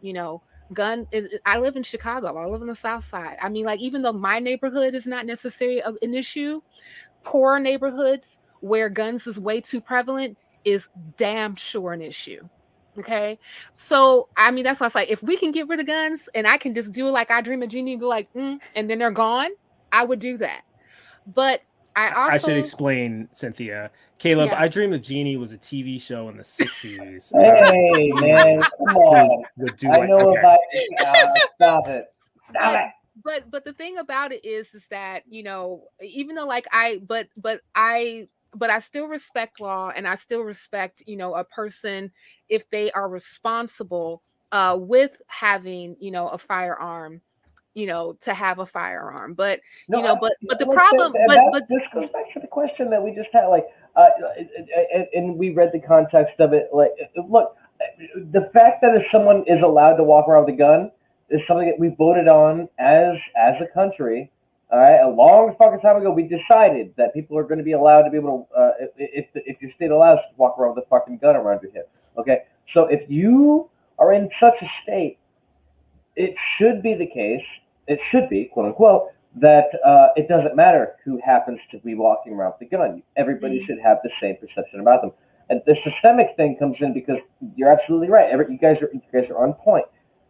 I live in Chicago. I live on the South Side. I mean, like, even though my neighborhood is not necessarily an issue, poor neighborhoods where guns is way too prevalent is damn sure an issue. Okay. So, I mean, that's why it's like, if we can get rid of guns and I can just do it like I Dream of Genie and go like, and then they're gone, I would do that. But I
should explain, Cynthia. K-Lub,
Yeah.
I Dream of Genie was a TV show in the 60s.
Hey, man, come on. I know about stop it. Stop it.
But the thing about it is that, even though like I still respect law, and I still respect, a person if they are responsible with having, a firearm, to have a firearm. But but the problem
this goes back to the question that we just had, like, and we read the context of it. Like, look, the fact that if someone is allowed to walk around with a gun is something that we voted on as a country. All right, a long fucking time ago, we decided that people are going to be allowed to be able to, if your state allows to walk around with a fucking gun around your hip. Okay, so if you are in such a state, it should be the case. It should be, quote unquote, that it doesn't matter who happens to be walking around with a gun. Everybody should have the same perception about them. And the systemic thing comes in because you're absolutely right. You guys are on point.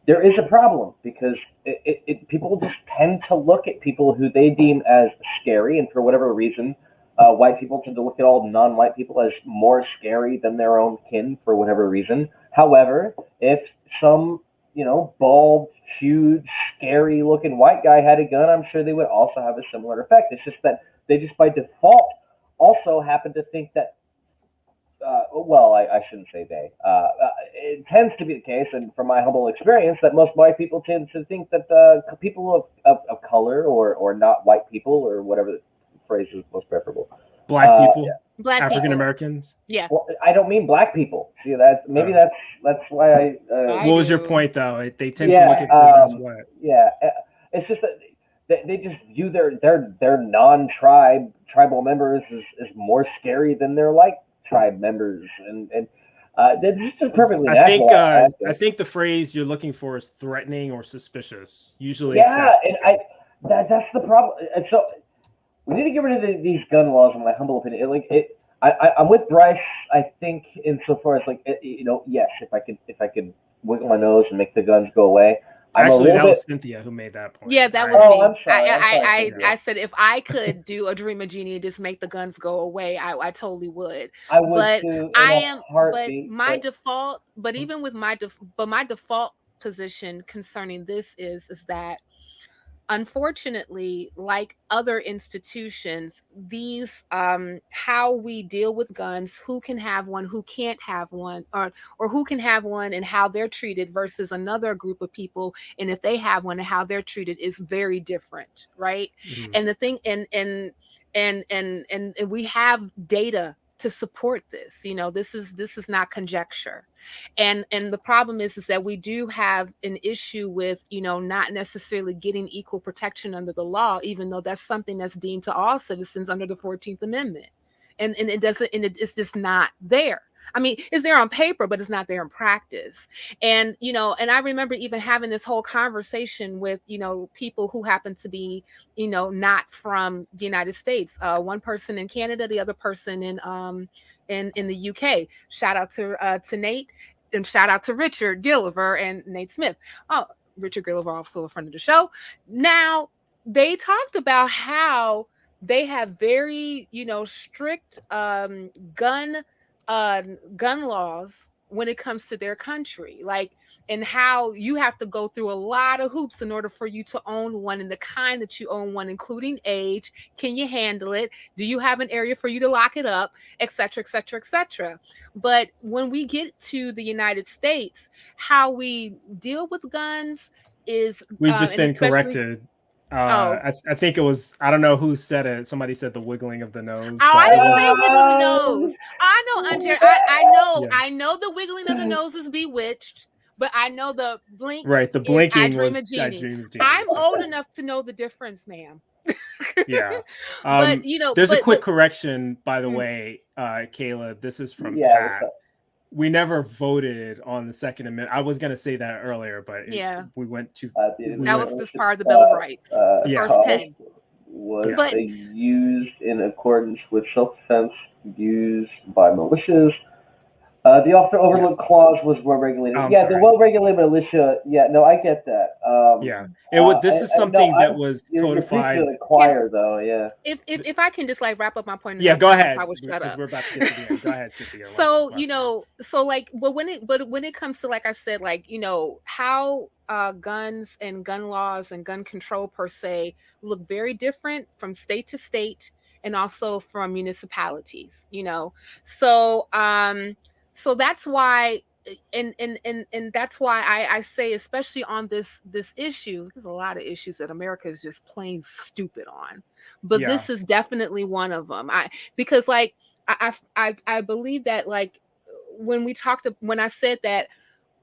There is a problem because people just tend to look at people who they deem as scary, and for whatever reason, white people tend to look at all non-white people as more scary than their own kin for whatever reason. However, if some bald, huge, scary-looking white guy had a gun, I'm sure they would also have a similar effect. It's just that they just by default also happen to think that well, I shouldn't say they. It tends to be the case, and from my humble experience, that most white people tend to think that people of color or not white people, or whatever the phrase is most preferable.
Black people,
yeah.
Black
African Americans.
Yeah.
Well, I don't mean black people. See, that's why I.
What was your point, though? They tend
yeah,
to look at people as what?
Yeah, it's just that they just view their non-tribal members as more scary than their tribe members, and that's just perfectly natural.
I think the phrase you're looking for is threatening or suspicious. Usually,
yeah, and that's the problem. And so we need to get rid of these gun laws, in my humble opinion. I'm with Bryce. I think insofar as like yes, if I could wiggle my nose and make the guns go away.
Actually, that was Cynthia who made that point.
Yeah, that was
Oh,
me.
I'm sorry.
I said if I could do a dream of genie and just make the guns go away, I totally would.
I would
But
too,
I
in a
am, but
heartbeat.
my default, but even with my default position concerning this is that unfortunately, like other institutions, these how we deal with guns, who can have one, who can't have one, or who can have one and how they're treated versus another group of people, and if they have one and how they're treated is very different, right?
Mhm.
And the thing, and we have data to support this. This is not conjecture. And the problem is that we do have an issue with not necessarily getting equal protection under the law, even though that's something that's deemed to all citizens under the 14th Amendment. And it doesn't, and it's just not there. I mean, it's there on paper, but it's not there in practice. And and I remember even having this whole conversation with people who happen to be not from the United States. One person in Canada, the other person in the UK. Shout out to Nate, and shout out to Richard Gilliver and Nate Smith. Oh, Richard Gilliver, also a friend of the show. Now, they talked about how they have very strict gun laws when it comes to their country, like, and how you have to go through a lot of hoops in order for you to own one, and the kind that you own one, including age. Can you handle it? Do you have an area for you to lock it up, etc., etc., etc.? But when we get to the United States, how we deal with guns is
we've just been corrected. I think it was, I don't know who said it. Somebody said the wiggling of the nose.
Oh, I didn't say wiggling the nose. I know, Andre. I know the wiggling of the nose is bewitched, but I know the blink.
Right, the blinking
I Dream
was
of Genie.
I Dream of Genie.
I'm old enough to know the difference, ma'am.
Yeah.
But
there's a quick correction, by the way, K-Lub. This is from Pat. We never voted on the Second Amendment. I was going to say that earlier, but we went to
that was just part of the Bill of Rights. The first 10
was they used in accordance with self-defense used by militias. The often overlooked clause was well-regulated. The well-regulated militia. Yeah, no, I get that.
This is something that was codified.
You're the choir, though. Yeah.
If I can just like wrap up my point.
Go ahead.
I will shut up.
We're about to get to the end. Go ahead, Cynthia.
So when it comes to, like I said, like how guns and gun laws and gun control per se look very different from state to state and also from municipalities. So that's why, and that's why I say, especially on this issue, there's a lot of issues that America is just plain stupid on, but this is definitely one of them. Because like I believe that, like, when I said that,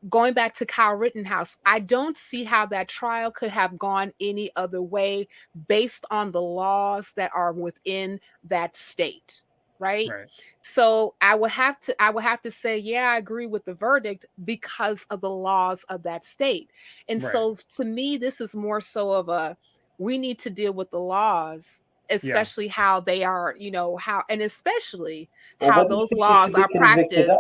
going back to Kyle Rittenhouse, I don't see how that trial could have gone any other way based on the laws that are within that state. Right. So I would have to say, yeah, I agree with the verdict because of the laws of that state. And so to me, this is more so of we need to deal with the laws, especially how they are, especially how those laws are practiced.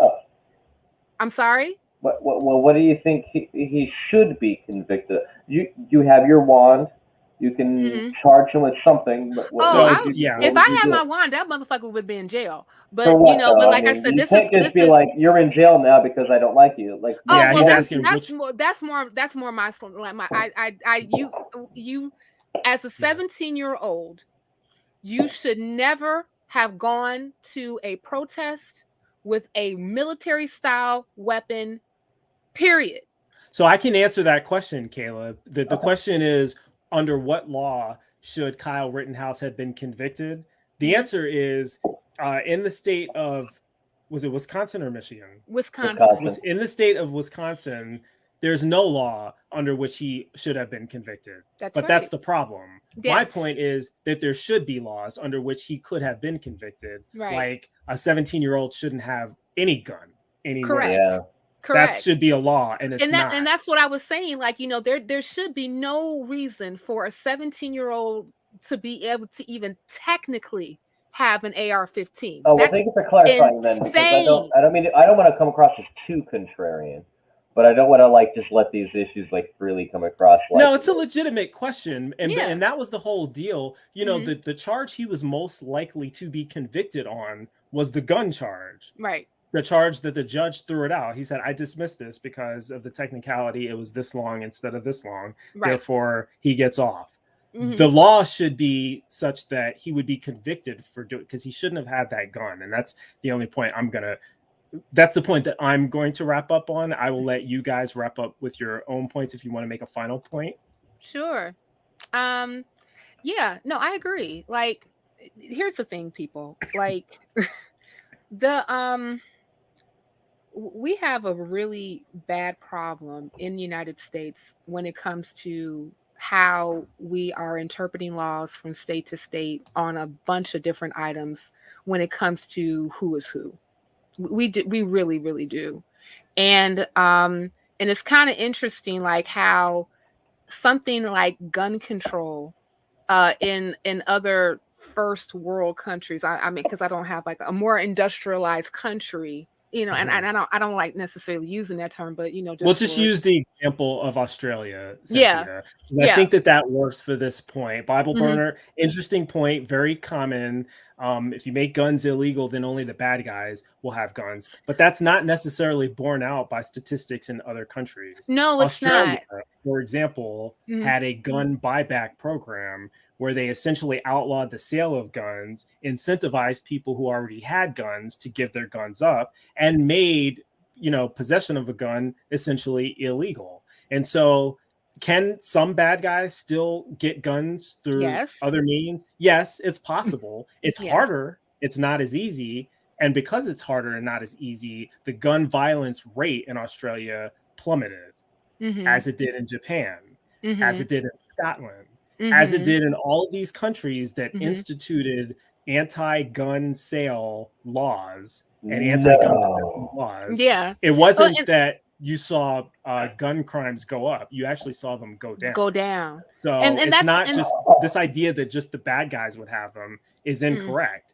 I'm sorry?
What do you think he should be convicted of? You have your wand. You can charge him with something. But
if I had my wand, that motherfucker would be in jail. But
but like I said, this can't just be like, you're in jail now because I don't like you. Like,
that's more my you as a 17-year-old, you should never have gone to a protest with a military style weapon. Period.
So I can answer that question, K-Lub. The question is, under what law should Kyle Rittenhouse have been convicted? The answer is in the state of, was it Wisconsin or Michigan?
Wisconsin.
In the state of Wisconsin, there's no law under which he should have been convicted. That's the problem. Yes. My point is that there should be laws under which he could have been convicted.
Right.
Like a 17-year-old shouldn't have any gun anywhere.
Correct. Yeah.
Correct. That should be a law, and it's not.
And that's what I was saying. Like, there should be no reason for a 17-year-old to be able to even technically have an AR-15.
Oh, well, thank you for clarifying then, because I don't want to come across as too contrarian, but I don't want to like just let these issues like freely come across. Like,
no, it's a legitimate question, and
Yeah.
and that was the whole deal. You know, the charge he was most likely to be convicted on was the gun charge.
Right.
The charge that the judge threw it out. He said, I dismissed this because of the technicality. It was this long instead of this long. Right. Therefore, he gets off. The law should be such that he would be convicted for doing, because he shouldn't have had that gun. And that's the only point that's the point that I'm going to wrap up on. I will let you guys wrap up with your own points if you want to make a final point.
Sure. Yeah, no, I agree. Like, here's the thing, people. Like, we have a really bad problem in the United States when it comes to how we are interpreting laws from state to state on a bunch of different items when it comes to who is who. We really, really do. And it's kind of interesting, like how something like gun control in other first world countries, I mean, because I don't have like a more industrialized country, you know, and I don't like necessarily using that term, but you know,
just use the example of Australia, Cynthia. Yeah. I think that works for this point. Bible burner, interesting point, very common. If you make guns illegal, then only the bad guys will have guns, but that's not necessarily borne out by statistics in other countries.
No, it's
Australia,
not.
For example, had a gun buyback program where they essentially outlawed the sale of guns, incentivized people who already had guns to give their guns up, and made, you know, possession of a gun essentially illegal. And so can some bad guys still get guns through other means? Yes, it's possible. It's harder. It's not as easy. And because it's harder and not as easy, the gun violence rate in Australia plummeted, as it did in Japan, as it did in Scotland, as it did in all of these countries that instituted anti-gun sale laws and anti-gun laws.
Yeah.
It wasn't that you saw gun crimes go up. You actually saw them go down. So and it's not just this idea that just the bad guys would have them is incorrect,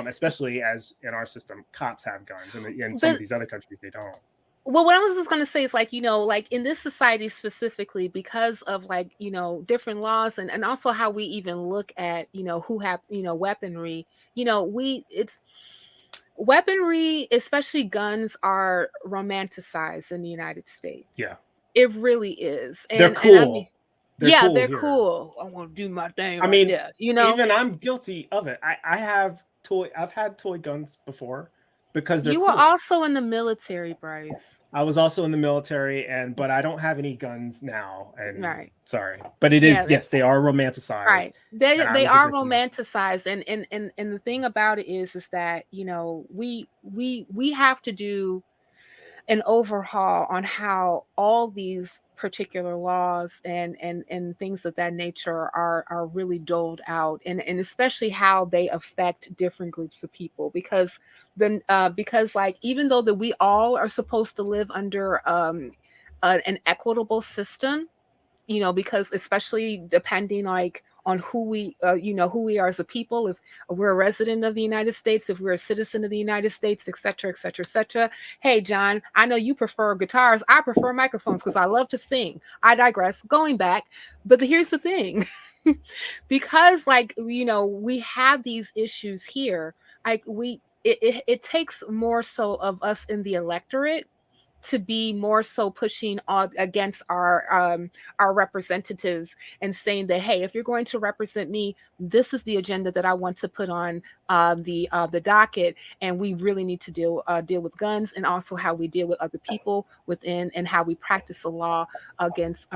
especially as in our system, cops have guns, and in some of these other countries, they don't.
Well, what I was just going to say is, like, you know, like in this society specifically, because of like, you know, different laws and also how we even look at, you know, who have, you know, weaponry, you know, it's weaponry, especially guns, are romanticized in the United States.
Yeah.
It really is.
And, they're cool.
And I mean, they're cool. I want to do my thing. I mean, you know,
even I'm guilty of it. I've had toy guns before. Because
you were also in the military, Bryce.
I was also in the military, but I don't have any guns now. And sorry, but it is yes, they are romanticized.
Right, they are romanticized, and the thing about it is that, you know, we have to do an overhaul on how all these particular laws and things of that nature are really doled out, and especially how they affect different groups of people, because like, even though that we all are supposed to live under an equitable system, you know, because especially depending like on who we who we are as a people, if we're a resident of the United States, if we're a citizen of the United States, etc., etc., etc. Hey, John, I know you prefer guitars. I prefer microphones because I love to sing. I digress. Going back, but here's the thing. Because, like, you know, we have these issues here. Like, it takes more so of us in the electorate to be more so pushing against our representatives and saying that, hey, if you're going to represent me, this is the agenda that I want to put on the docket, and we really need to deal with guns, and also how we deal with other people within, and how we practice the law against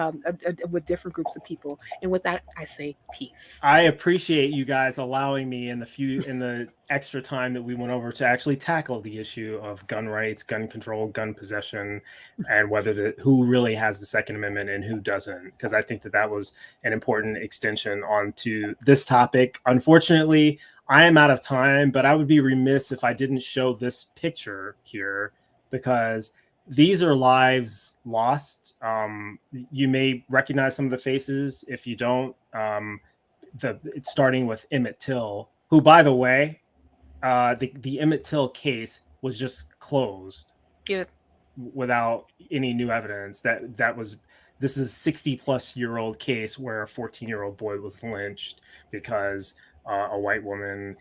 with different groups of people. And with that, I say peace.
I appreciate you guys allowing me in the extra time that we went over to actually tackle the issue of gun rights, gun control, gun possession, and who really has the Second Amendment and who doesn't, because I think that was an important extension onto this topic. Unfortunately, I am out of time, but I would be remiss if I didn't show this picture here, because these are lives lost. You may recognize some of the faces. If you don't, it's starting with Emmett Till, who, by the way, the Emmett Till case was just closed.
Yeah.
Without any new evidence. This is a 60-plus-year-old case where a 14-year-old boy was lynched because a white woman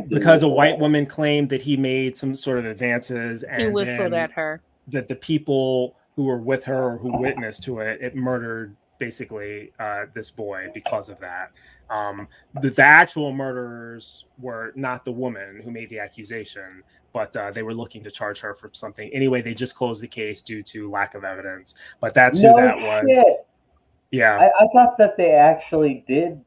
because a white woman claimed that he made some sort of advances, and
he whistled at her.
That the people who were with her or who witnessed to it murdered basically this boy because of that. The actual murderers were not the woman who made the accusation, but they were looking to charge her for something. Anyway, they just closed the case due to lack of evidence. But that's who that was. Yeah.
I thought that they actually did.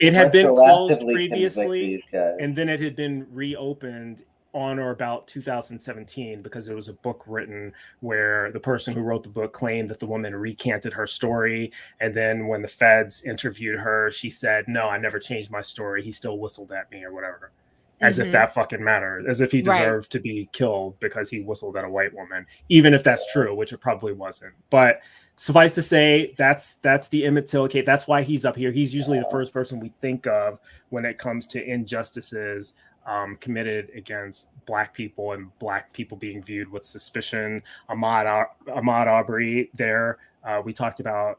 It had been closed previously, and then it had been reopened on or about 2017 because there was a book written where the person who wrote the book claimed that the woman recanted her story, and then when the feds interviewed her, she said, "No, I never changed my story. He still whistled at me," or whatever. As if that fucking mattered, as if he deserved to be killed because he whistled at a white woman, even if that's true, which it probably wasn't. But suffice to say, that's the Emmett Till case. That's why he's up here. He's usually the first person we think of when it comes to injustices committed against Black people and Black people being viewed with suspicion. Ahmaud Arbery there. We talked about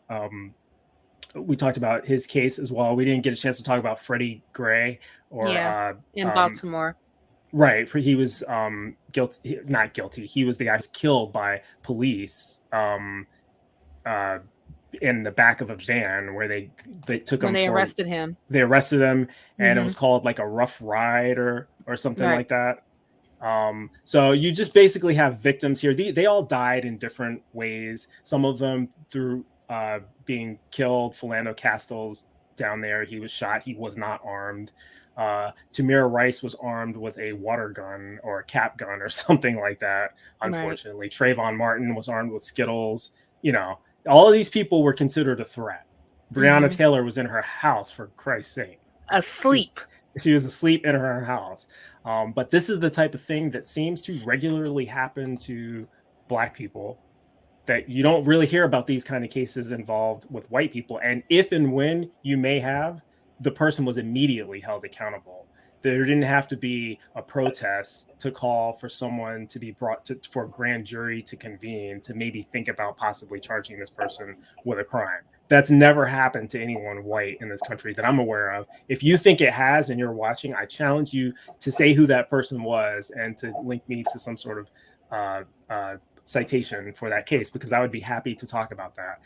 his case as well. We didn't get a chance to talk about Freddie Gray
in Baltimore.
Right, for he was not guilty. He was the guy who's killed by police in the back of a van where they took him.
They arrested him.
They arrested him, and it was called like a rough ride or something like that. So you just basically have victims here. They all died in different ways. Some of them through being killed. Philando Castell's down there. He was shot. He was not armed. Tamir Rice was armed with a water gun or a cap gun or something like that. Unfortunately, Trayvon Martin was armed with Skittles. You know, all of these people were considered a threat. Breonna Taylor was in her house, for Christ's sake.
Asleep.
She was asleep in her house. But this is the type of thing that seems to regularly happen to Black people, that you don't really hear about these kind of cases involved with white people. And if and when you may have, the person was immediately held accountable. There didn't have to be a protest to call for someone to be brought for a grand jury to convene to maybe think about possibly charging this person with a crime. That's never happened to anyone white in this country that I'm aware of. If you think it has and you're watching, I challenge you to say who that person was and to link me to some sort of citation for that case, because I would be happy to talk about that.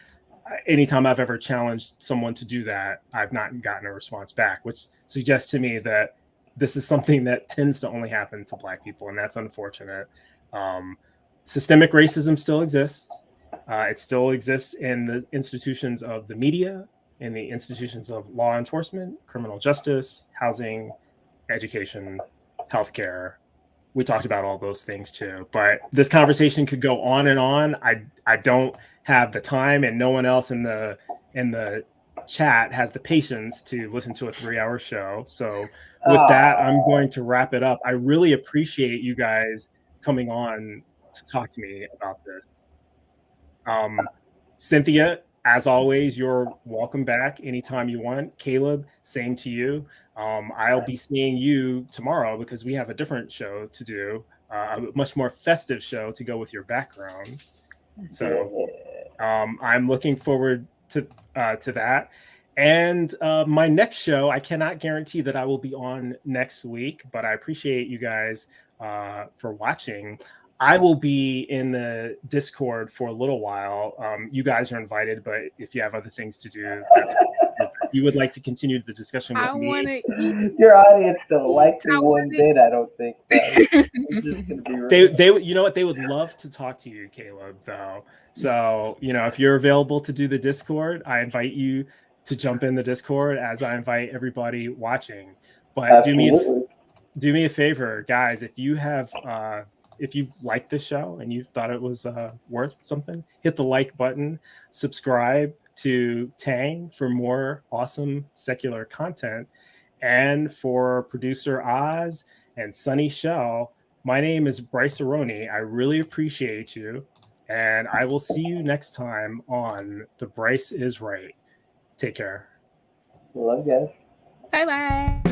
Anytime I've ever challenged someone to do that, I've not gotten a response back, which suggests to me that this is something that tends to only happen to Black people, and that's unfortunate. Systemic racism still exists. It still exists in the institutions of the media, in the institutions of law enforcement, criminal justice, housing, education, healthcare. We talked about all those things too, but this conversation could go on and on. I don't have the time, and no one else in the chat has the patience to listen to a 3-hour show. So with that, I'm going to wrap it up. I really appreciate you guys coming on to talk to me about this. Cynthia, as always, you're welcome back anytime you want. K-Lub, same to you. I'll be seeing you tomorrow because we have a different show to do, a much more festive show to go with your background. So I'm looking forward to that. And my next show, I cannot guarantee that I will be on next week, but I appreciate you guys for watching. I will be in the Discord for a little while. You guys are invited, but if you have other things to do, that's if you would like to continue the discussion with me.
Your audience don't like me one bit, I don't think.
They you know what, they would love to talk to you, K-Lub, though. So, you know, if you're available to do the Discord, I invite you to jump in the Discord, as I invite everybody watching. But do me a favor, guys, if you have if you've liked this show and you thought it was worth something, hit the like button, subscribe to Tang for more awesome secular content, and for producer Oz and Sunny Shell, my name is Brycearonee. I really appreciate you, and I will see you next time on The Bryce is Right. Take care.
Love you guys.
Bye bye.